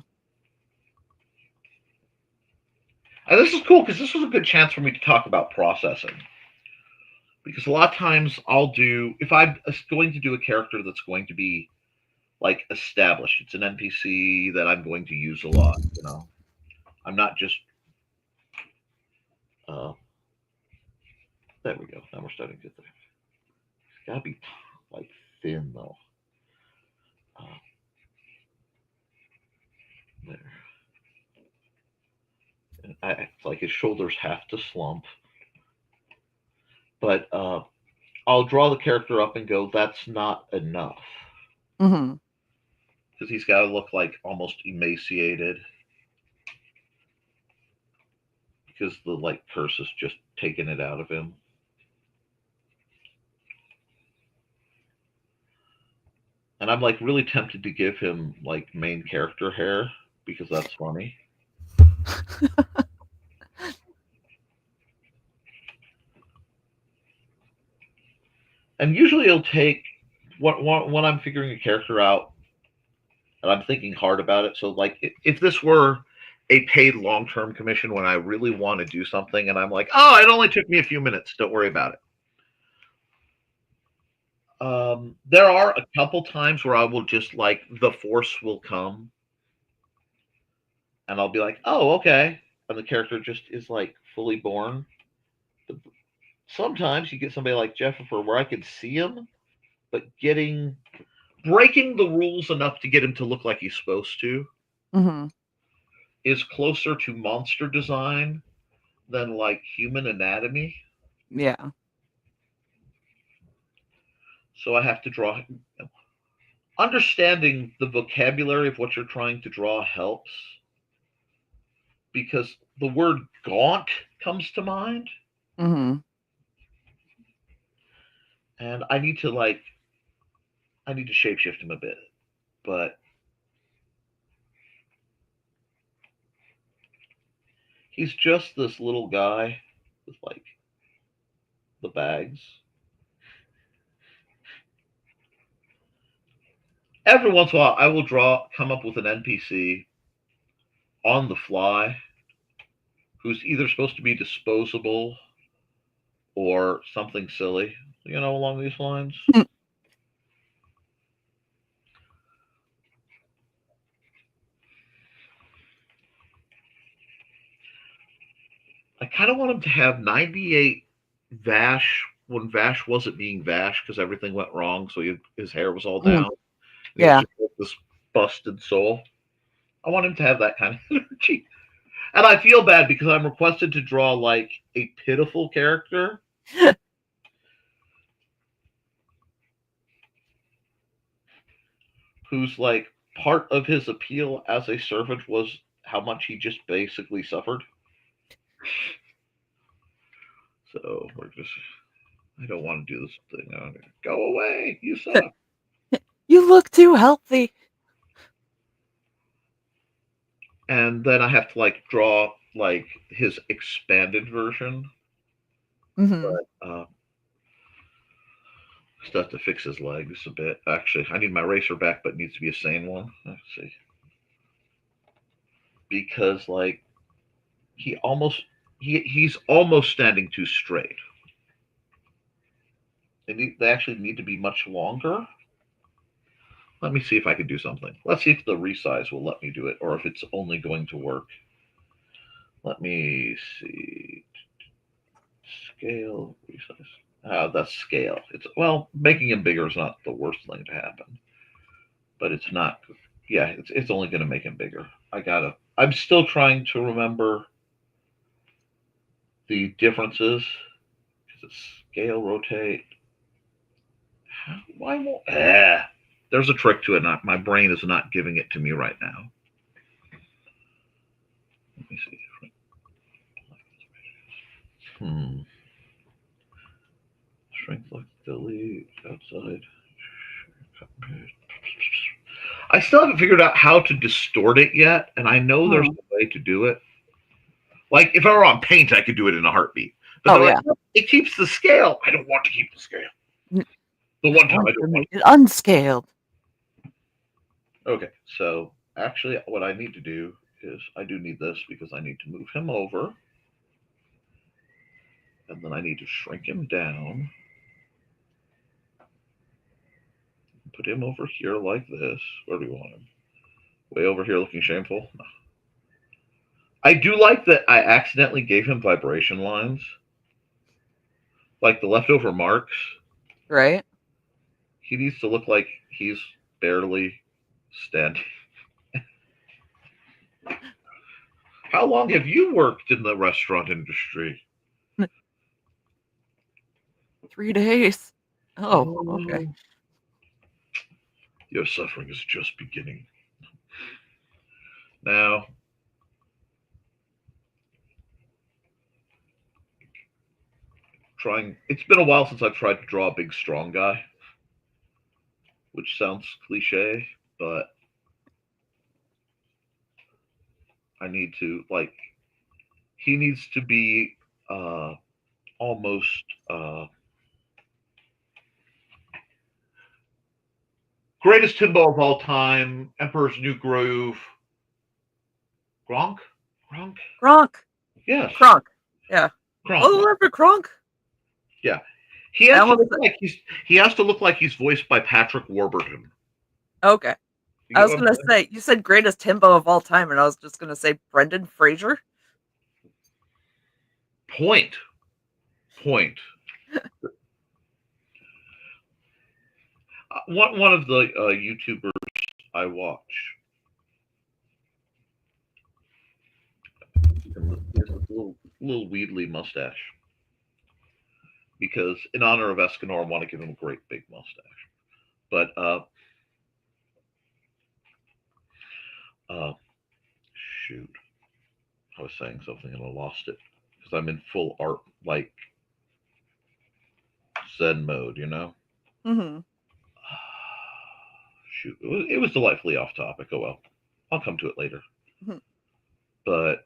And this is cool, because this was a good chance for me to talk about processing. Because a lot of times I'll do, if I'm going to do a character that's going to be like established, it's an NPC that I'm going to use a lot, you know. I'm not just, there we go. Now we're starting to get there. It's got to be like thin though. There. And it's like his shoulders have to slump. But I'll draw the character up and go, that's not enough. Mm-hmm. Because he's got to look like almost emaciated. Because the like curse is just taking it out of him. And I'm like really tempted to give him like main character hair because that's funny. And usually it'll take when I'm figuring a character out and I'm thinking hard about it. So like if this were a paid long-term commission when I really want to do something and I'm like, oh, it only took me a few minutes. Don't worry about it. There are a couple times where I will just like the force will come and I'll be like, oh, okay. And the character just is like fully born. But sometimes you get somebody like Jefferfer where I can see him, but breaking the rules enough to get him to look like he's supposed to is closer to monster design than like human anatomy. Yeah. So I have to draw. Understanding the vocabulary of what you're trying to draw helps because the word gaunt comes to mind. Mm-hmm. And I need to shapeshift him a bit, but he's just this little guy with like the bags. Every once in a while, I will come up with an NPC on the fly who's either supposed to be disposable or something silly, you know, along these lines. I kind of want him to have 98 Vash when Vash wasn't being Vash because everything went wrong, so his hair was all down. Yeah. He was just like this busted soul. I want him to have that kind of energy. And I feel bad because I'm requested to draw like a pitiful character. Who's like part of his appeal as a servant was how much he just basically suffered. So I don't want to do this thing. Go away, you suck. You look too healthy. And then I have to like draw like his expanded version. Mm-hmm. But still have to fix his legs a bit. Actually, I need my racer back, but it needs to be a sane one. Let's see. Because like he's almost standing too straight. They actually need to be much longer. Let me see if I can do something. Let's see if the resize will let me do it, or if it's only going to work. Let me see. Scale, resize. That's scale. Making him bigger is not the worst thing to happen. But it's not. Yeah, it's only going to make him bigger. I'm still trying to remember the differences. Because it's scale, rotate. Why won't... There's a trick to it. My brain is not giving it to me right now. Let me see. Shrink, look, delete, outside. I still haven't figured out how to distort it yet, and I know there's a way to do it. Like, if I were on Paint, I could do it in a heartbeat. But like, it keeps the scale. I don't want to keep the scale. The one time I don't want it unscaled. Okay, so actually what I need to do is I do need this because I need to move him over. And then I need to shrink him down. Put him over here like this. Where do we want him? Way over here looking shameful? No. I do like that I accidentally gave him vibration lines. Like the leftover marks. Right. He needs to look like he's barely standing. How long have you worked in the restaurant industry? 3 days. Oh, okay. Your suffering is just beginning. Now, it's been a while since I've tried to draw a big, strong guy, which sounds cliche, but I need to, he needs to be almost greatest himbo of all time, Emperor's New Groove. Gronk? Yes. Kronk. Yeah. Gronk. Oh, love for Kronk. Yeah. He has to look like he's voiced by Patrick Warburton. Okay. I was gonna say, you said greatest himbo of all time, and I was just gonna say Brendan Fraser. Point. One of the YouTubers I watch. He has a little Weedley mustache. Because in honor of Escanor, I want to give him a great big mustache. But shoot, I was saying something and I lost it because I'm in full art Zen mode, you know. Mm-hmm. Shoot, it was delightfully off topic. Oh well, I'll come to it later. Mm-hmm. But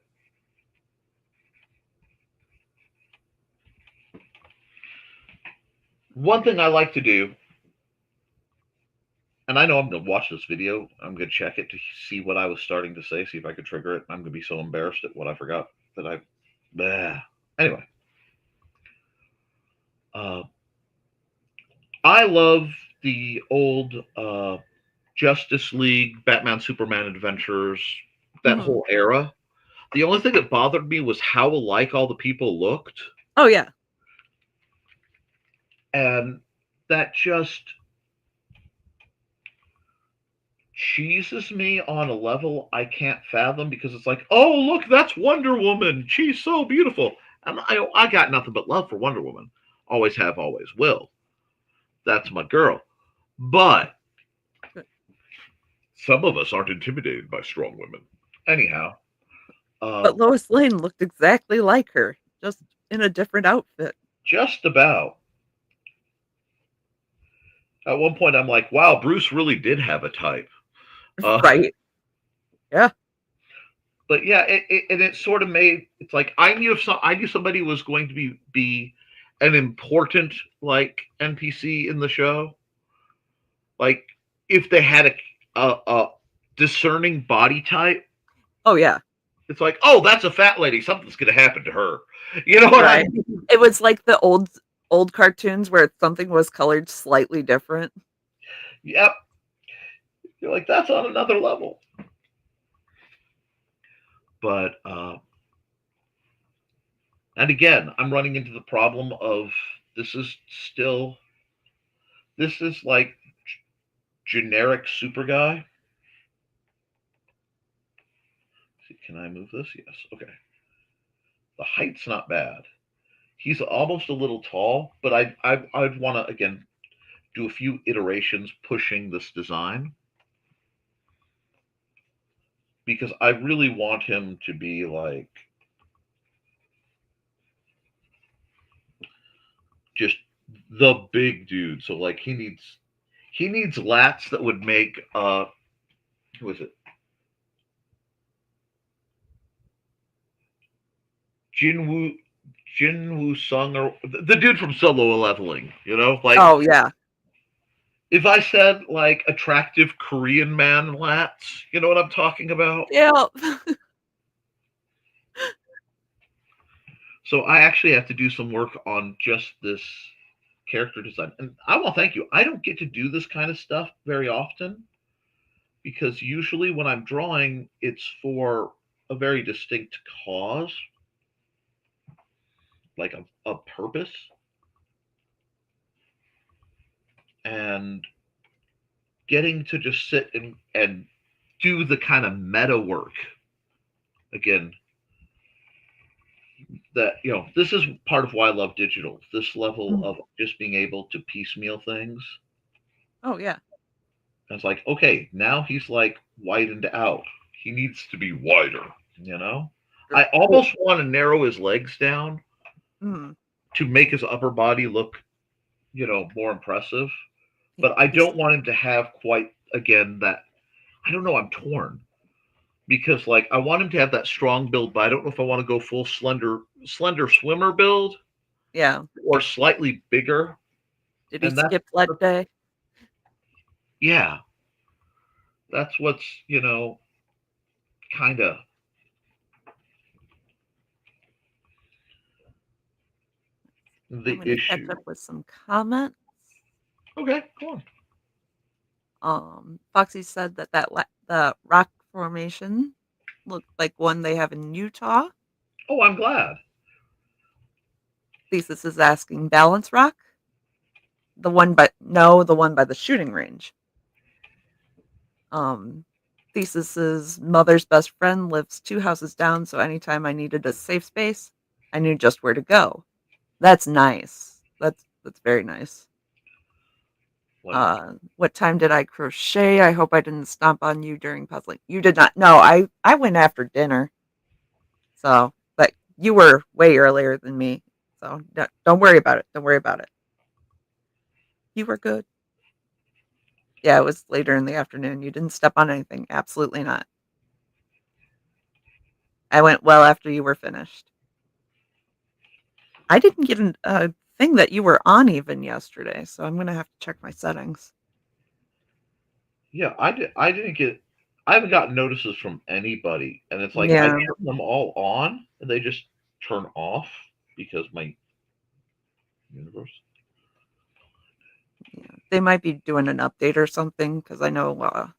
one thing I like to do, and I know I'm going to watch this video. I'm going to check it to see what I was starting to say, see if I could trigger it. I'm going to be so embarrassed at what I forgot that Anyway. I love the old Justice League, Batman, Superman adventures, that whole era. The only thing that bothered me was how alike all the people looked. Oh, yeah. And that just cheeses me on a level I can't fathom because it's like, oh, look, that's Wonder Woman. She's so beautiful. And I got nothing but love for Wonder Woman. Always have, always will. That's my girl. But some of us aren't intimidated by strong women. Anyhow. But Lois Lane looked exactly like her, just in a different outfit. Just about. At one point, I'm like, wow, Bruce really did have a type. Right. Yeah. But yeah, it sort of made, it's like, I knew somebody was going to be an important, NPC in the show. Like, if they had a discerning body type. Oh, yeah. It's like, oh, that's a fat lady. Something's going to happen to her. You know what I mean? It was like the old cartoons where something was colored slightly different. Yep. You're like, that's on another level. But, and again, I'm running into the problem of this is like generic super guy. Can I move this? Yes. Okay. The height's not bad. He's almost a little tall, but I'd want to, again, do a few iterations pushing this design. Because I really want him to be like just the big dude. So like he needs lats that would make who is it? Jinwoo Sung, or the dude from Solo Leveling, you know? Like, oh yeah. If I said like attractive Korean man lats, you know what I'm talking about? Yeah. So I actually have to do some work on just this character design. And I will thank you. I don't get to do this kind of stuff very often because usually when I'm drawing, it's for a very distinct cause, like a purpose. And getting to just sit and do the kind of meta work again that this is part of why I love digital, this level of just being able to piecemeal things. Oh yeah. And it's like, okay, now he's like widened out, he needs to be wider. I almost want to narrow his legs down to make his upper body look more impressive, but I don't want him to have quite, again, that, I don't know, I'm torn because like I want him to have that strong build, but I don't know if I want to go full slender swimmer build. Yeah. Or slightly bigger. Did he skip leg day? Yeah. That's what's, kind of. The issue. Catch up with some comments. Okay, go on. Foxy said that the rock formation looked like one they have in Utah. Oh, I'm glad. Thesis is asking Balance Rock. The one by the shooting range. Thesis' mother's best friend lives 2 houses down, so anytime I needed a safe space, I knew just where to go. That's nice. That's very nice. What time did I crochet? I hope I didn't stomp on you during puzzling. You did not. No, I went after dinner. So, but you were way earlier than me. So don't worry about it. Don't worry about it. You were good. Yeah, it was later in the afternoon. You didn't step on anything. Absolutely not. I went well after you were finished. I didn't get a thing that you were on even yesterday, so I'm going to have to check my settings. Yeah, I haven't gotten notices from anybody, and it's like I turn them all on, and they just turn off because my universe. Yeah, they might be doing an update or something, because I know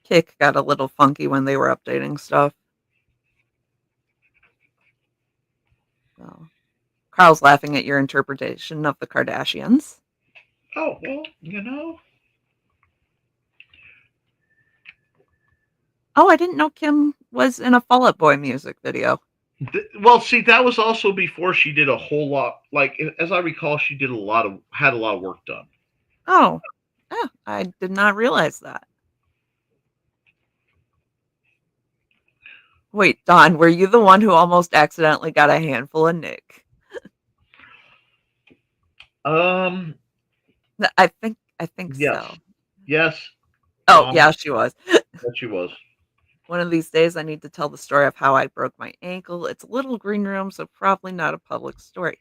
Kick got a little funky when they were updating stuff. So, Carl's laughing at your interpretation of the Kardashians. Oh, well, Oh, I didn't know Kim was in a Fall Out Boy music video. Well, see, that was also before she did a whole lot. Like, as I recall, she had a lot of work done. Oh, I did not realize that. Wait, Don, were you the one who almost accidentally got a handful of Nick? I think yes. so. Yes. Oh, yeah, she was. Yes, she was. One of these days, I need to tell the story of how I broke my ankle. It's a little green room, so probably not a public story.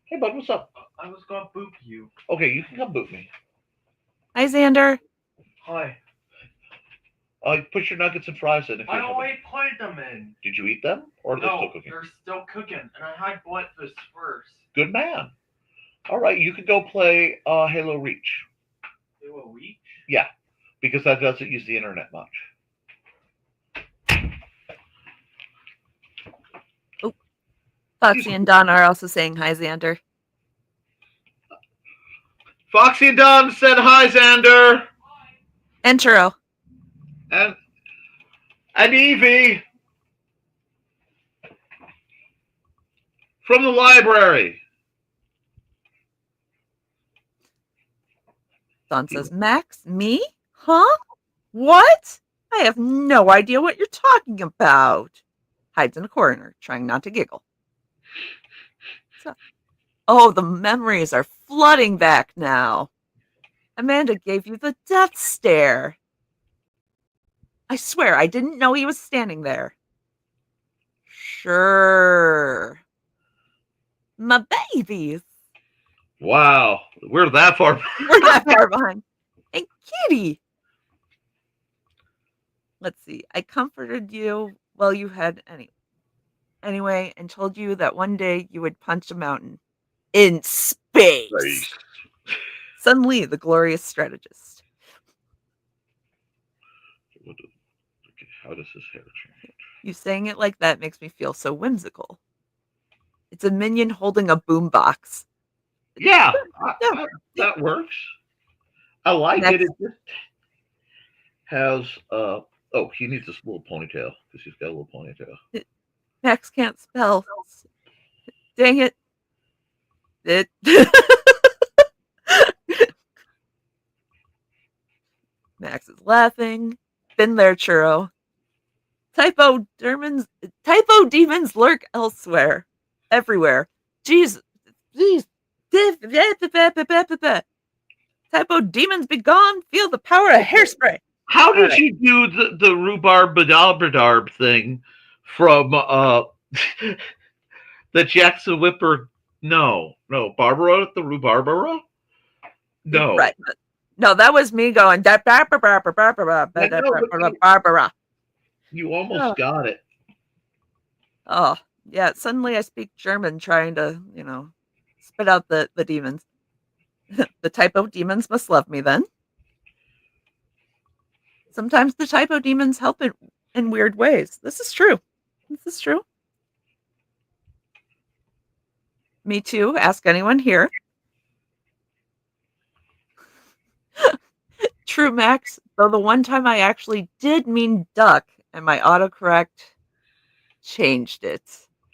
Hey, bud, what's up? I was going to boop you. Okay, you can come boop me. Hi, Xander. Hi. Put your nuggets and fries in. I already put them in. Did you eat them? Or are they still cooking? They're still cooking, and I had breakfast first. Good man. All right, you can go play Halo Reach. Halo Reach? Yeah, because that doesn't use the internet much. Oh, Foxy and Don are also saying hi, Xander. Foxy and Don said hi, Xander. And Churro. And Evie from the library. Don says, Max, me? Huh? What? I have no idea what you're talking about. Hides in a corner, trying not to giggle. Oh, the memories are flooding back now. Amanda gave you the death stare. I swear, I didn't know he was standing there. Sure. My babies. Wow, we're that far. We're that far behind. And Kitty. Let's see. I comforted you while you had anyway, and told you that one day you would punch a mountain in space. space. Suddenly, the glorious strategist. How does his hair change? You saying it like that makes me feel so whimsical. It's a minion holding a boombox. Yeah, that works. I like it. It just has he needs this little ponytail because he's got a little ponytail. Max can't spell. Dang it. Max is laughing. Been there, churro. Typo demons lurk elsewhere. Everywhere. Jeez. Typo demons be gone. Feel the power of hairspray. How did you do the rhubarb badalbardarb thing from the Jackson Whipper? No, Barbara the Rhubarbara? No. Right. No, that was me going Barbara. You almost got it. Oh, yeah. Suddenly I speak German trying to, spit out the demons. The typo demons must love me then. Sometimes the typo demons help in weird ways. This is true. Me too. Ask anyone here. True, Max. Though the one time I actually did mean duck, and my autocorrect changed it.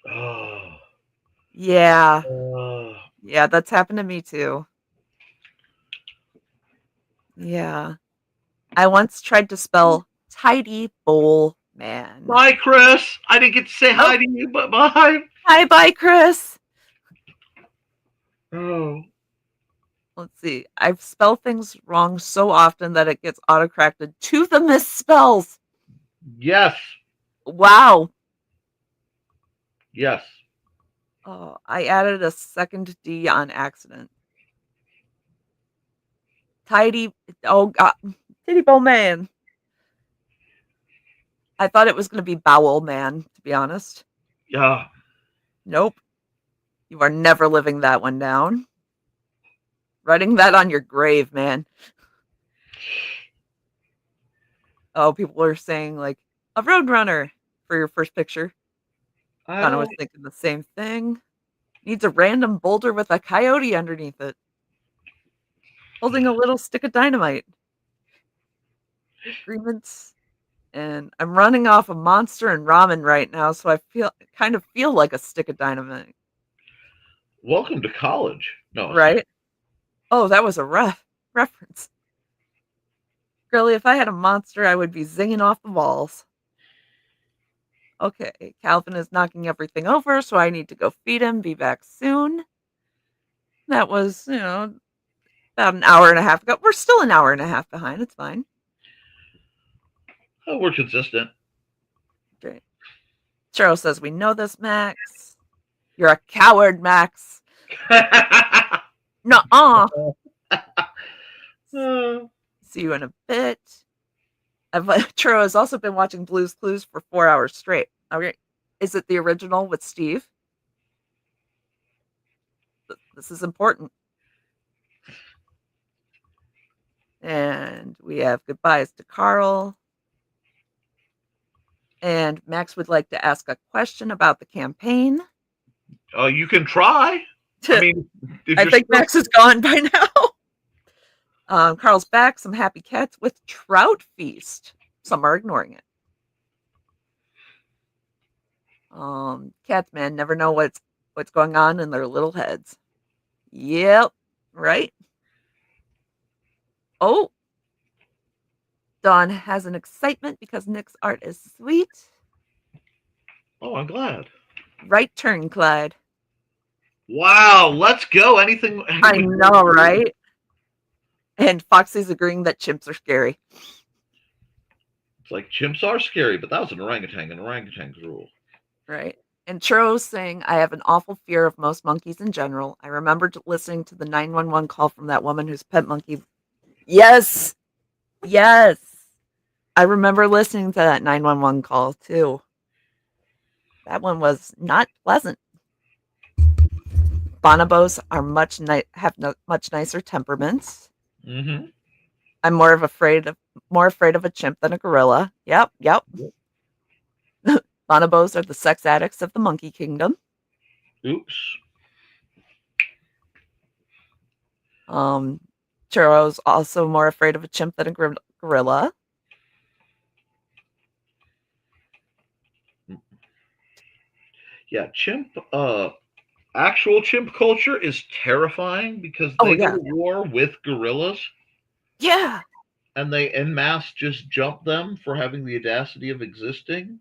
Oh. Yeah. Yeah, that's happened to me too. Yeah. I once tried to spell tidy bowl man. Bye, Chris. I didn't get to say hi to you, but bye. Hi, bye, Chris. Oh. Let's see. I've spelled things wrong so often that it gets autocorrected to the misspells. Yes. Wow. Yes. Oh, I added a second D on accident. Tidy. Oh, God. Titty bowl man. I thought it was going to be bowel man, to be honest. Yeah. Nope. You are never living that one down. Writing that on your grave, man. Oh, people are saying, like, a roadrunner for your first picture. Donna was thinking the same thing. Needs a random boulder with a coyote underneath it. Holding a little stick of dynamite. Agreements. And I'm running off a monster and ramen right now, so I kind of feel like a stick of dynamite. Welcome to college. No. Right? Oh, that was a reference. Girlie, if I had a monster, I would be zinging off the walls. Okay, Calvin is knocking everything over, so I need to go feed him. Be back soon. That was, about an hour and a half ago. We're still an hour and a half behind. It's fine. Oh, we're consistent. Great. Cheryl says, we know this, Max. You're a coward, Max. Nuh-uh. See you in a bit. Churro has also been watching Blue's Clues for 4 hours straight. Okay. Is it the original with Steve? This is important. And we have goodbyes to Carl. And Max would like to ask a question about the campaign. Oh, you can try. I mean, I think Max is gone by now. Carl's back. Some happy cats with trout feast. Some are ignoring it. Cats, man, never know what's going on in their little heads. Yep, right. Oh, Dawn has an excitement because Nick's art is sweet. Oh, I'm glad. Right turn, Clyde. Wow, let's go. Anything I know, right? And Foxy's agreeing that chimps are scary. It's like chimps are scary, but that was an orangutan, and orangutans rule. Right. And Churro's saying, I have an awful fear of most monkeys in general. I remembered listening to the 911 call from that woman whose pet monkey. Yes. Yes. I remember listening to that 911 call too. That one was not pleasant. Bonobos are much nicer temperaments. Mm-hmm. I'm more afraid of a chimp than a gorilla. Yep. Bonobos are the sex addicts of the monkey kingdom. Oops. Churro's also more afraid of a chimp than a gorilla. Yeah, actual chimp culture is terrifying because they go to war with gorillas. Yeah. And they en masse just jump them for having the audacity of existing.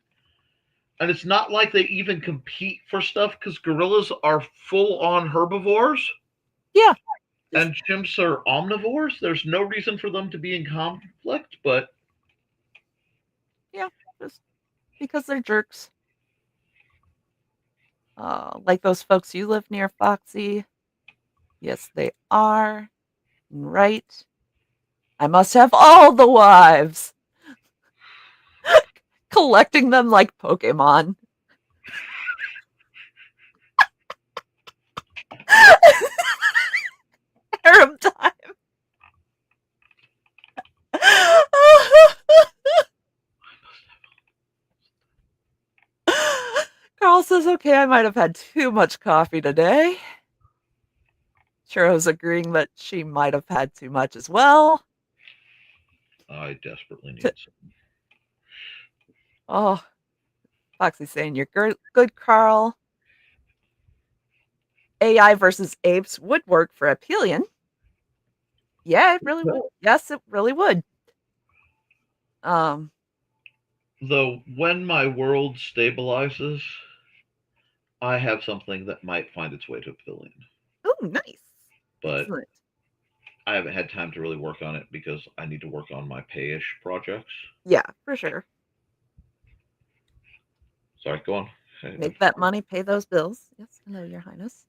And it's not like they even compete for stuff because gorillas are full-on herbivores. Yeah. And chimps are omnivores. There's no reason for them to be in conflict, but... Yeah, just because they're jerks. Like those folks you live near, Foxy. Yes, they are. Right. I must have all the wives. Collecting them like Pokemon. Harem time. Carl says, okay, I might have had too much coffee today. Churro's agreeing that she might have had too much as well. I desperately need some. Oh, Foxy's saying you're good, Carl. AI versus apes would work for Apelian. Yeah, it really would. Yes, it really would. Though when my world stabilizes, I have something that might find its way to Apelian. Oh, nice. But excellent. I haven't had time to really work on it because I need to work on my pay-ish projects. Yeah, for sure. Sorry, go on. Make that money, pay those bills. Yes, hello, Your Highness.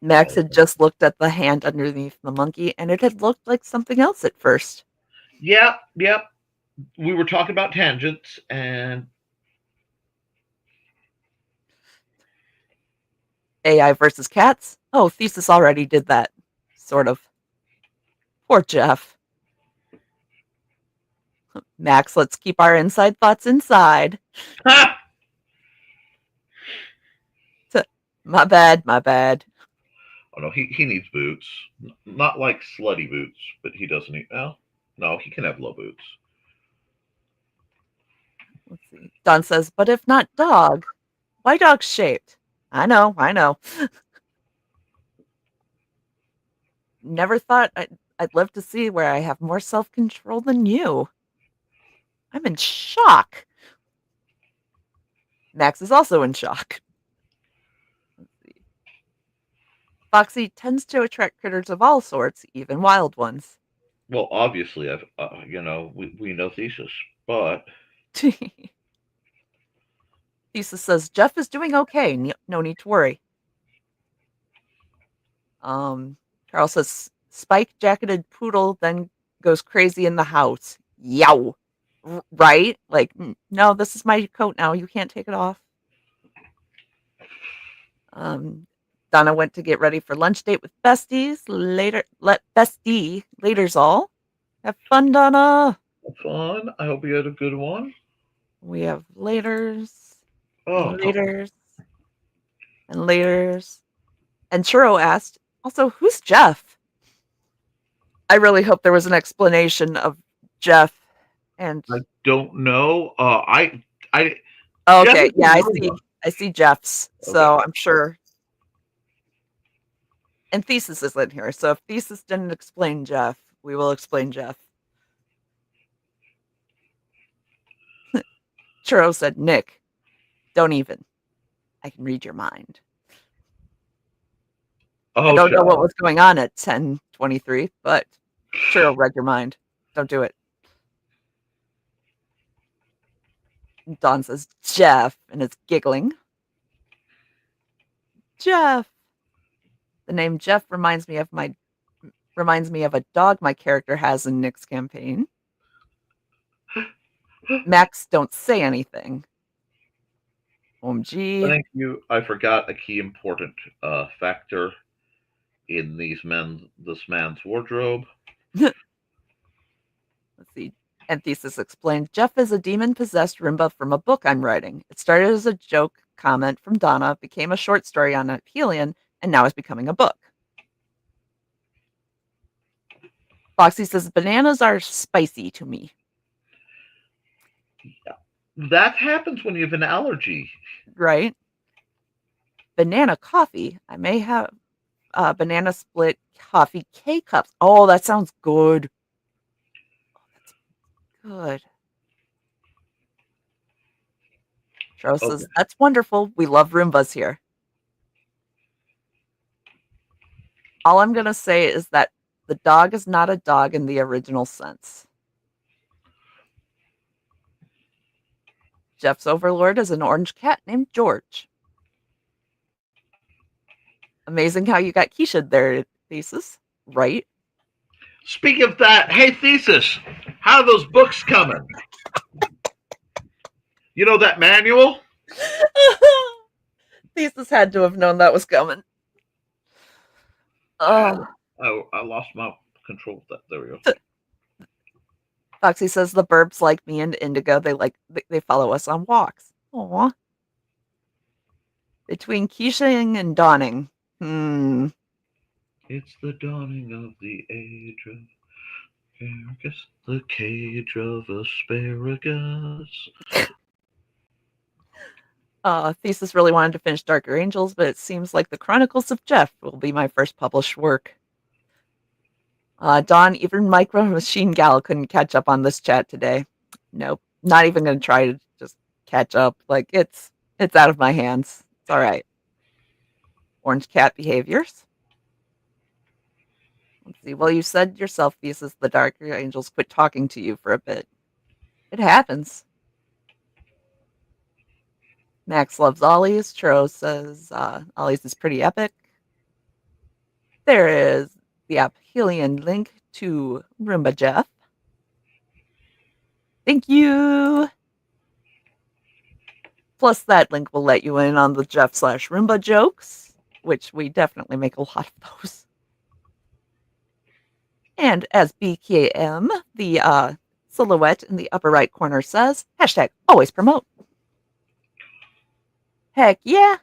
Max had just looked at the hand underneath the monkey, and it had looked like something else at first. Yep. We were talking about tangents, and AI versus cats? Oh, Thesis already did that. Sort of. Poor Jeff. Max, let's keep our inside thoughts inside. My bad. Oh no, he needs boots. Not like slutty boots, but he doesn't need. Well, no, he can have low boots. Let's see. Don says, but if not dog, why dog shaped? I know. Never thought I'd live to see where I have more self-control than you. I'm in shock. Max is also in shock. Let's see. Foxy tends to attract critters of all sorts, even wild ones. Well, obviously, I've we know Thesis, but Thesis says Jeff is doing okay. No need to worry. Carl says spike-jacketed poodle then goes crazy in the house. Yow. Right? Like, no, this is my coat now. You can't take it off. Donna went to get ready for lunch date with besties. Later's all. Have fun, Donna. Have fun. I hope you had a good one. We have laters. Oh, laters. And laters. And Churro asked, also, who's Jeff? I really hope there was an explanation of Jeff. And I don't know. Okay, yeah, I see Jeff's. So I'm sure. And Thesis is in here. So if Thesis didn't explain Jeff, we will explain Jeff. Churro said, Nick, don't even. I can read your mind. Oh, I don't know what was going on at 10:23, but Churro read your mind. Don't do it. Dawn says, Jeff, and it's giggling. Jeff. The name Jeff reminds me of a dog my character has in Nick's campaign. Max, don't say anything. OMG. Thank you. I forgot a key important factor in this man's wardrobe. Let's see. And Thesis explained, Jeff is a demon-possessed Roomba from a book I'm writing. It started as a joke comment from Donna, became a short story on Helion, and now is becoming a book. Foxy says, bananas are spicy to me. Yeah. That happens when you have an allergy. Right? Banana coffee. I may have banana split coffee K-cups. Oh, that sounds good. Good. Charles says, that's wonderful. We love Roombas here. All I'm going to say is that the dog is not a dog in the original sense. Jeff's overlord is an orange cat named George. Amazing how you got Keisha there, Thesis. Right? Speaking of that, hey, Thesis, how are those books coming? You know that manual? Thesis had to have known that was coming. I lost my control of that. There we go. Foxy says the Burbs like me and Indigo. They follow us on walks. Aw. Between Keisha and dawning. It's the dawning of the age of asparagus, the cage of asparagus. Thesis really wanted to finish Darker Angels, but it seems like the Chronicles of Jeff will be my first published work. Dawn, even Micro Machine Gal couldn't catch up on this chat today. Nope. Not even going to try to just catch up. Like, it's out of my hands. It's all right. Orange cat behaviors. Let's see. Well, you said yourself, Thesis, the Darker Angels quit talking to you for a bit. It happens. Max loves Ollie's. Churro says Ollie's is pretty epic. There is the Helion link to Roomba Jeff. Thank you. Plus, that link will let you in on the Jeff/Roomba jokes, which we definitely make a lot of those. And as BKM, the silhouette in the upper right corner says, #always promote. Heck yeah.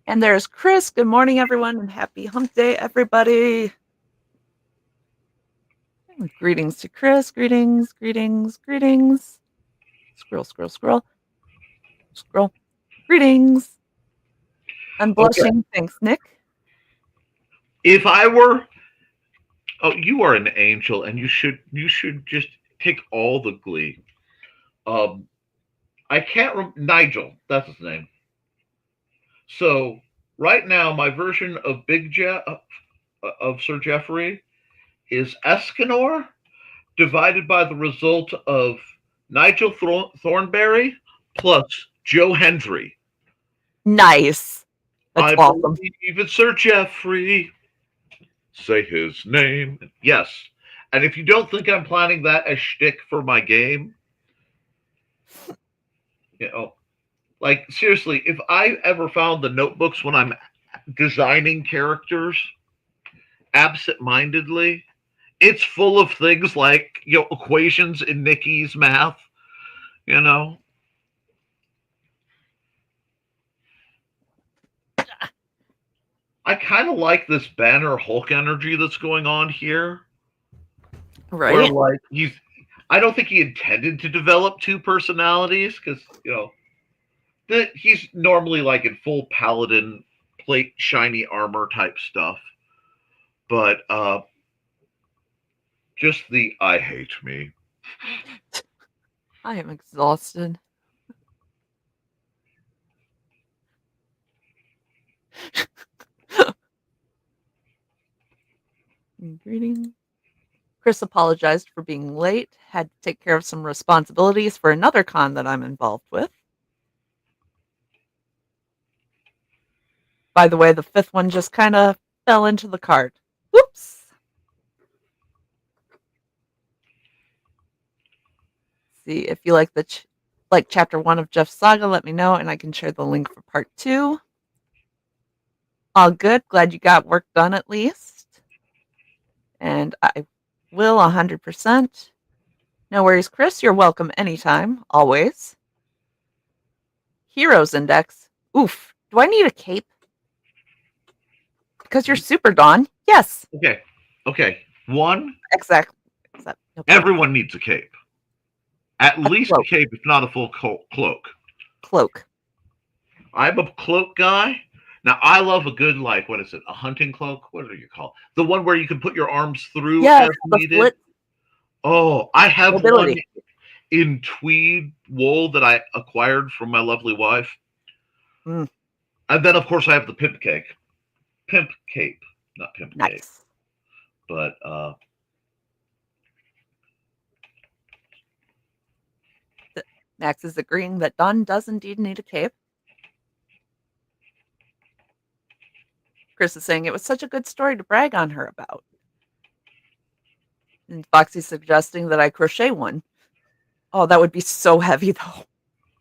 And there's Chris. Good morning, everyone, and happy hump day, everybody. Greetings to Chris. Greetings. Scroll. Greetings. I'm blushing. Okay. Thanks, Nick. If I were... Oh, you are an angel, and you should just take all the glee. I can't remember... Nigel, that's his name. So, right now, my version of of Sir Geoffrey is Escanor divided by the result of Nigel Thornberry plus Joe Hendry. Nice. That's awesome. Believe it's Sir Geoffrey. Say his name. Yes. And if you don't think I'm planning that as shtick for my game, you know, like, seriously, if I ever found the notebooks when I'm designing characters absent-mindedly, it's full of things like, equations in Nikki's math, I kind of like this Banner Hulk energy that's going on here. Right. Where, like, I don't think he intended to develop two personalities because, he's normally like in full paladin plate shiny armor type stuff. But just the I hate me. I am exhausted. Greeting. Chris apologized for being late. Had to take care of some responsibilities for another con that I'm involved with. By the way, the fifth one just kind of fell into the cart. Whoops. See if you like the like chapter 1 of Jeff's saga, let me know, and I can share the link for part 2. All good. Glad you got work done at least. And I will 100%. No worries, Chris. You're welcome anytime, always. Heroes Index. Oof. Do I need a cape? Because you're super, Dawn. Yes. Okay. One. Exactly. Everyone needs a cape. At least a cape, if not a full cloak. Cloak. I'm a cloak guy. Now, I love a good, like, what is it? A hunting cloak? What do you call it? The one where you can put your arms through as needed. Split. Oh, I have one in tweed wool that I acquired from my lovely wife. Mm. And then, of course, I have the pimp cape. Pimp cape, not pimp cape. But, Max is agreeing that Dawn does indeed need a cape. Chris is saying it was such a good story to brag on her about. And Foxy's suggesting that I crochet one. Oh, that would be so heavy, though.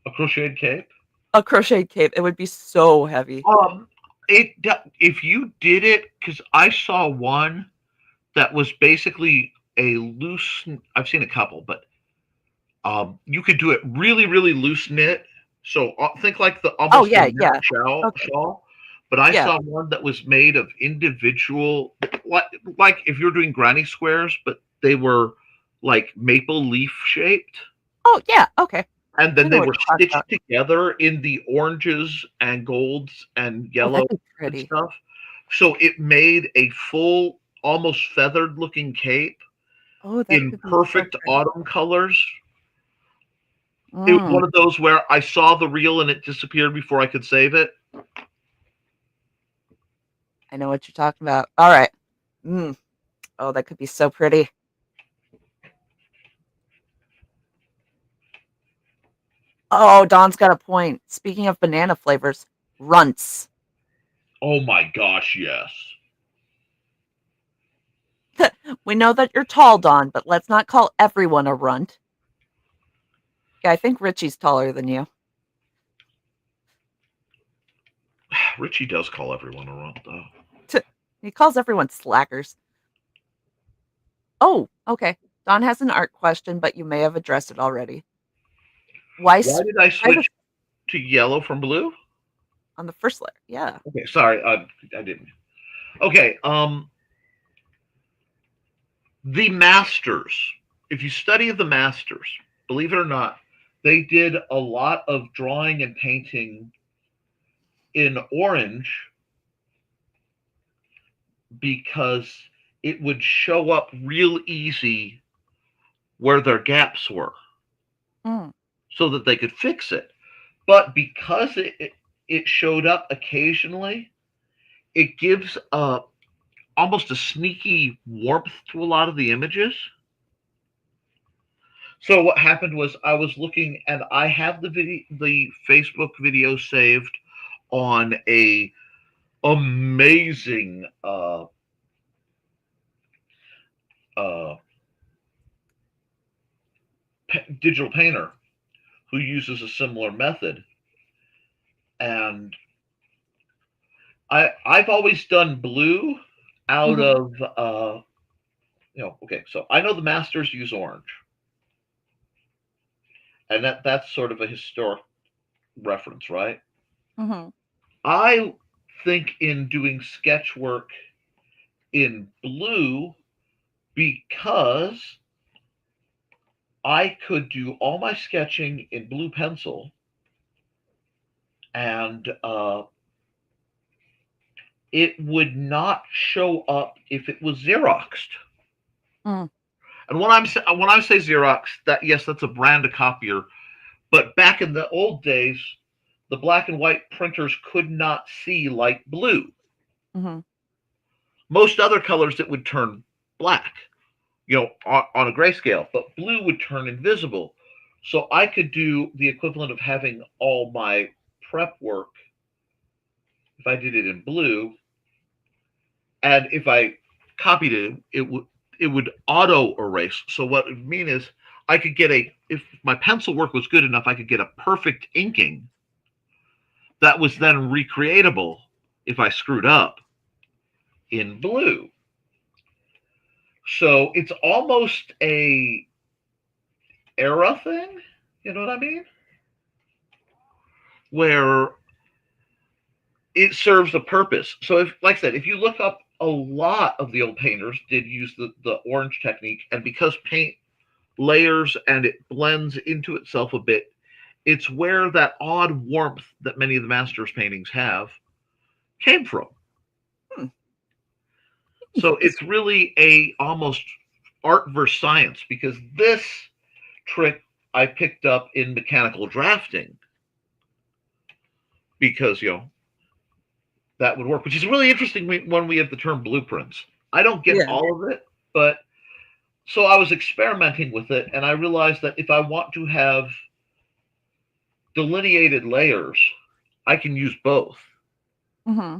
A crocheted cape? A crocheted cape. It would be so heavy. If you did it, because I saw one that was basically a loose. I've seen a couple, but you could do it really, really loose knit. So think like the almost shawl. But I saw one that was made of individual, like if you're doing granny squares, but they were like maple leaf shaped. Oh yeah, okay. And then they were stitched together in the oranges and golds and yellow and stuff. So it made a full, almost feathered looking cape in perfect autumn colors. It was one of those where I saw the reel and it disappeared before I could save it. I know what you're talking about. All right. Oh, that could be so pretty. Oh, Dawn's got a point. Speaking of banana flavors, runts. Oh my gosh, yes. We know that you're tall, Dawn, but let's not call everyone a runt. Yeah, I think Richie's taller than you. Richie does call everyone a runt, though. He calls everyone slackers. Oh, okay. Dawn has an art question, but you may have addressed it already. Why did I switch to yellow from blue? On the first layer, yeah. Okay, sorry, I didn't. Okay, the masters. If you study the masters, believe it or not, they did a lot of drawing and painting in orange because it would show up real easy where their gaps were so that they could fix it. But because it showed up occasionally, it gives almost a sneaky warmth to a lot of the images. So what happened was I was looking, and I have the Facebook video saved on a amazing digital painter who uses a similar method. And I've always done blue out of okay, so I know the masters use orange. And that's sort of a historic reference, right? I think in doing sketch work in blue because I could do all my sketching in blue pencil and it would not show up if it was Xeroxed. And when I say Xerox, that's a brand of copier. But back in the old days, the black and white printers could not see light blue. Most other colors, it would turn black, on a grayscale, but blue would turn invisible. So I could do the equivalent of having all my prep work if I did it in blue. And if I copied it, it would auto erase. So what it would mean is I could get if my pencil work was good enough, I could get a perfect inking that was then recreatable if I screwed up in blue. So it's almost a era thing, you know what I mean? Where it serves a purpose. So if, like I said, if you look up, a lot of the old painters did use the orange technique, and because paint layers and it blends into itself a bit, it's where that odd warmth that many of the masters paintings have came from. So it's really a almost art versus science, because this trick I picked up in mechanical drafting because, that would work, which is really interesting when we have the term blueprints. I don't get all of it, but so I was experimenting with it, and I realized that if I want to have delineated layers, I can use both. Mm-hmm.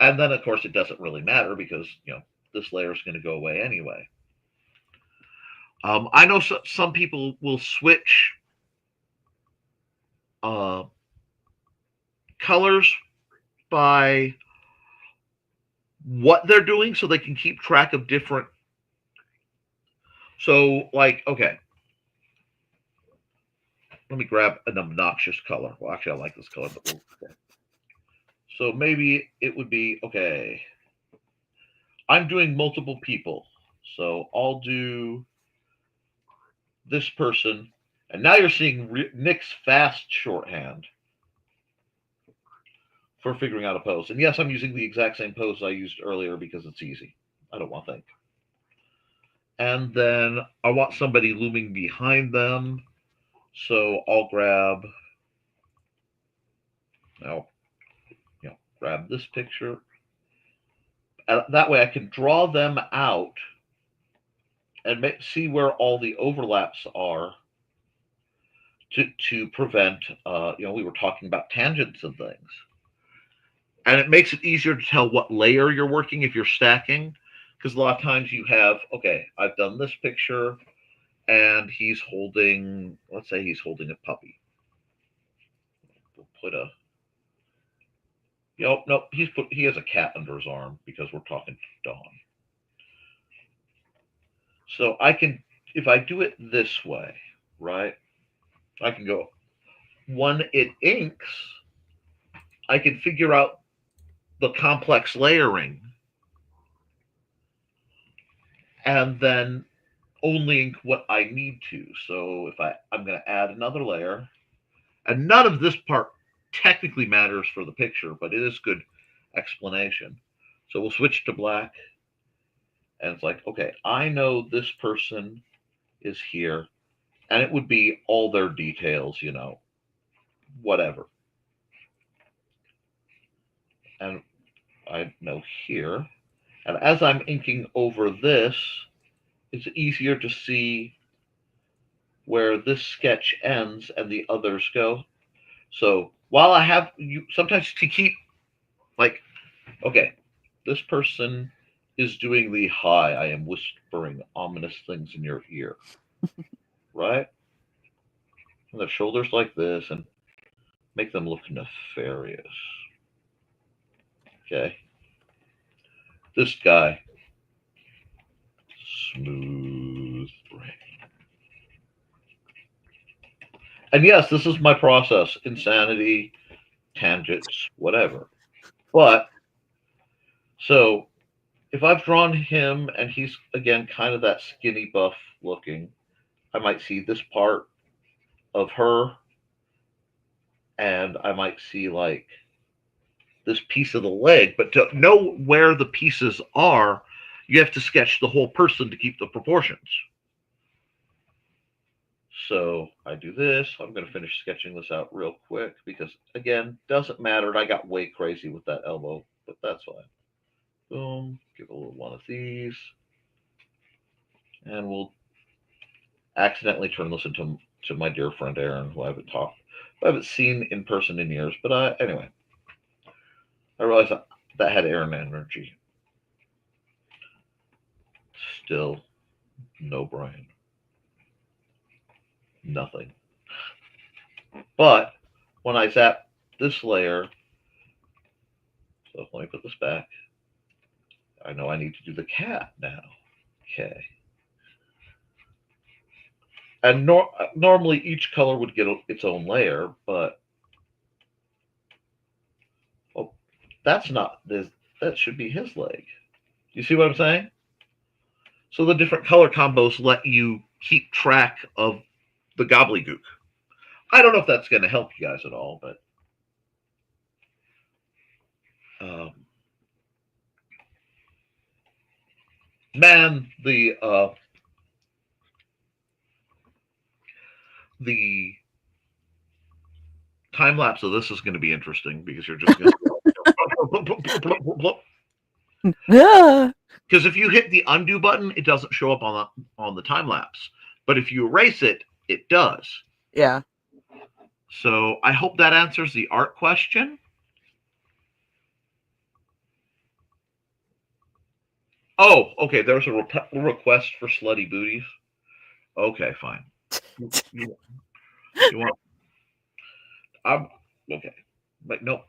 And then, of course, it doesn't really matter because, this layer is going to go away anyway. I know some people will switch colors by what they're doing so they can keep track of different. So, like, okay, let me grab an obnoxious color. Well, actually, I like this color, but okay. So maybe it would be, okay, I'm doing multiple people. So I'll do this person. And now you're seeing Nick's fast shorthand for figuring out a pose. And yes, I'm using the exact same pose I used earlier because it's easy. I don't want to think. And then I want somebody looming behind them. So I'll grab, grab this picture. That way I can draw them out and see where all the overlaps are to prevent, we were talking about tangents and things. And it makes it easier to tell what layer you're working if you're stacking, because a lot of times you have, okay, I've done this picture, and he's holding, let's say he's holding a puppy. We'll put a, no, he has a cat under his arm because we're talking to Dawn. So I can, if I do it this way, right, I can go, when it inks, I can figure out the complex layering and then only ink what I need to. So if I'm going to add another layer, and none of this part technically matters for the picture, but it is good explanation. So we'll switch to black, and it's like, okay, I know this person is here, and it would be all their details, whatever. And I know here, and as I'm inking over this, it's easier to see where this sketch ends and the others go. So while I have you sometimes to keep, like, okay, this person is doing the hi, I am whispering ominous things in your ear, right? And their shoulders like this, and make them look nefarious. Okay. This guy, smooth brain. And yes, this is my process, insanity, tangents, whatever. But, so, if I've drawn him and he's, again, kind of that skinny buff looking, I might see this part of her, and I might see, like, this piece of the leg. But to know where the pieces are, you have to sketch the whole person to keep the proportions. So I do this. I'm going to finish sketching this out real quick because, again, doesn't matter. I got way crazy with that elbow, but that's fine. Boom. Give a little one of these. And we'll accidentally turn this into my dear friend Aaron, who I haven't seen in person in years. But anyway, I realized that had Aaron energy. Still no brain. nothing. But when I zap this layer, so let me put this back. I know I need to do the cat now. Okay. And normally each color would get its own layer, but that's not this. That should be his leg. You see what I'm saying? So the different color combos let you keep track of the gobbledygook. I don't know if that's going to help you guys at all, but man, the time lapse of this is going to be interesting because you're just going to Yeah. Because if you hit the undo button, it doesn't show up on the time lapse. But if you erase it, it does. Yeah. So I hope that answers the art question. Oh, okay. There's a request for slutty booties. Okay, fine. You want? Okay. But no,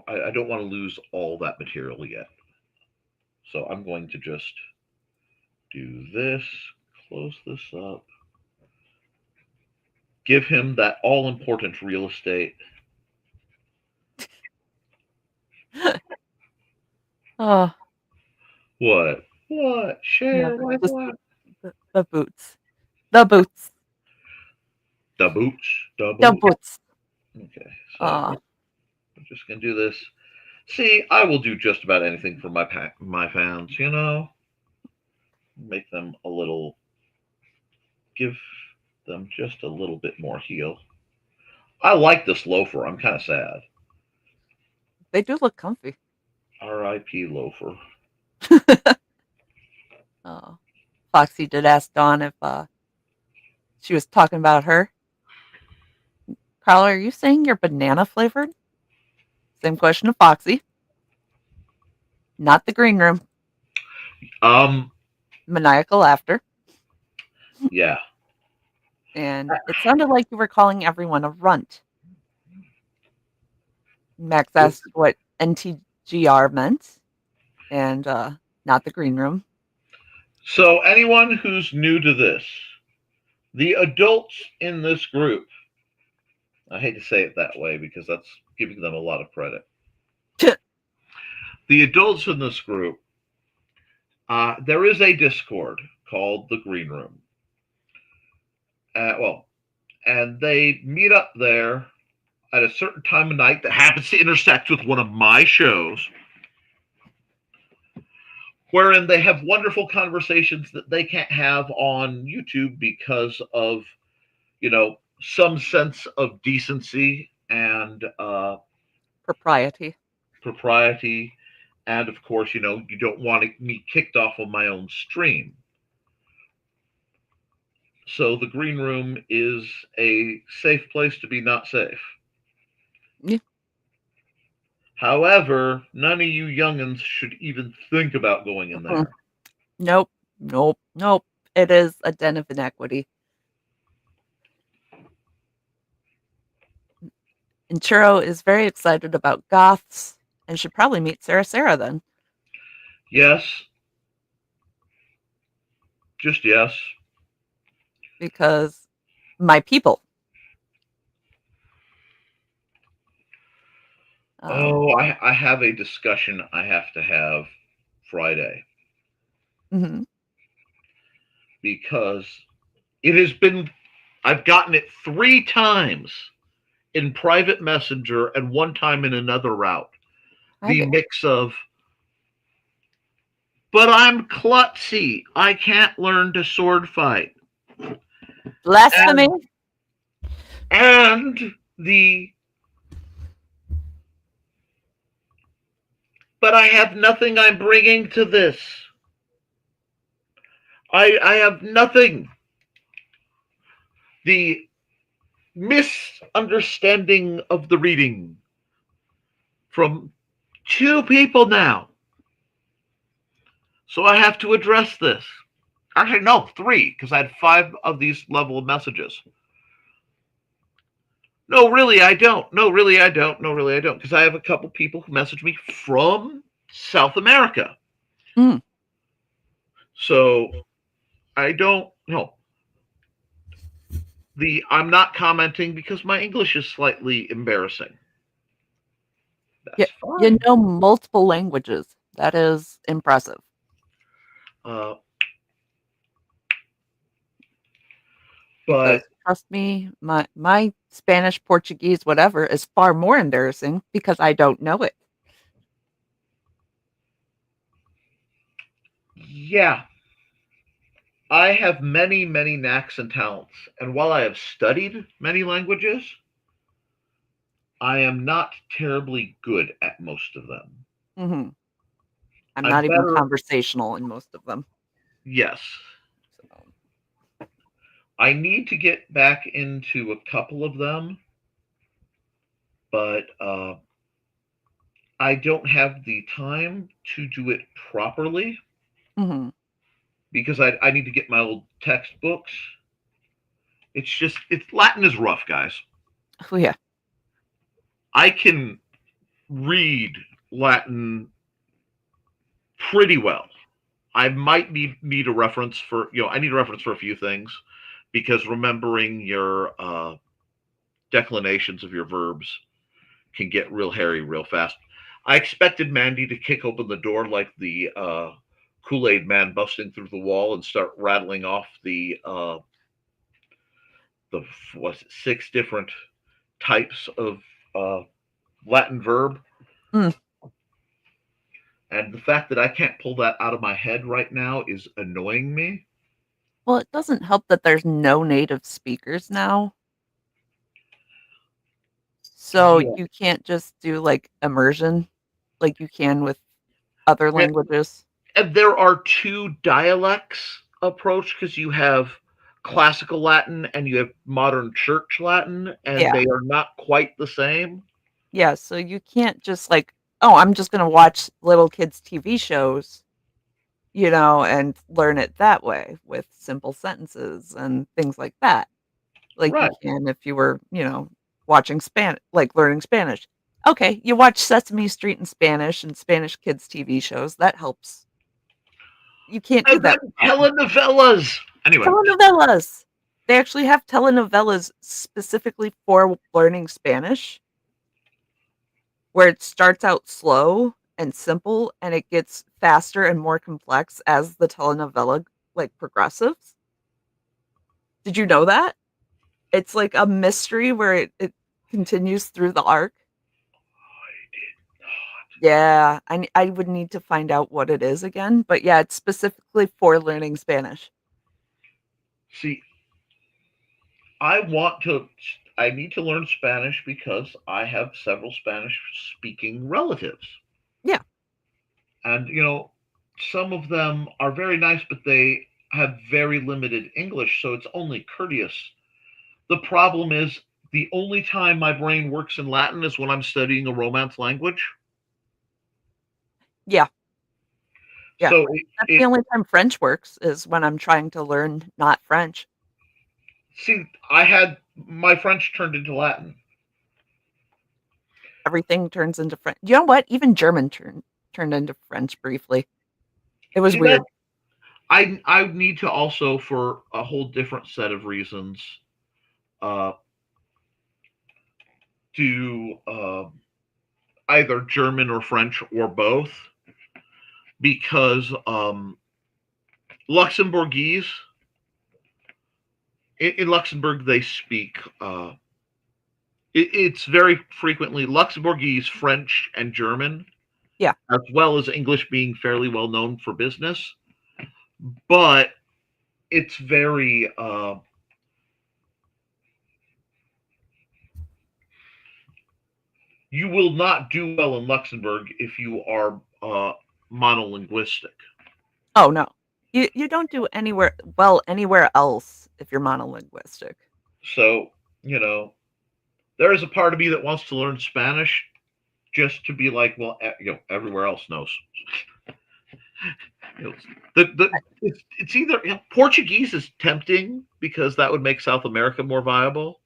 I don't want to lose all that material yet. So I'm going to just do this, close this up, give him that all-important real estate. Oh. What? Share. The boots. The boots. The boots. The boots. Okay. So I'm just going to do this. See, I will do just about anything for my fans, you know? Make them a little, give them just a little bit more heel. I like this loafer. I'm kind of sad. They do look comfy. R.I.P. loafer. Oh. Foxy did ask Dawn if she was talking about her. Carla, are you saying you're banana flavored? Same question to Foxy. Not the green room. Maniacal laughter. Yeah. And it sounded like you were calling everyone a runt. Max asked what NTGR meant, and not the green room. So anyone who's new to this, the adults in this group, I hate to say it that way because that's giving them a lot of credit. The adults in this group, there is a Discord called the Green Room. And they meet up there at a certain time of night that happens to intersect with one of my shows, wherein they have wonderful conversations that they can't have on YouTube because of, some sense of decency and propriety. And of course, you don't want me kicked off of my own stream. So the Green Room is a safe place to be not safe. Yeah. However, none of you youngins should even think about going in there. Nope. It is a den of inequity. And Churro is very excited about goths and should probably meet Sarah then. Yes. Just yes. Because my people. I have a discussion I have to have Friday. Mm-hmm. Because I've gotten it 3 times in private messenger and 1 time in another route. The mix of, but I'm klutzy. I can't learn to sword fight. Blasphemy. And but I have nothing I'm bringing to this. I have nothing. The misunderstanding of the reading from 2 people now. So I have to address this. Actually, no, 3, because I had 5 of these level of messages. No, really, I don't. No, really, I don't. No, really, I don't. Because I have a couple people who message me from South America. Mm. So I don't know. I'm not commenting because my English is slightly embarrassing. That's fine. You know multiple languages. That is impressive. But trust me, my Spanish, Portuguese, whatever is far more embarrassing because I don't know it. Yeah, I have many, many knacks and talents. And while I have studied many languages, I am not terribly good at most of them. Mm-hmm. I'm I'm not even better. conversational in most of them. Yes. So. I need to get back into a couple of them, but I don't have the time to do it properly Mm-hmm. because I need to get my old textbooks. Latin is rough, guys. Oh, yeah. I can read Latin pretty well. I might need a reference for, I need a reference for a few things because remembering your declinations of your verbs can get real hairy real fast. I expected Mandy to kick open the door like the Kool-Aid man busting through the wall and start rattling off the 6 different types of Latin verb. Mm. And the fact that I can't pull that out of my head right now is annoying me. Well, it doesn't help that there's no native speakers now. So you can't just do like immersion like you can with other languages. And there are 2 dialects approach because you have classical Latin and you have modern church Latin, and they are not quite the same. Yeah, so you can't just like, oh, I'm just going to watch little kids' TV shows, and learn it that way with simple sentences and things like that. Like you can if you were, watching Spanish, like learning Spanish. Okay, you watch Sesame Street in Spanish and Spanish kids' TV shows. That helps. You can't do that. Telenovelas. Anyway. Telenovelas. They actually have telenovelas specifically for learning Spanish, where it starts out slow and simple and it gets faster and more complex as the telenovela progresses. Did you know that? It's like a mystery where it continues through the arc. I did not. Yeah, I would need to find out what it is again, but yeah, it's specifically for learning Spanish. See, I need to learn Spanish because I have several Spanish-speaking relatives. Yeah. And, some of them are very nice, but they have very limited English, so it's only courteous. The problem is the only time my brain works in Latin is when I'm studying a Romance language. Yeah. Yeah. So that's the only time French works is when I'm trying to learn not French. See, I had my French turned into Latin. Everything turns into French. You know what? Even German turned into French briefly. It was weird. I need to also, for a whole different set of reasons, do either German or French or both, because Luxembourgese, in Luxembourg they speak it's very frequently Luxembourgese, French, and German. Yeah. As well as English being fairly well known for business. But it's very you will not do well in Luxembourg if you are monolinguistic. Oh no. You don't do anywhere else if you're monolinguistic. So, there is a part of me that wants to learn Spanish just to be like, well, everywhere else knows. It's either Portuguese is tempting because that would make South America more viable.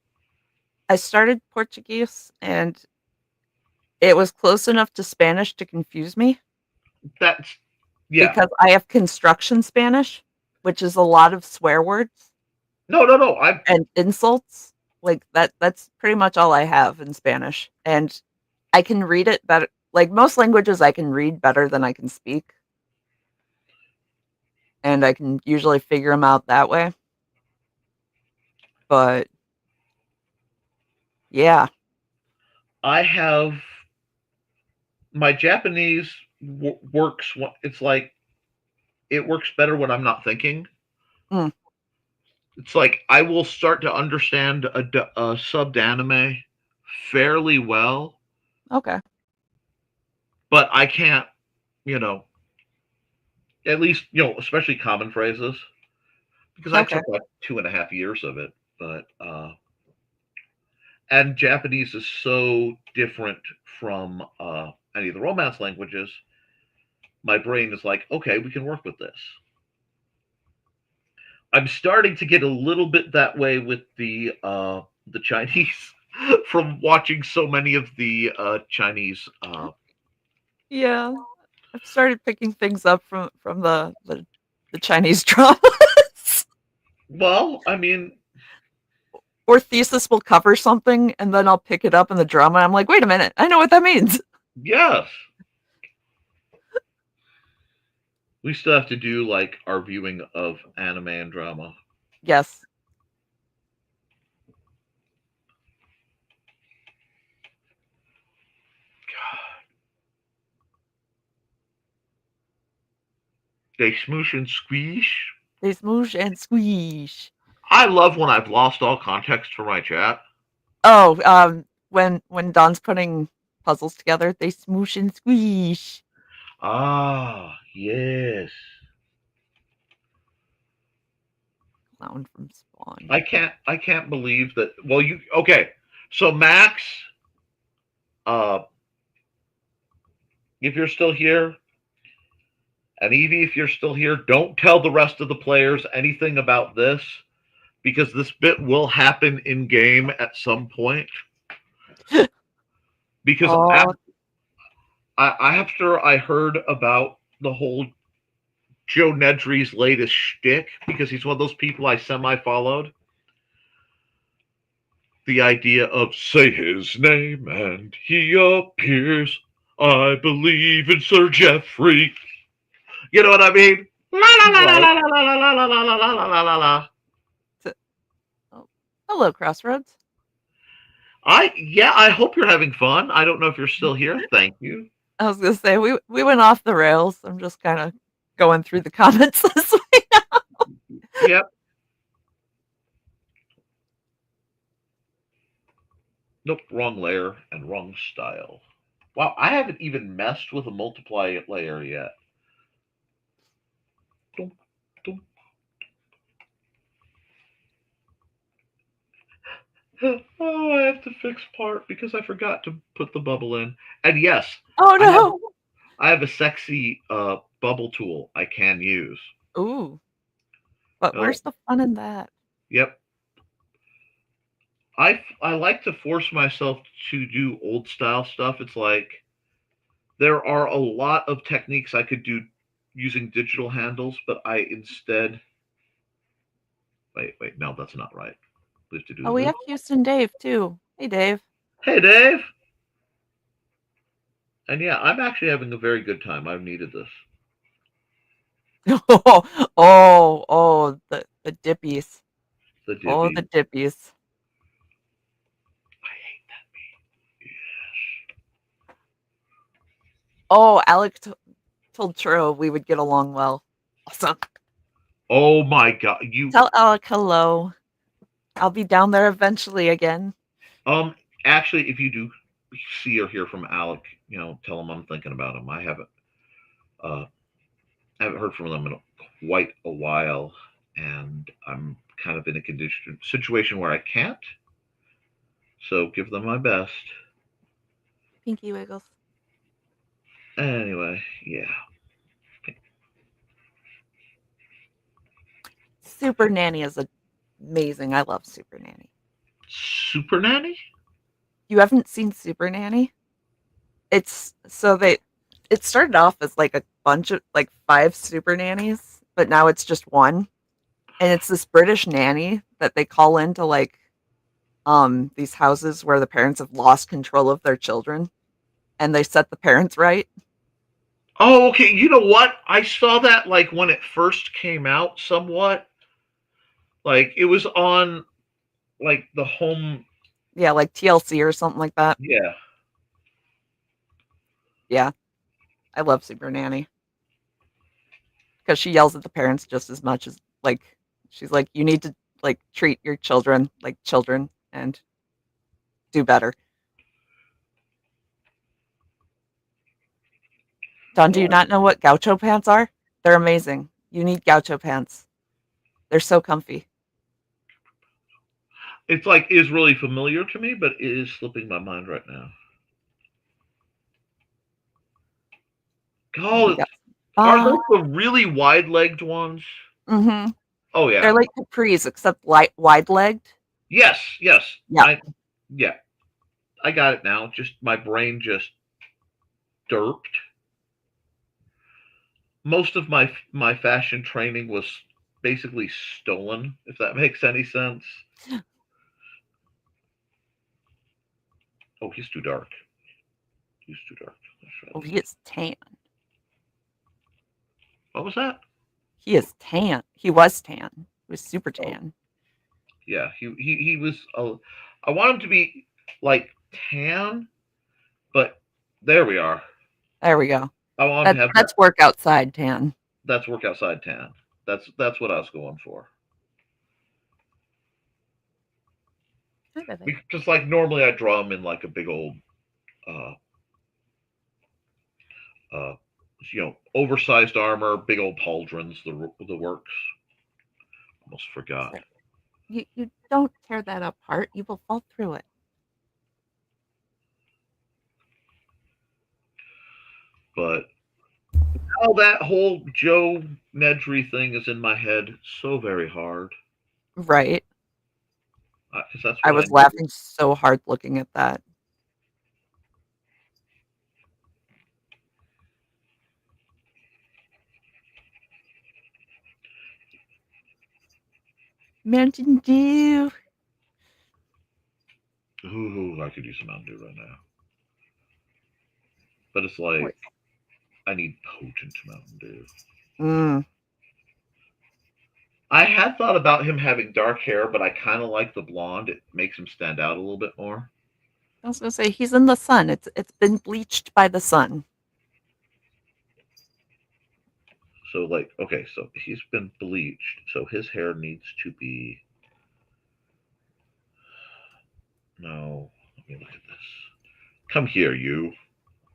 I started Portuguese and it was close enough to Spanish to confuse me. That's because I have construction Spanish, which is a lot of swear words. No. And insults. Like that's pretty much all I have in Spanish. And I can read it better. Like most languages I can read better than I can speak. And I can usually figure them out that way. But yeah. I have my Japanese works. It's like it works better when I'm not thinking. Mm. It's like I will start to understand a subbed anime fairly well. Okay. But I can't, at least, especially common phrases. Because I took like 2.5 years of it. But and Japanese is so different from any of the Romance languages. My brain is like, okay, we can work with this. I'm starting to get a little bit that way with the Chinese from watching so many of the Chinese. Yeah, I've started picking things up from the Chinese dramas. Well, I mean, or Thesis will cover something, and then I'll pick it up in the drama. And I'm like, wait a minute, I know what that means. Yes. We still have to do like our viewing of anime and drama. Yes. They smoosh and squeeze. They smoosh and squeeze. I love when I've lost all context for my chat. Oh, when Don's putting puzzles together, they smoosh and squeeze. Ah, yes. Clown from Spawn. I can't believe that. Well, okay. So Max, if you're still here, and Evie, if you're still here, don't tell the rest of the players anything about this, because this bit will happen in game at some point. Because after I heard about the whole Joe Nedry's latest shtick, because he's one of those people I semi-followed, the idea of say his name and he appears, I believe in Sir Geoffrey. You know what I mean? La la la la la la la la la la la la la. Oh, hello, Crossroads. I hope you're having fun. I don't know if you're still here. Thank you. I was gonna say we went off the rails. I'm just kind of going through the comments this way now. Yep. Nope, wrong layer and wrong style. Wow, I haven't even messed with a multiply layer yet. Oh, I have to fix part because I forgot to put the bubble in. And yes. Oh no. I have a sexy bubble tool I can use. Ooh. But where's the fun in that? Yep. I like to force myself to do old style stuff. It's like there are a lot of techniques I could do using digital handles, but I instead wait, no, that's not right. We have to do we have Houston Dave too. Hey Dave. Hey Dave. And yeah, I'm actually having a very good time. I've needed this. The dippies. The dippies. Oh, the dippies. I hate that meme. Yes. Oh, Alec told Churro we would get along well. Awesome. Oh my god, tell Alec hello. I'll be down there eventually again. Actually, if you do see or hear from Alec, tell him I'm thinking about him. I haven't heard from them in quite a while, and I'm kind of in a situation where I can't. So give them my best. Pinky wiggles. Anyway, yeah. Super Nanny is amazing. I love Super Nanny. Super Nanny? You haven't seen Super Nanny? It started off as like a bunch of like 5 super nannies, but now it's just one. And it's this British nanny that they call into like these houses where the parents have lost control of their children and they set the parents right. Oh, okay. You know what? I saw that like when it first came out somewhat. Like it was on like the home. Yeah, like TLC or something like that. Yeah. Yeah. I love Super Nanny. Because she yells at the parents just as much as like she's like, you need to like treat your children like children and do better. Don, do you not know what gaucho pants are? They're amazing. You need gaucho pants. They're so comfy. It's like is really familiar to me, but it is slipping my mind right now. Oh, are those the really wide-legged ones? Mm-hmm. Oh yeah. They're like capris, except wide-legged. Yes. Yeah. Yeah. I got it now. Just my brain just derped. Most of my fashion training was basically stolen, if that makes any sense. Oh, he's too dark. He's too dark. Oh, he is tan. What was that? He is tan. He was tan. He was super tan. Yeah, he was. I want him to be like tan, but there we are. There we go. I want him to have that's work outside tan. That's work outside tan. That's what I was going for. Because like normally I draw him in like a big old, oversized armor, big old pauldrons, the works. Almost forgot. You don't tear that apart. You will fall through it. But now that whole Joe Nedry thing is in my head so very hard. Right. That's I was laughing so hard looking at that. Mountain Dew. Ooh, I could use some Mountain Dew right now. But it's like, I need potent Mountain Dew. I had thought about him having dark hair, but I kind of like the blonde. It makes him stand out a little bit more. I was going to say, he's in the sun. It's been bleached by the sun. So, like, okay, so he's been bleached. So his hair needs to be... No, let me look at this. Come here, you.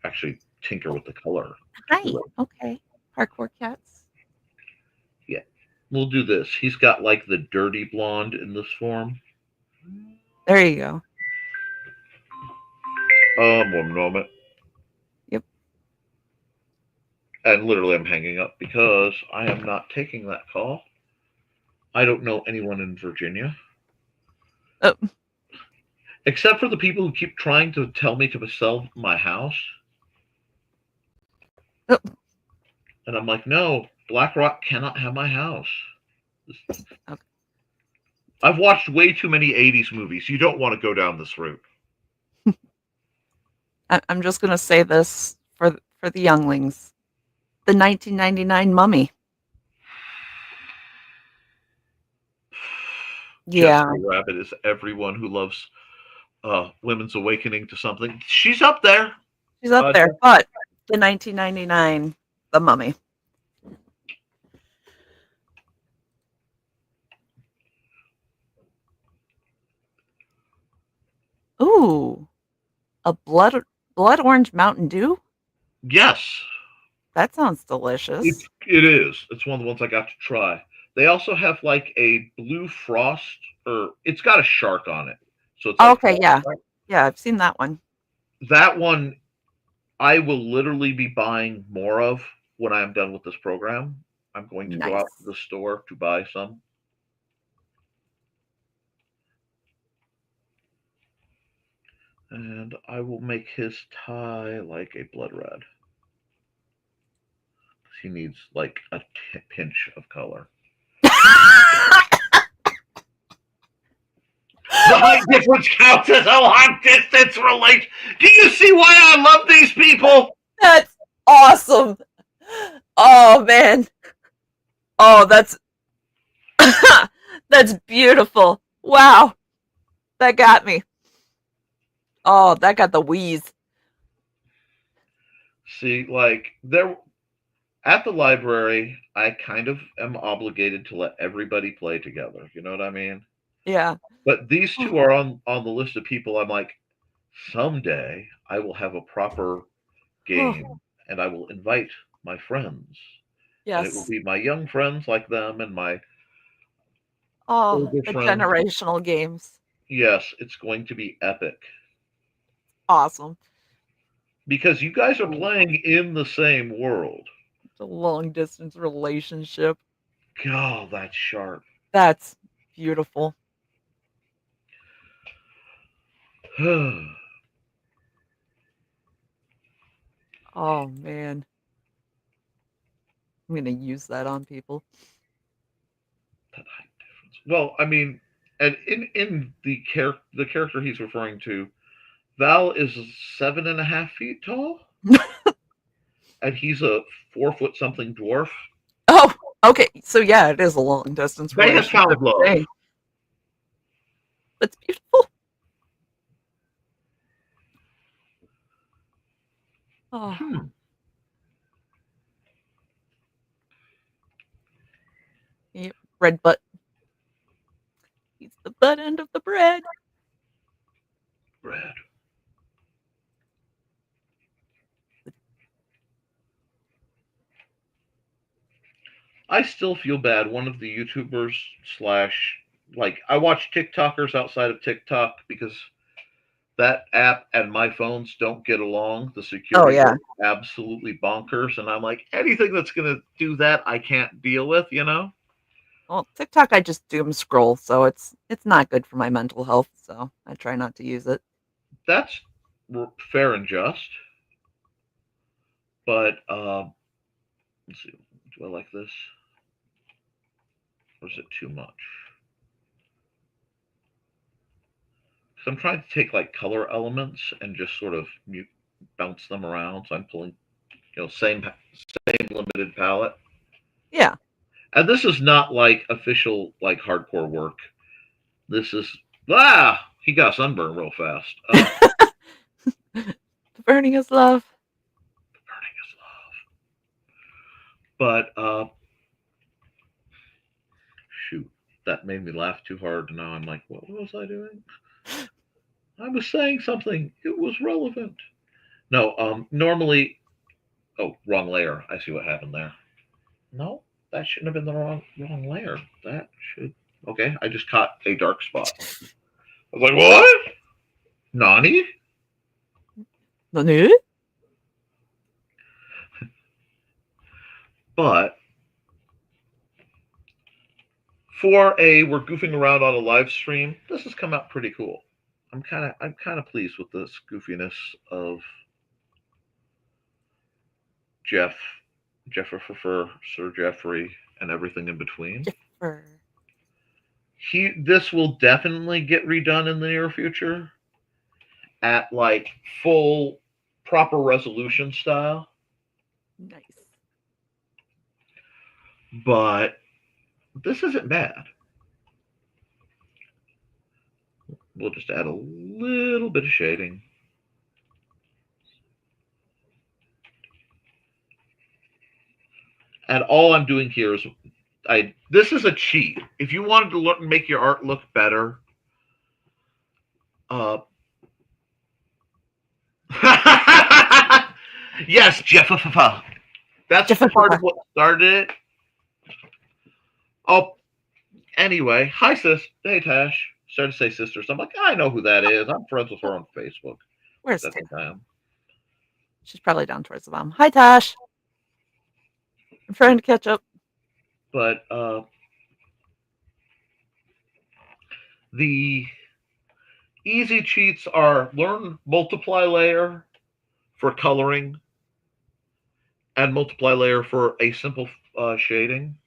Actually, tinker with the color. Hi. Okay. Parkour cats. Yeah. We'll do this. He's got, like, the dirty blonde in this form. There you go. One moment. Yep. And literally I'm hanging up because I am not taking that call. I don't know anyone in Virginia. Oh. Except for the people who keep trying to tell me to sell my house. Oh. And I'm like, no, BlackRock cannot have my house. Okay. I've watched way too many 80s movies. You don't want to go down this route. I'm just going to say this for the younglings. The 1999 Mummy. Yeah. Jessica Rabbit is everyone who loves women's awakening to something. She's up there. She's up there. But the 1999 The Mummy. Ooh. A blood orange Mountain Dew? Yes. That sounds delicious. It is. It's one of the ones I got to try. They also have like a blue frost, or it's got a shark on it. So it's okay, yeah. Yeah, I've seen that one. That one I will literally be buying more of when I'm done with this program. I'm going to go out to the store to buy some. And I will make his tie like a blood red. He needs like a pinch of color. The height difference counts as a long distance relation. Do you see why I love these people? That's awesome. Oh man. Oh, that's that's beautiful. Wow. That got me. Oh, that got the wheeze. See, like there at the library, I kind of am obligated to let everybody play together. You know what I mean? Yeah. But these two are on the list of people I'm like, someday I will have a proper game and I will invite my friends. And it will Yes. be my young friends like them and my Oh, older the friends. generational games. Yes, it's going to be epic. Awesome. Because you guys are playing in the same world. It's a long distance relationship. God, that's sharp. That's beautiful. Oh man. I'm gonna use that on people. That height difference. Well, I mean, and in the character he's referring to, Val is 7.5 feet tall, and he's a 4 foot something dwarf. Oh, okay. So yeah, it is a long distance They have relationship. found love. Dang. That's beautiful. Oh. Yep. Red butt. He's the butt end of the bread. Bread. I still feel bad. One of the YouTubers slash like I watch TikTokers outside of TikTok because that app and my phones don't get along. The security is absolutely bonkers, and I'm like, anything that's gonna do that, I can't deal with. You know. Well, TikTok, I just doom scroll, so it's not good for my mental health. So I try not to use it. That's fair and just. But let's see. Do I like this? Or is it too much? So I'm trying to take like color elements and just sort of bounce them around. So I'm pulling, same limited palette. Yeah. And this is not like official like hardcore work. This is he got sunburned real fast. The burning is love. The burning is love. But shoot, that made me laugh too hard. Now I'm like, what was I doing? I was saying something. It was relevant. No, normally. Oh, wrong layer. I see what happened there. No, that shouldn't have been the wrong layer. That should. Okay, I just caught a dark spot. I was like, what? Nani? Nani? But we're goofing around on a live stream. This has come out pretty cool. I'm kind of pleased with this goofiness of Jeff, Sir Jeffrey, and everything in between. Jeffer. This will definitely get redone in the near future at like full proper resolution style. Nice. But this isn't bad. We'll just add a little bit of shading. And all I'm doing here is this is a cheat. If you wanted to make your art look better, yes, Jeff. That's part of what started it. Oh, anyway, hi sis. Hey Tash. Started to say sisters. I'm like, I know who that is. I'm friends with her on Facebook. Where's Tash? She's probably down towards the bottom. Hi Tash. I'm trying to catch up. But easy cheats are learn multiply layer for coloring and multiply layer for a simple shading.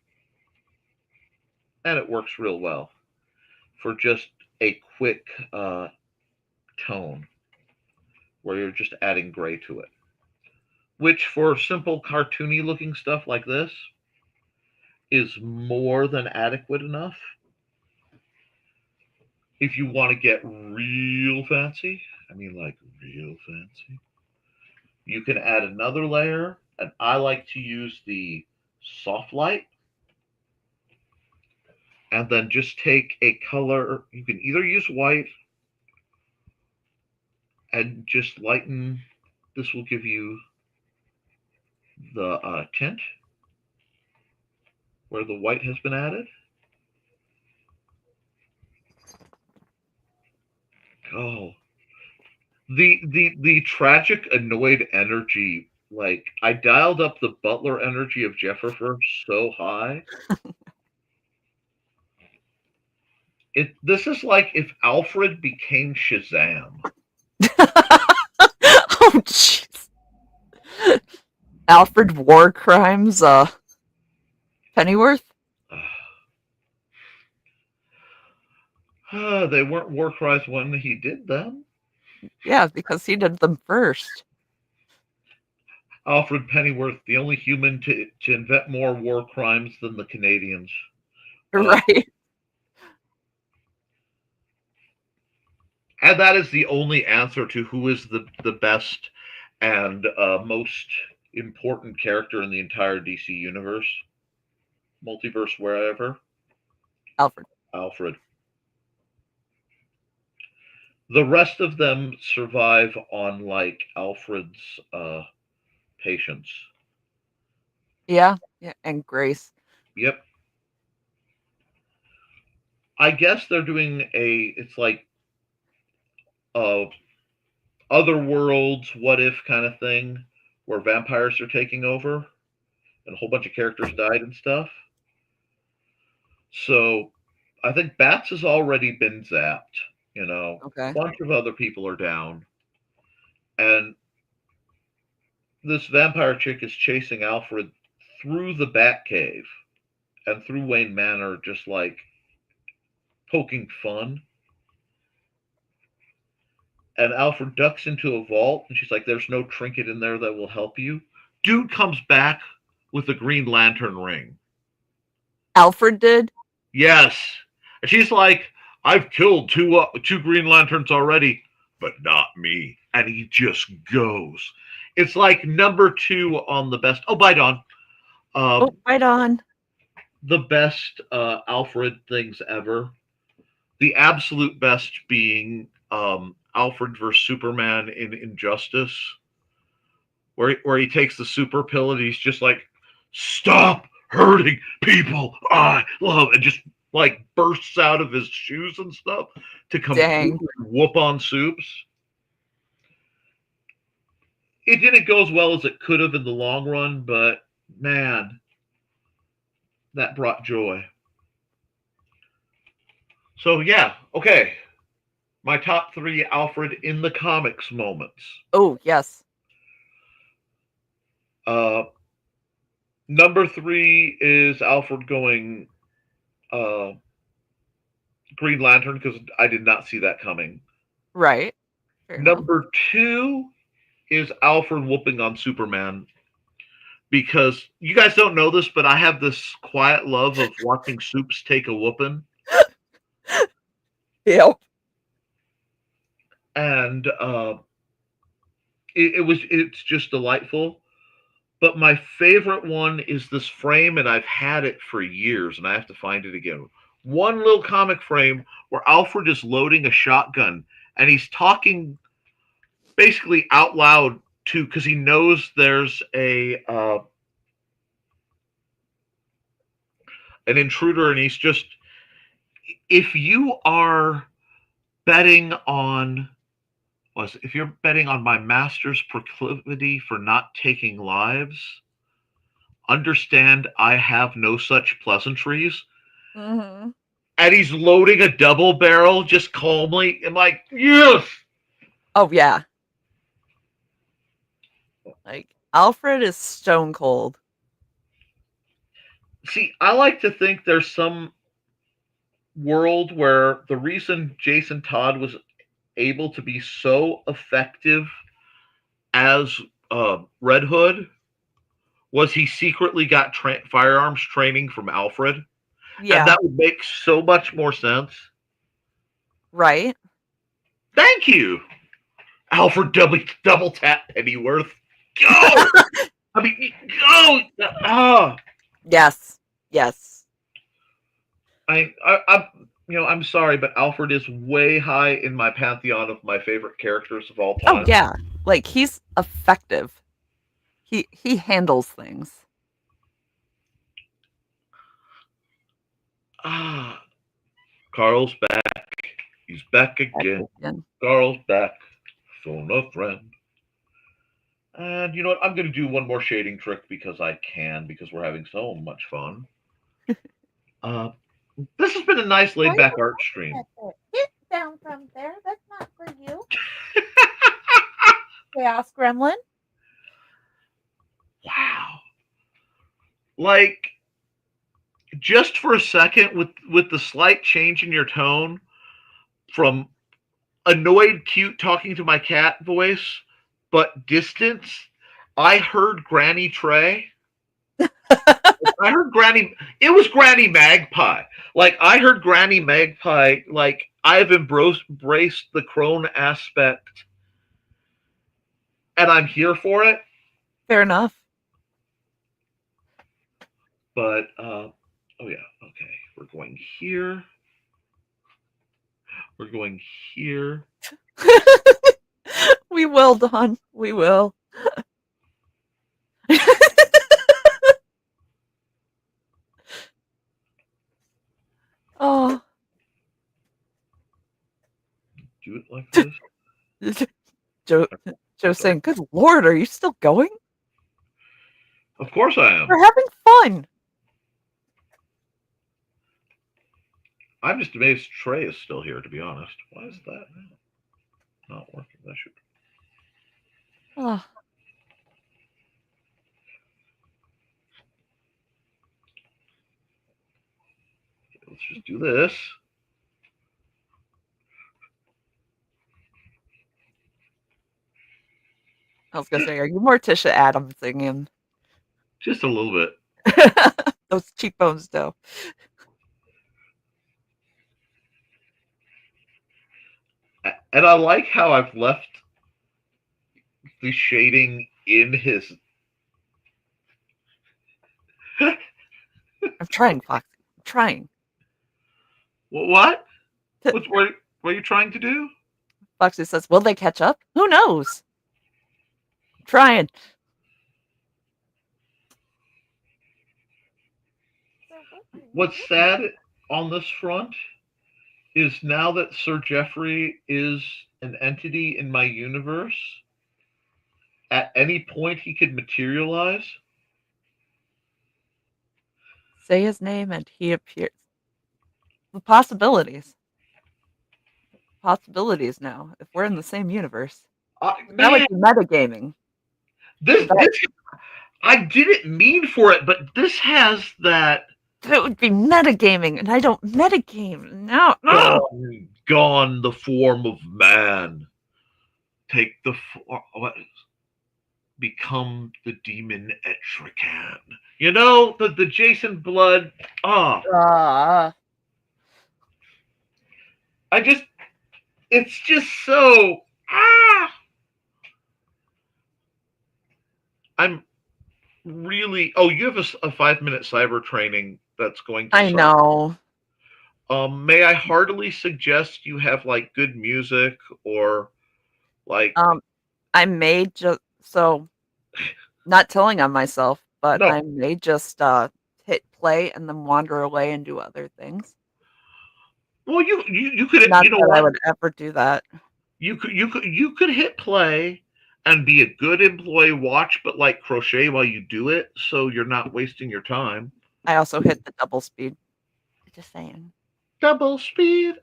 And it works real well for just a quick tone where you're just adding gray to it. Which for simple cartoony looking stuff like this is more than adequate enough. If you want to get real fancy, I mean like real fancy, you can add another layer, and I like to use the soft light. And then just take a color, you can either use white and just lighten, this will give you the tint where the white has been added. Oh, the tragic annoyed energy, like I dialed up the butler energy of Jefferfer so high. This is like if Alfred became Shazam. Oh jeez. Alfred War Crimes Pennyworth? They weren't war crimes when he did them. Yeah, because he did them first. Alfred Pennyworth, the only human to invent more war crimes than the Canadians. Right. And that is the only answer to who is the best and most important character in the entire DC universe, multiverse, wherever. Alfred. The rest of them survive on like Alfred's patience. Yeah, and Grace. Yep. I guess they're doing it's like other worlds, what if kind of thing, where vampires are taking over and a whole bunch of characters died and stuff. So I think Bats has already been zapped, Okay. A bunch of other people are down. And this vampire chick is chasing Alfred through the Batcave and through Wayne Manor, just like poking fun. And Alfred ducks into a vault, and she's like, there's no trinket in there that will help you. Dude comes back with a Green Lantern ring. Alfred did? Yes. And she's like, I've killed two Green Lanterns already, but not me. And he just goes. It's like number 2 on the best. Oh, bye, Dawn. Right on. The best Alfred things ever. The absolute best being Alfred versus Superman in Injustice, where he takes the super pill and he's just like, stop hurting people I love, and just like bursts out of his shoes and stuff to completely whoop on Soups. It didn't go as well as it could have in the long run, but man, that brought joy. So yeah, okay. My top 3 Alfred in the comics moments. Oh, yes. Number 3 is Alfred going Green Lantern, because I did not see that coming. Right. Number 2 is Alfred whooping on Superman, because you guys don't know this, but I have this quiet love of watching Soups take a whooping. Yep. And it's just delightful. But my favorite one is this frame, and I've had it for years, and I have to find it again. One little comic frame where Alfred is loading a shotgun, and he's talking basically out loud because he knows there's an intruder, and he's just, if you're betting on my master's proclivity for not taking lives, understand I have no such pleasantries. Mm-hmm. and he's loading a double barrel just calmly. I'm like, yes. Oh yeah. Like Alfred is stone cold. See, I like to think there's some world where the reason Jason Todd was able to be so effective as Red Hood was he secretly got firearms training from Alfred. Yeah. And that would make so much more sense. Right. Thank you. Alfred double tap Pennyworth. Go! I mean, go! Yes. Yes. I'm sorry, but Alfred is way high in my pantheon of my favorite characters of all time. Oh yeah, like he's effective. He handles things. Carl's back. He's back again. Carl's back. Phone a friend. And you know what? I'm going to do one more shading trick because I can, because we're having so much fun. This has been a nice laid-back art stream. Get down from there. That's not for you. Chaos Gremlin. Wow. Like, just for a second, with the slight change in your tone from annoyed, cute, talking to my cat voice, but distance, I heard Granny Trey. I heard Granny. It was Granny Magpie. Like, I heard Granny Magpie. Like, I've embraced the crone aspect, and I'm here for it. Fair enough. But oh yeah, okay. We're going here. We're going here. We will, Don. We will. Oh. Do it like this. Joe's saying, "Good Lord, are you still going?" Of course I am. We're having fun. I'm just amazed Trey is still here, to be honest. Why is that not working? That should. Oh. Let's just do this. I was gonna say, are you Morticia Adams singing? Just a little bit. Those cheekbones, though. And I like how I've left the shading in his. I'm trying, Fox. I'm trying. What? What are you trying to do? Foxy says, "Will they catch up? Who knows?" I'm trying. What's sad on this front is now that Sir Geoffrey is an entity in my universe, at any point he could materialize. Say his name and he appears. The possibilities. Possibilities now. If we're in the same universe. That would be metagaming. This I didn't mean for it, but this has that. That would be metagaming, and I don't metagame. No. Gone the form of man. Take the become the demon Etrican. You know, the Jason Blood. It's just so. I'm really. Oh, you have a 5-minute cyber training that's going to. I know. May I heartily suggest you have like good music or like. I may just not telling on myself, but no. I may just hit play and then wander away and do other things. Well, you could. Not you know that what? I would ever do that. You could hit play and be a good employee. Watch, but like crochet while you do it, so you're not wasting your time. I also hit the double speed. Just saying. Double speed.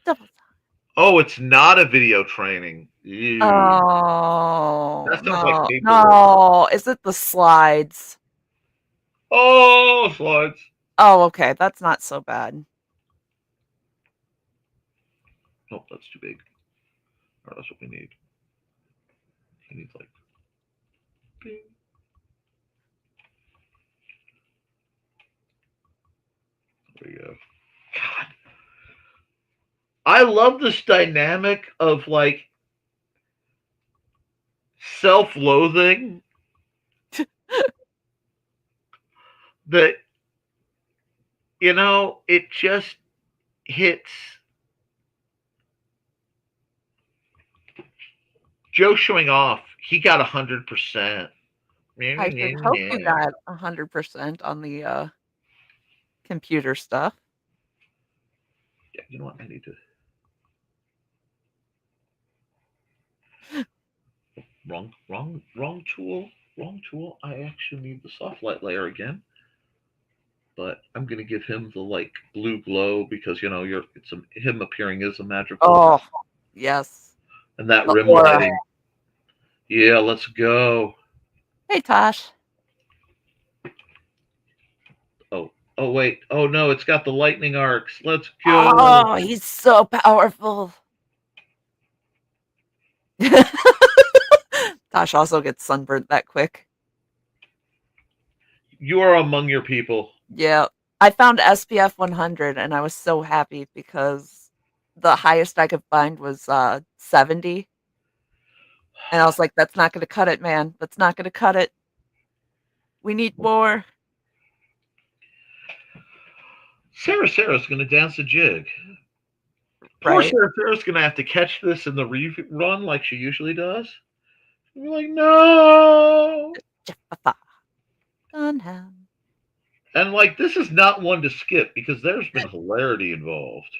Double. Oh, it's not a video training. Ew. Oh, That sounds like no. paperwork. No. Is it the slides? Oh, slides. Oh, okay. That's not so bad. Nope, that's too big. Or that's what we need. He needs like. Bing. There we go. God. I love this dynamic of like self-loathing that, you know, it just hits. Joe showing off. He got 100%. I should hope you got 100% on the computer stuff. Yeah, you know what? I need to. Wrong tool. Wrong tool. I actually need the soft light layer again. But I'm gonna give him the like blue glow because you know him appearing is a magical. Oh, yes. And that The rim aura. lighting. Yeah, let's go. Hey, Tosh. Oh wait. Oh no, it's got the lightning arcs. Let's go. Oh, he's so powerful. Tosh also gets sunburned that quick. You are among your people. Yeah. I found SPF 100 and I was so happy because the highest I could find was 70. And I was like, that's not going to cut it, man. That's not going to cut it. We need more. Sarah's going to dance a jig. Poor Right. Sarah's going to have to catch this in the rerun like she usually does. She'll be like, no. And like, this is not one to skip because there's been hilarity involved.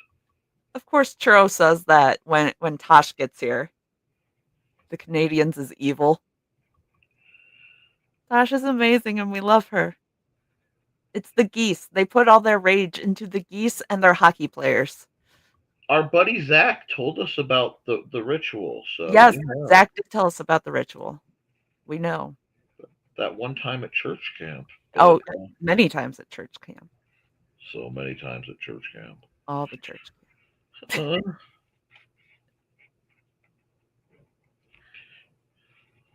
Of course, Churro says that when Tosh gets here. The Canadians is evil. Tosh is amazing and we love her. It's the geese. They put all their rage into the geese and their hockey players. Our buddy Zach told us about the ritual. So yes, Zach did tell us about the ritual. We know. That one time at church camp. Oh, many times at church camp. So many times at church camp. All the church camp.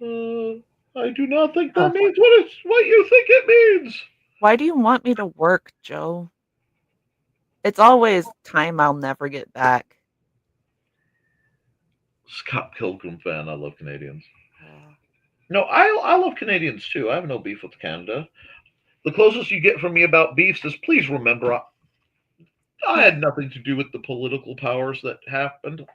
I do not think that means what you think it means. Why do you want me to work, Joe? It's always time I'll never get back. Scott Pilgrim fan. I love Canadians. No, I love Canadians too. I have no beef with Canada. The closest you get from me about beefs is please remember I had nothing to do with the political powers that happened.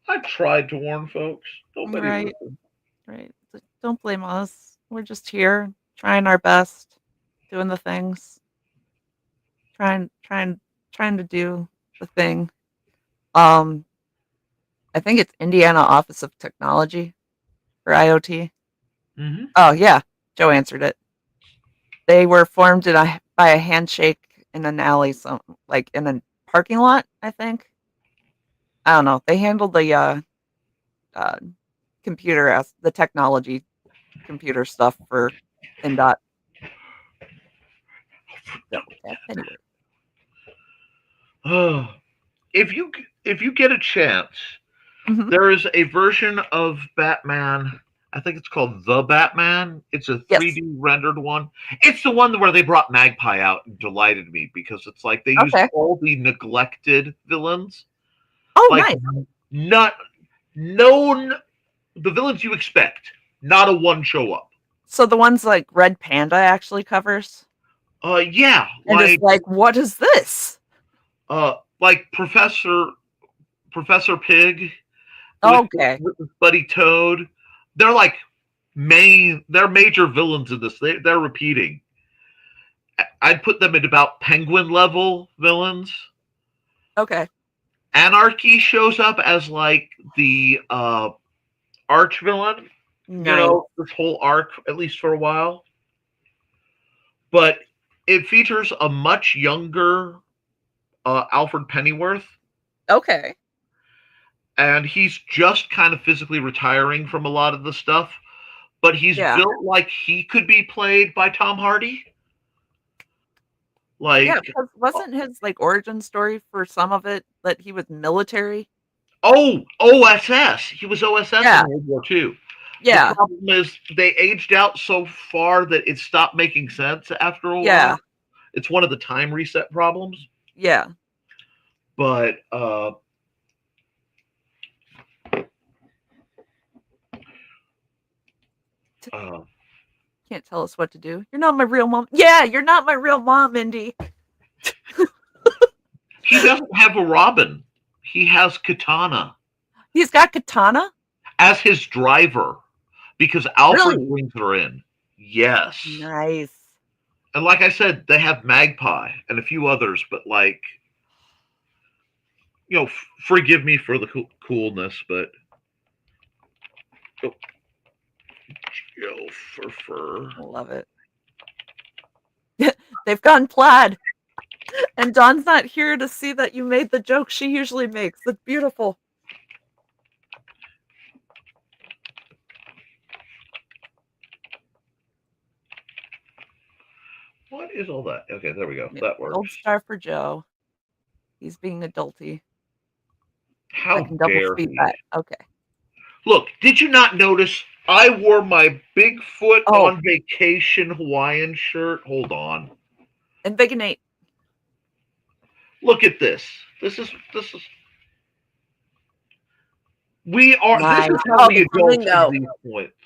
I tried to warn folks. Nobody listened. Right. Don't blame us. We're just here trying our best, doing the things, trying to do the thing. I think it's Indiana Office of Technology for IoT. Mm-hmm. Oh yeah, Joe answered it. They were formed by a handshake in an alley, like in a parking lot, I think. I don't know. They handled the computer the technology computer stuff for INDOT. So, anyway. If you get a chance, there is a version of Batman. I think it's called The Batman. It's a 3D rendered one. It's the one where they brought Magpie out and delighted me because it's like they used all the neglected villains. Oh, like, nice. The villains you expect. Not a one show up. So the ones like Red Panda actually covers? Yeah. And it's like, what is this? Like Professor Pig. Okay. With Buddy Toad. They're like they're major villains in this. They're repeating. I'd put them at about Penguin level villains. Okay. Anarchy shows up as like the arch villain. Nice. You know, this whole arc, at least for a while. But it features a much younger Alfred Pennyworth. Okay. And he's just kind of physically retiring from a lot of the stuff, but he's built like he could be played by Tom Hardy. Like, yeah, because wasn't his like origin story for some of it that he was military? Oh, OSS. He was OSS in World War II. Yeah. The problem is they aged out so far that it stopped making sense after a while. It's one of the time reset problems. Yeah. But can't tell us what to do. You're not my real mom. Yeah, you're not my real mom, Indy. He doesn't have a Robin. He has Katana. He's got Katana? As his driver. Because Alfred brings her in. Yes. Nice. And like I said, they have Magpie and a few others, but like, you know, forgive me for the coolness, but fur. I love it. They've gone plaid. And Dawn's not here to see that you made the joke she usually makes. That's beautiful. What is all that? Okay, there we go. That works. Gold star for Joe. He's being adulty. How dare he? Okay. Look, did you not notice I wore my Bigfoot on vacation Hawaiian shirt? Hold on. And Big and Nate. Look at this. This is we are nice. This is how we adults at these points.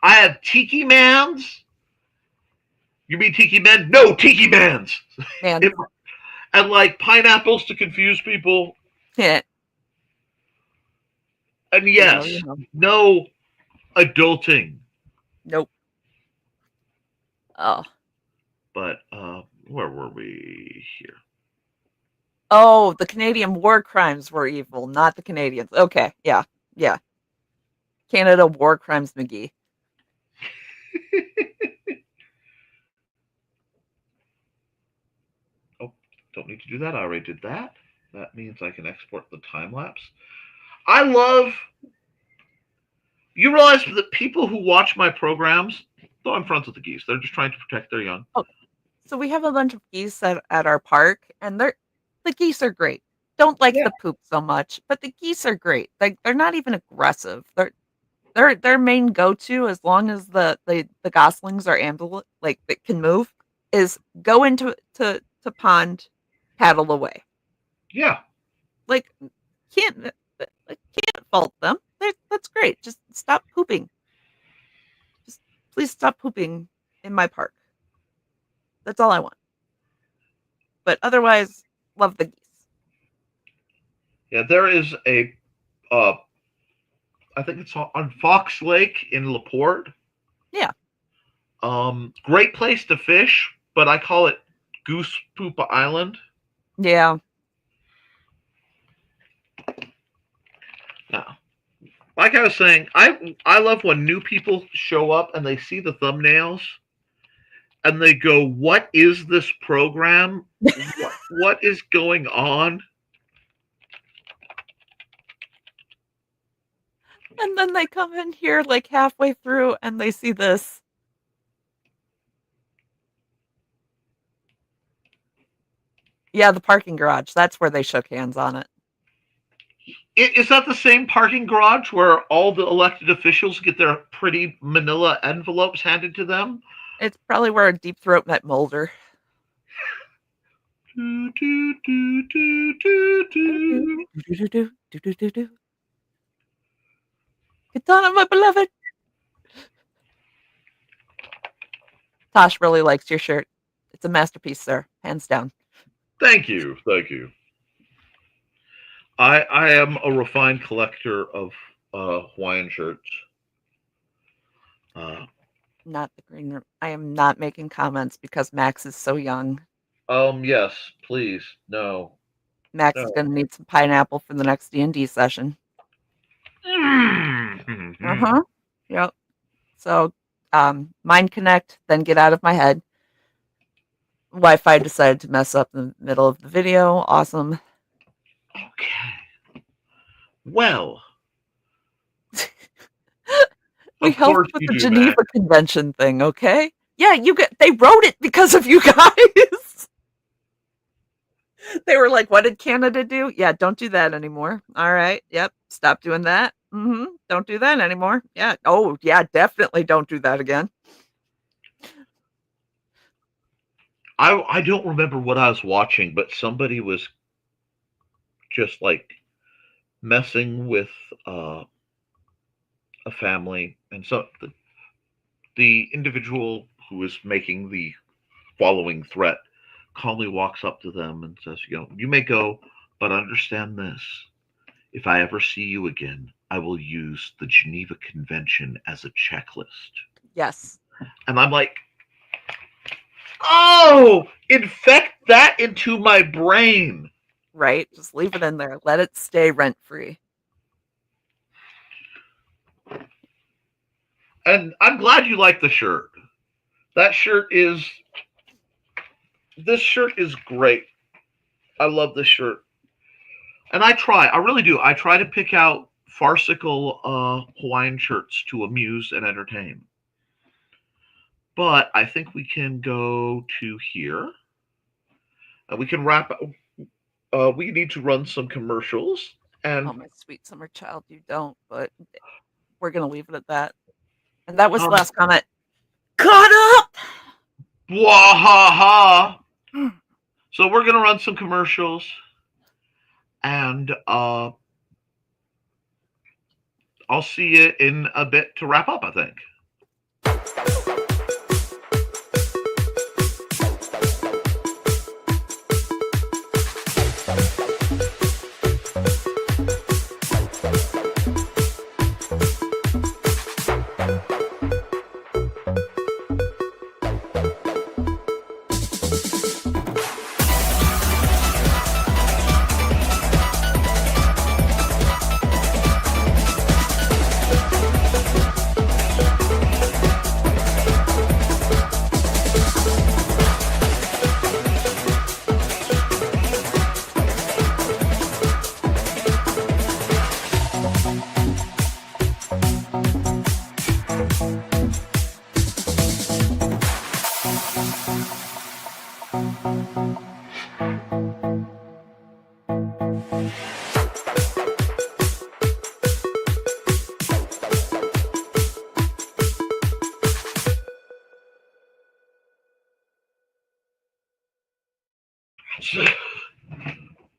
I have Tiki Mans. You mean Tiki Men? No, Tiki Mans. Man. And like pineapples to confuse people. Yeah. And yes, no adulting. Nope. Oh. But where were we here? Oh, the Canadian war crimes were evil, not the Canadians. Okay, yeah. Canada war crimes, McGee. Oh, don't need to do that. I already did that. That means I can export the time lapse. I love. You realize that people who watch my programs, though I'm friends with the geese, they're just trying to protect their young. Oh, so we have a bunch of geese at our park, and the geese are great. Don't like the poop so much, but the geese are great. Like they're not even aggressive. Their main go-to, as long as the goslings are ambulant, like that can move, is go into to pond, paddle away. Yeah. Like can't fault them. That's great. Just stop pooping. Just please stop pooping in my park. That's all I want. But otherwise, love the geese. Yeah, there is a, I think it's on Fox Lake in LaPorte. Yeah. Great place to fish, but I call it Goose Poop Island. Yeah. Now, like I was saying, I love when new people show up and they see the thumbnails and they go, "What is this program? what is going on?" And then they come in here like halfway through and they see this. Yeah, the parking garage. That's where they shook hands on it. Is that the same parking garage where all the elected officials get their pretty manila envelopes handed to them? It's probably where a Deep Throat met Mulder. Katana, my beloved. Tosh really likes your shirt. It's a masterpiece, sir. Hands down. Thank you. I am a refined collector of Hawaiian shirts. Not the green room. I am not making comments because Max is so young. Yes, please. No. Max is going to need some pineapple for the next D&D session. Mm-hmm. Yep. So, Mind Connect, then get out of my head. Wi-Fi decided to mess up in the middle of the video. Awesome. Okay. Well, we of helped course with you the do, Geneva Max. Convention thing, okay? Yeah, they wrote it because of you guys. They were like, what did Canada do? Yeah, don't do that anymore. All right. Yep. Stop doing that. Don't do that anymore. Yeah. Oh, yeah, definitely don't do that again. I don't remember what I was watching, but somebody was just like messing with a family, and so the individual who is making the following threat calmly walks up to them and says, you may go, but understand this. If I ever see you again, I will use the Geneva Convention as a checklist. Yes. And I'm like, oh, infect that into my brain. Right? Just leave it in there. Let it stay rent-free. And I'm glad you like the shirt. This shirt is great. I love this shirt. And I really do. I try to pick out farcical Hawaiian shirts to amuse and entertain. But I think we can go to here. We can wrap. We need to run some commercials. And oh, my sweet summer child, you don't. But we're gonna leave it at that. And that was the last comment. Caught up. Wahaha. So we're gonna run some commercials, and I'll see you in a bit to wrap up, I think.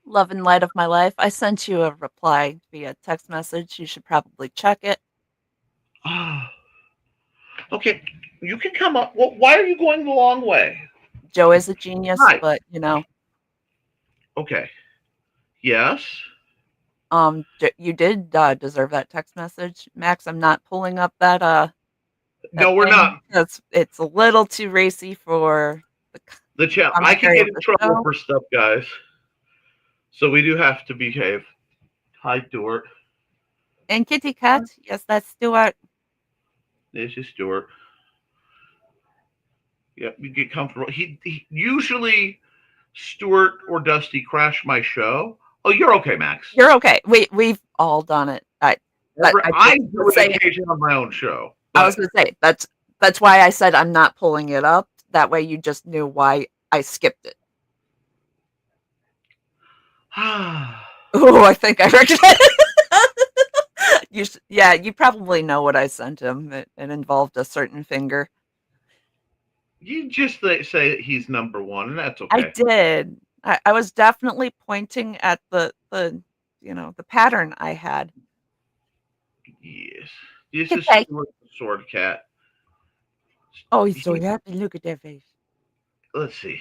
Love and light of my life. I sent you a reply via text message. You should probably check it. Okay, you can come up. Well, why are you going the long way? Joe is a genius, Hi. but Okay. Yes. You did deserve that text message, Max. I'm not pulling up that. No, we're not. It's a little too racy for the channel. I can get in trouble for stuff, guys. So we do have to behave. Hi, Stuart. And Kitty Cat. Yes, that's Stuart. This is Stuart. Yep, you get comfortable. He usually Stuart or Dusty crash my show. Oh, you're okay, Max. You're okay. We've all done it. I do it occasionally on my own show. I was going to say that's why I said I'm not pulling it up. That way, you just knew why I skipped it. Oh, I think I recognize it. You probably know what I sent him. It involved a certain finger. You just say that he's number one, and that's okay. I did. I was definitely pointing at the pattern I had. Yes. This is Stuart the Sword Cat. Oh, he's so happy. Look at that face. Let's see.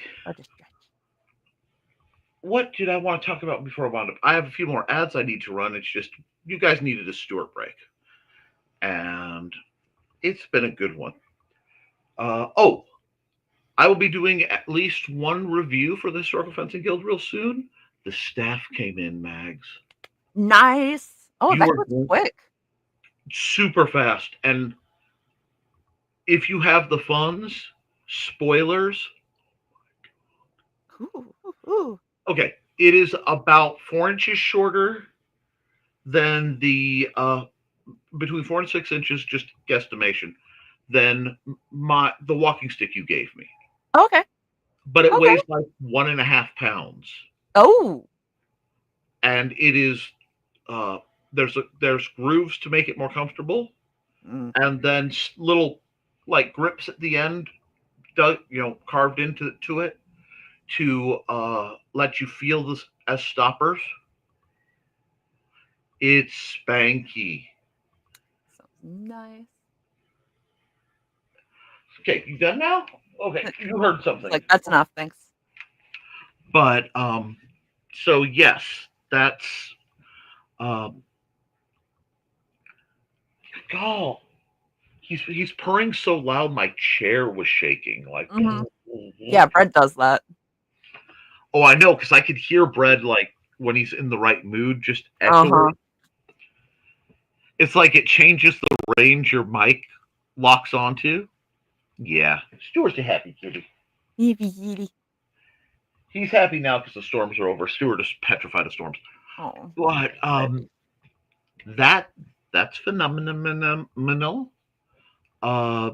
What did I want to talk about before I wound up? I have a few more ads I need to run. It's just you guys needed a Stuart break. And it's been a good one. I will be doing at least one review for the Historical Fencing Guild real soon. The staff came in, Mags. Nice. Oh, that was quick. Super fast. And if you have the funds, spoilers, Ooh. Okay, it is about 4 inches shorter than the between 4 and 6 inches, just guesstimation, than the walking stick you gave me. Okay. But it weighs like 1.5 pounds. Oh. And it is there's grooves to make it more comfortable, and then little like grips at the end, carved into it to let you feel this as stoppers. It's spanky. Sounds nice. Okay, you done now? Okay, you heard something. Like, that's enough, thanks. But so yes, that's oh, he's purring so loud my chair was shaking. Like, yeah, Brett does that. Oh, I know, because I could hear Brett like when he's in the right mood, just echoing. It's like it changes the range your mic locks onto. Yeah, Stuart's a happy kitty. He's happy now because the storms are over. Stuart is petrified of storms. Oh, but that's phenomenal. I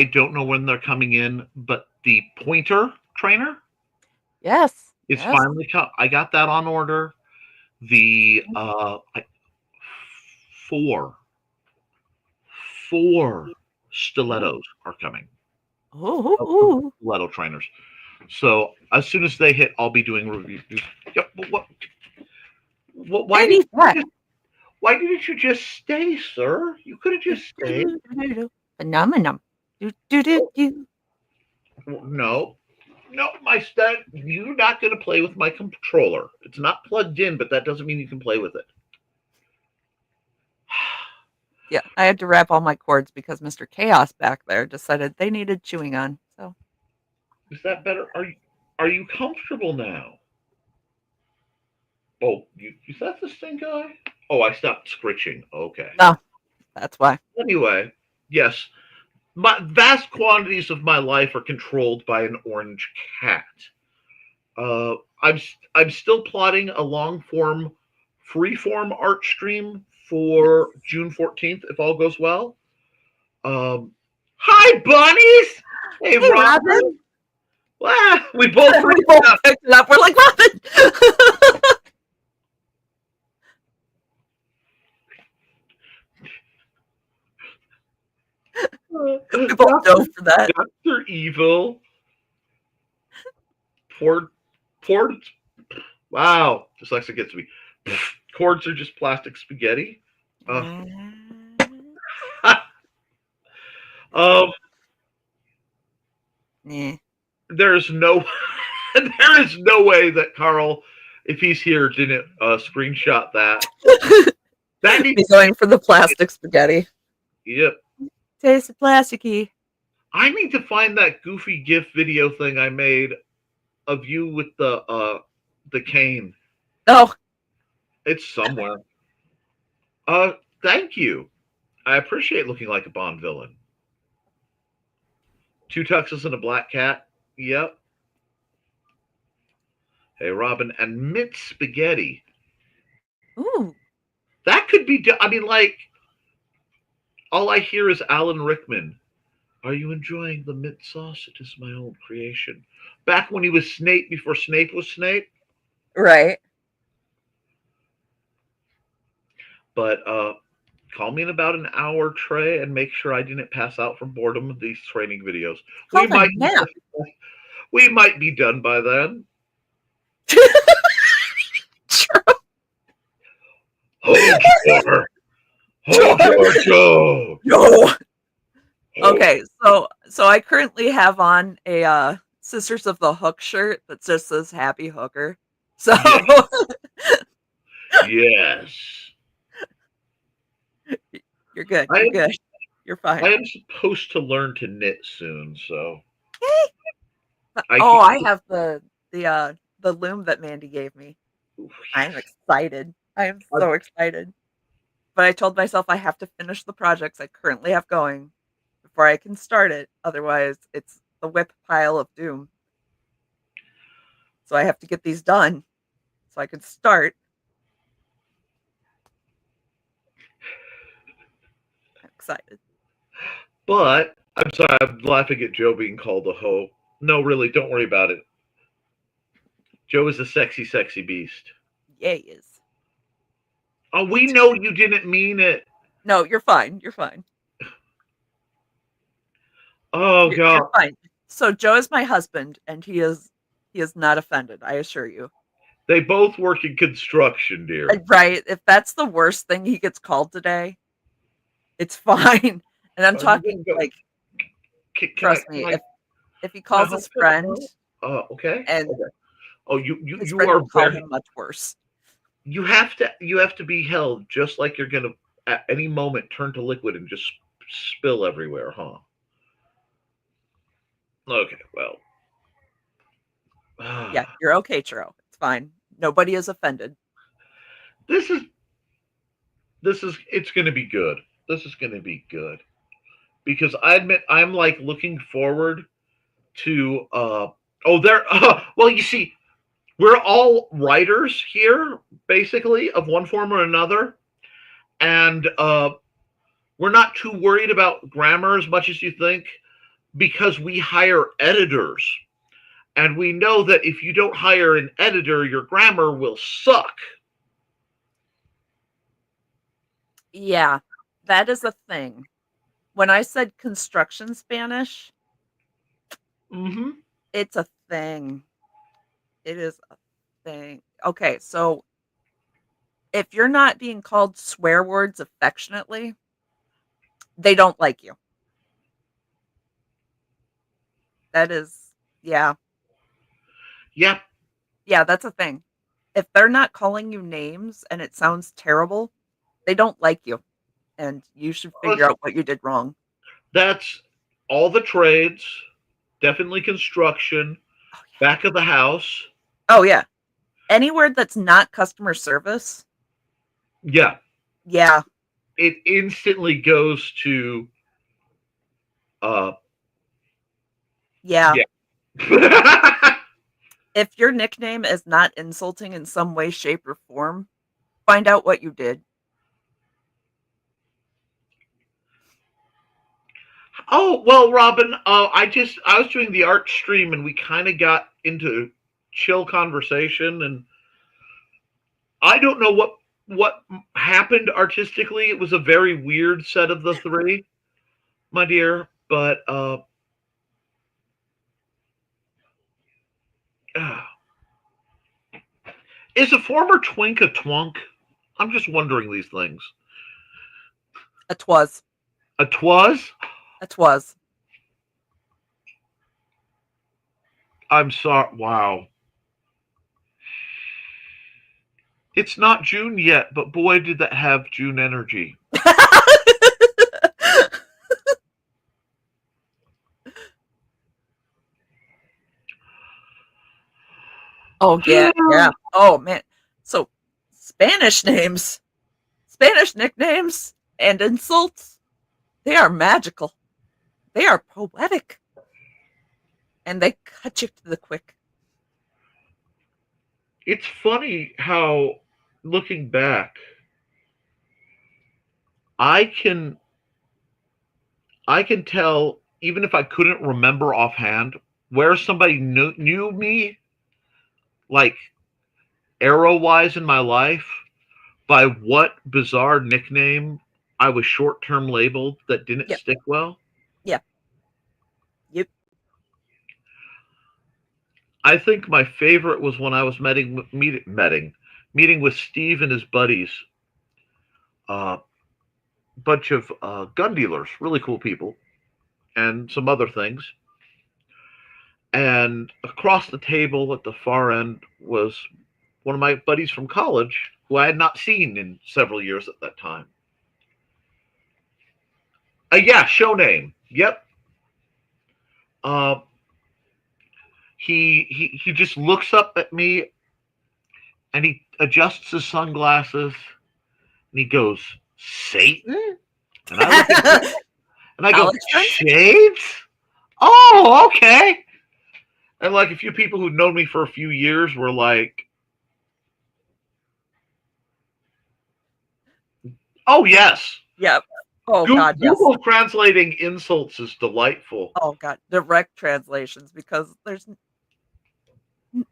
don't know when they're coming in, but the pointer trainer, yes, it's finally come. I got that on order. The four stilettos are coming. Ooh. Stiletto trainers. So as soon as they hit, I'll be doing reviews. Yep. Why didn't you just stay, sir? You could have just stayed. Phenomenal. No, my stud. You're not going to play with my controller. It's not plugged in, but that doesn't mean you can play with it. Yeah, I had to wrap all my cords because Mr. Chaos back there decided they needed chewing on. So, is that better? Are you comfortable now? Oh, is that the stink eye? Oh, I stopped scritching. Okay. No, that's why. Anyway, yes, vast quantities of my life are controlled by an orange cat. I'm still plotting a long-form, free-form art stream for June 14th, if all goes well. Hi, bunnies! Hey, Robin! Wow, we both picked it up. We're like, Robin! We both know for that. Dr. Evil. Wow, dyslexia gets me. Cords are just plastic spaghetti. There is no way that Carl, if he's here, didn't screenshot that. That needs going for the plastic spaghetti. Yep. Tastes plasticky. I need to find that goofy GIF video thing I made of you with the cane. Oh. It's somewhere. Thank you. I appreciate looking like a Bond villain. 2 tuxes and a black cat. Yep. Hey, Robin, and mint spaghetti. Ooh. That could be. I mean, like, all I hear is Alan Rickman. Are you enjoying the mint sauce? It is my own creation. Back when he was Snape, before Snape was Snape. Right. But call me in about an hour, Trey, and make sure I didn't pass out from boredom with these training videos. We might be done by then. True. No. Okay, so I currently have on a Sisters of the Hook shirt that just says Happy Hooker. So yes. You're good. You're good. You're fine. I am supposed to learn to knit soon, so. I have the loom that Mandy gave me. Ooh, I'm excited. I am so excited. But I told myself I have to finish the projects I currently have going before I can start it. Otherwise, it's the whip pile of doom. So I have to get these done so I can start. I'm excited. But I'm sorry, I'm laughing at Joe being called a hoe. No, really, don't worry about it. Joe is a sexy, sexy beast. Yeah, he is. Oh, we know you didn't mean it. No, you're fine. You're fine. Oh, God. You're fine. So Joe is my husband, and he is not offended, I assure you. They both work in construction, dear. Right. If that's the worst thing he gets called today, it's fine. And I'm talking like, trust me, if he calls his friend, okay. And okay. Oh, you friend are will call him much worse. You have to be held just like you're gonna at any moment turn to liquid and just spill everywhere, huh? Okay, well. Yeah, you're okay, Churro. It's fine. Nobody is offended. This is it's gonna be good. This is gonna be good. Because I admit I'm like looking forward to well, you see, we're all writers here, basically, of one form or another. And we're not too worried about grammar as much as you think, because we hire editors. And we know that if you don't hire an editor, your grammar will suck. Yeah, that is a thing. When I said construction Spanish, it's a thing. It is a thing. Okay, so if you're not being called swear words affectionately, they don't like you. That is, yeah. Yep. Yeah, that's a thing. If they're not calling you names and it sounds terrible, they don't like you. And you should figure out what you did wrong. That's all the trades, definitely construction, back of the house. Oh, yeah. Any word that's not customer service. Yeah. Yeah. It instantly goes to yeah. If your nickname is not insulting in some way, shape, or form, find out what you did. Oh, well, Robin, I was doing the art stream and we kind of got into chill conversation, and I don't know what happened artistically. It was a very weird set of the three, my dear, but is a former twink a twunk? I'm just wondering these things. A twas. A twas? A twas. I'm sorry. Wow. It's not June yet, but boy, did that have June energy. Oh, yeah, yeah. Oh, man. So, Spanish names, Spanish nicknames, and insults, they are magical. They are poetic. And they cut you to the quick. It's funny how, looking back, I can tell, even if I couldn't remember offhand, where somebody knew me, like arrow-wise in my life, by what bizarre nickname I was short-term labeled that didn't stick well. Yeah. Yep. I think my favorite was when I was meeting with Steve and his buddies, bunch of gun dealers, really cool people, and some other things. And across the table at the far end was one of my buddies from college who I had not seen in several years at that time. Yeah, show name. Yep. He just looks up at me and he adjusts his sunglasses and he goes, Satan? And I look at him, and I go, Shades? Oh, okay. And like a few people who'd known me for a few years were like, "Oh yes, Yep. Oh Google, God, yes. Google translating insults is delightful." Oh God, direct translations, because there's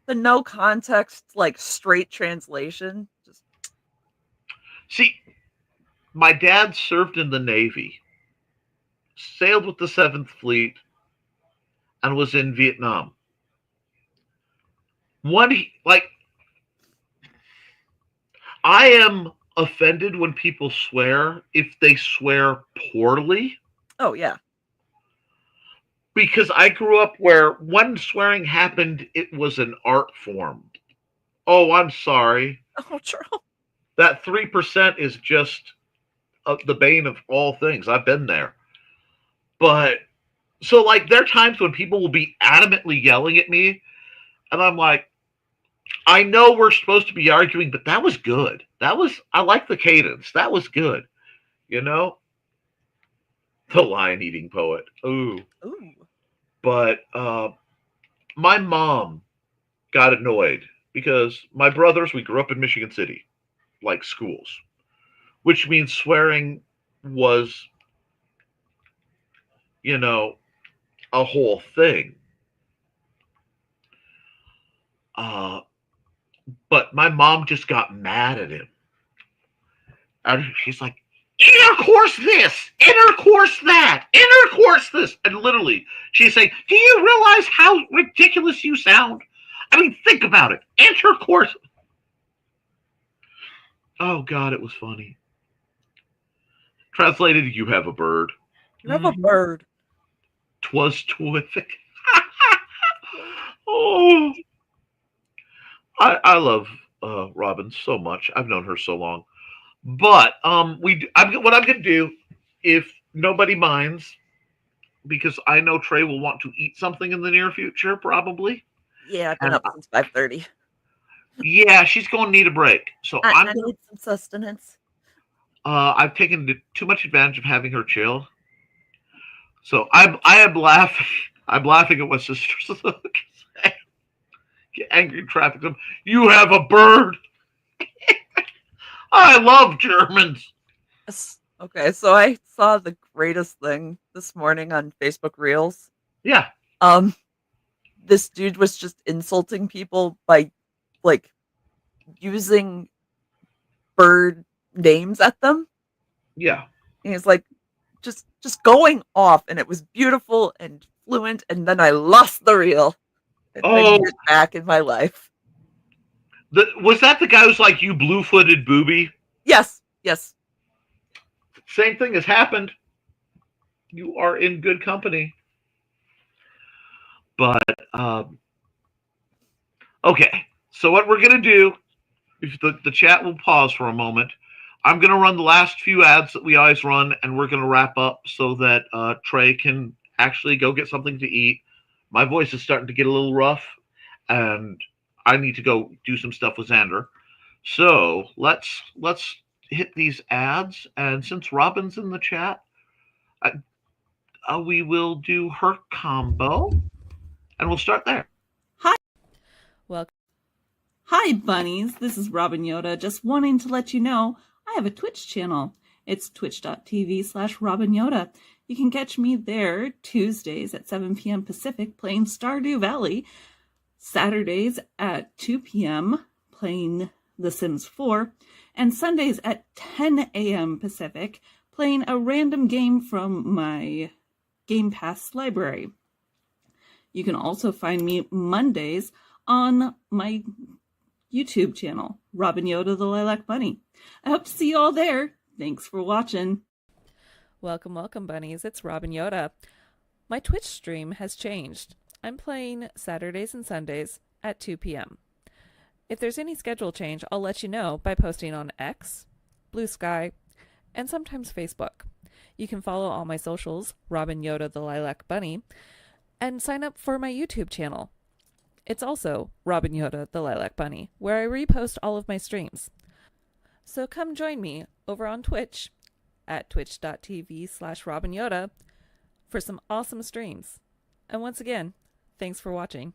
the no context, like straight translation. Just See, my dad served in the Navy, sailed with the Seventh Fleet, and was in Vietnam. Like, I am offended when people swear if they swear poorly. oh yeah. Because I grew up where when swearing happened, it was an art form. Oh, I'm sorry. Oh, true. That 3% is just the bane of all things. I've been there. But so, like, there are times when people will be adamantly yelling at me, and I'm like, I know we're supposed to be arguing, but that was good. I like the cadence. That was good. You know? The lion eating poet. Ooh. Ooh. But my mom got annoyed because my brothers, we grew up in Michigan City, like schools, which means swearing was, a whole thing. But my mom just got mad at him. And she's like, intercourse this, intercourse that, intercourse this. And literally, she's saying, do you realize how ridiculous you sound? I mean, think about it. Intercourse. Oh, God, it was funny. Translated, you have a bird. You have a bird. 'Twas terrific. Oh, I love Robin so much. I've known her so long. But what I'm going to do, if nobody minds, because I know Trey will want to eat something in the near future, probably. Yeah, I've been up since 5:30. Yeah, she's going to need a break. So I need some sustenance. I've taken too much advantage of having her chill. So I am laughing. I'm laughing at what sisters get angry in traffic. You have a bird. I love Germans. Okay, so I saw the greatest thing this morning on Facebook Reels. Yeah. This dude was just insulting people by, like, using bird names at them. Yeah. And he's like, just going off, and it was beautiful and fluent, and then I lost the reel. And I get back in my life. Was that the guy who's like, you blue-footed booby? Yes. Same thing has happened. You are in good company. But, okay. So what we're going to do, if the chat will pause for a moment, I'm going to run the last few ads that we always run, and we're going to wrap up so that Trey can actually go get something to eat. My voice is starting to get a little rough, and I need to go do some stuff with Xander. So let's hit these ads, and since Robin's in the chat, we will do her combo, and we'll start there. Hi. Welcome. Hi, bunnies. This is Robin Yoda, just wanting to let you know I have a Twitch channel. It's twitch.tv/Robin Yoda. You can catch me there Tuesdays at 7 p.m. Pacific playing Stardew Valley, Saturdays at 2 p.m. playing The Sims 4, and Sundays at 10 a.m. Pacific playing a random game from my Game Pass library. You can also find me Mondays on my YouTube channel, Robin Yoda the Lilac Bunny. I hope to see you all there. Thanks for watching. Welcome, bunnies. It's Robin Yoda. My Twitch stream has changed. I'm playing Saturdays and Sundays at 2 p.m. If there's any schedule change, I'll let you know by posting on X, Blue Sky, and sometimes Facebook. You can follow all my socials, Robin Yoda the Lilac Bunny, and sign up for my YouTube channel. It's also Robin Yoda the Lilac Bunny, where I repost all of my streams. So come join me over on Twitch at twitch.tv/Robin Yoda for some awesome streams. And once again, thanks for watching.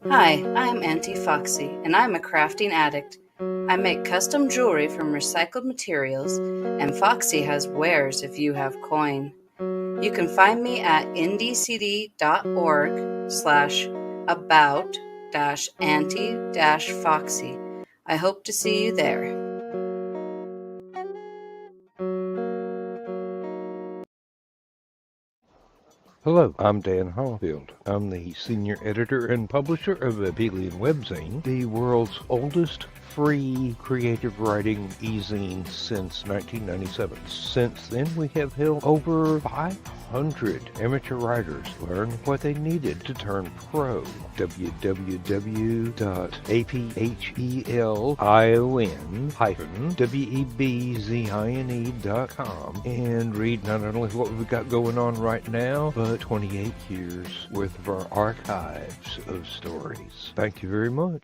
Hi, I'm Auntie Foxy, and I'm a crafting addict. I make custom jewelry from recycled materials, and Foxy has wares if you have coin. You can find me at indiecd.org/about-auntie-foxy. I hope to see you there. Hello, I'm Dan Hollifield. I'm the senior editor and publisher of Abelian Webzine, the world's oldest free creative writing e-zine since 1997. Since then, we have helped over 500 amateur writers learn what they needed to turn pro. www.aphellion-webzine.com and read not only what we've got going on right now, but 28 years worth of our archives of stories. Thank you very much.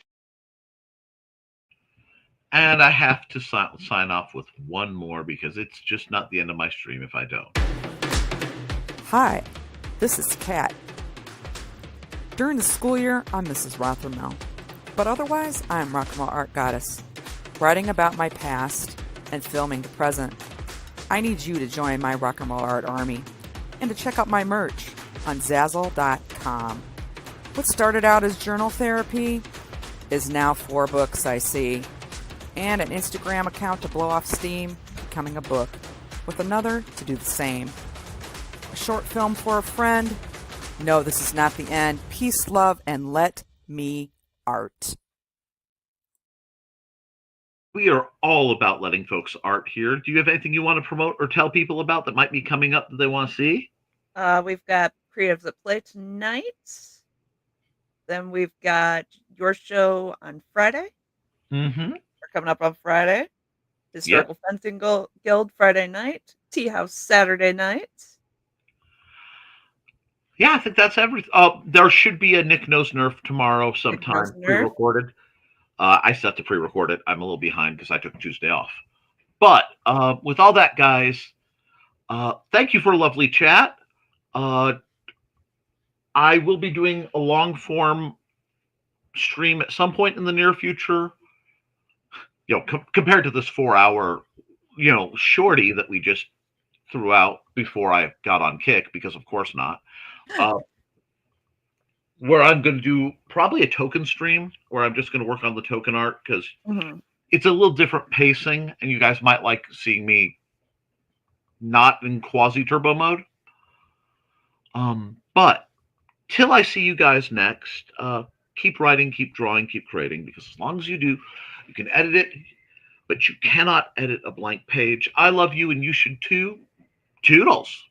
And I have to sign off with one more because it's just not the end of my stream if I don't. Hi, this is Kat. During the school year, I'm Mrs. Rothermel, but otherwise, I'm Rock and Roll Art Goddess, writing about my past and filming the present. I need you to join my Rock and Roll Art army and to check out my merch on Zazzle.com. What started out as journal therapy is now 4 books, I see, and an Instagram account to blow off steam, becoming a book, with another to do the same. A short film for a friend. No, this is not the end. Peace, love, and let me art. We are all about letting folks art here. Do you have anything you want to promote or tell people about that might be coming up that they want to see? We've got Creatives at Play tonight. Then we've got your show on Friday. Mm-hmm. Coming up on Friday. Historical Fencing Guild Friday night. Tea House Saturday night. Yeah, I think that's everything. There should be a Nick Knows Nerf tomorrow sometime, pre-recorded. I set to pre-record it. I'm a little behind because I took Tuesday off. But with all that, guys, thank you for a lovely chat. I will be doing a long-form stream at some point in the near future. You know, compared to this 4-hour, shorty that we just threw out before I got on Kick, because of course not. Where I'm going to do probably a token stream where I'm just going to work on the token art because it's a little different pacing, and you guys might like seeing me not in quasi-turbo mode. But till I see you guys next, keep writing, keep drawing, keep creating, because as long as you do, you can edit it, but you cannot edit a blank page. I love you, and you should too. Toodles.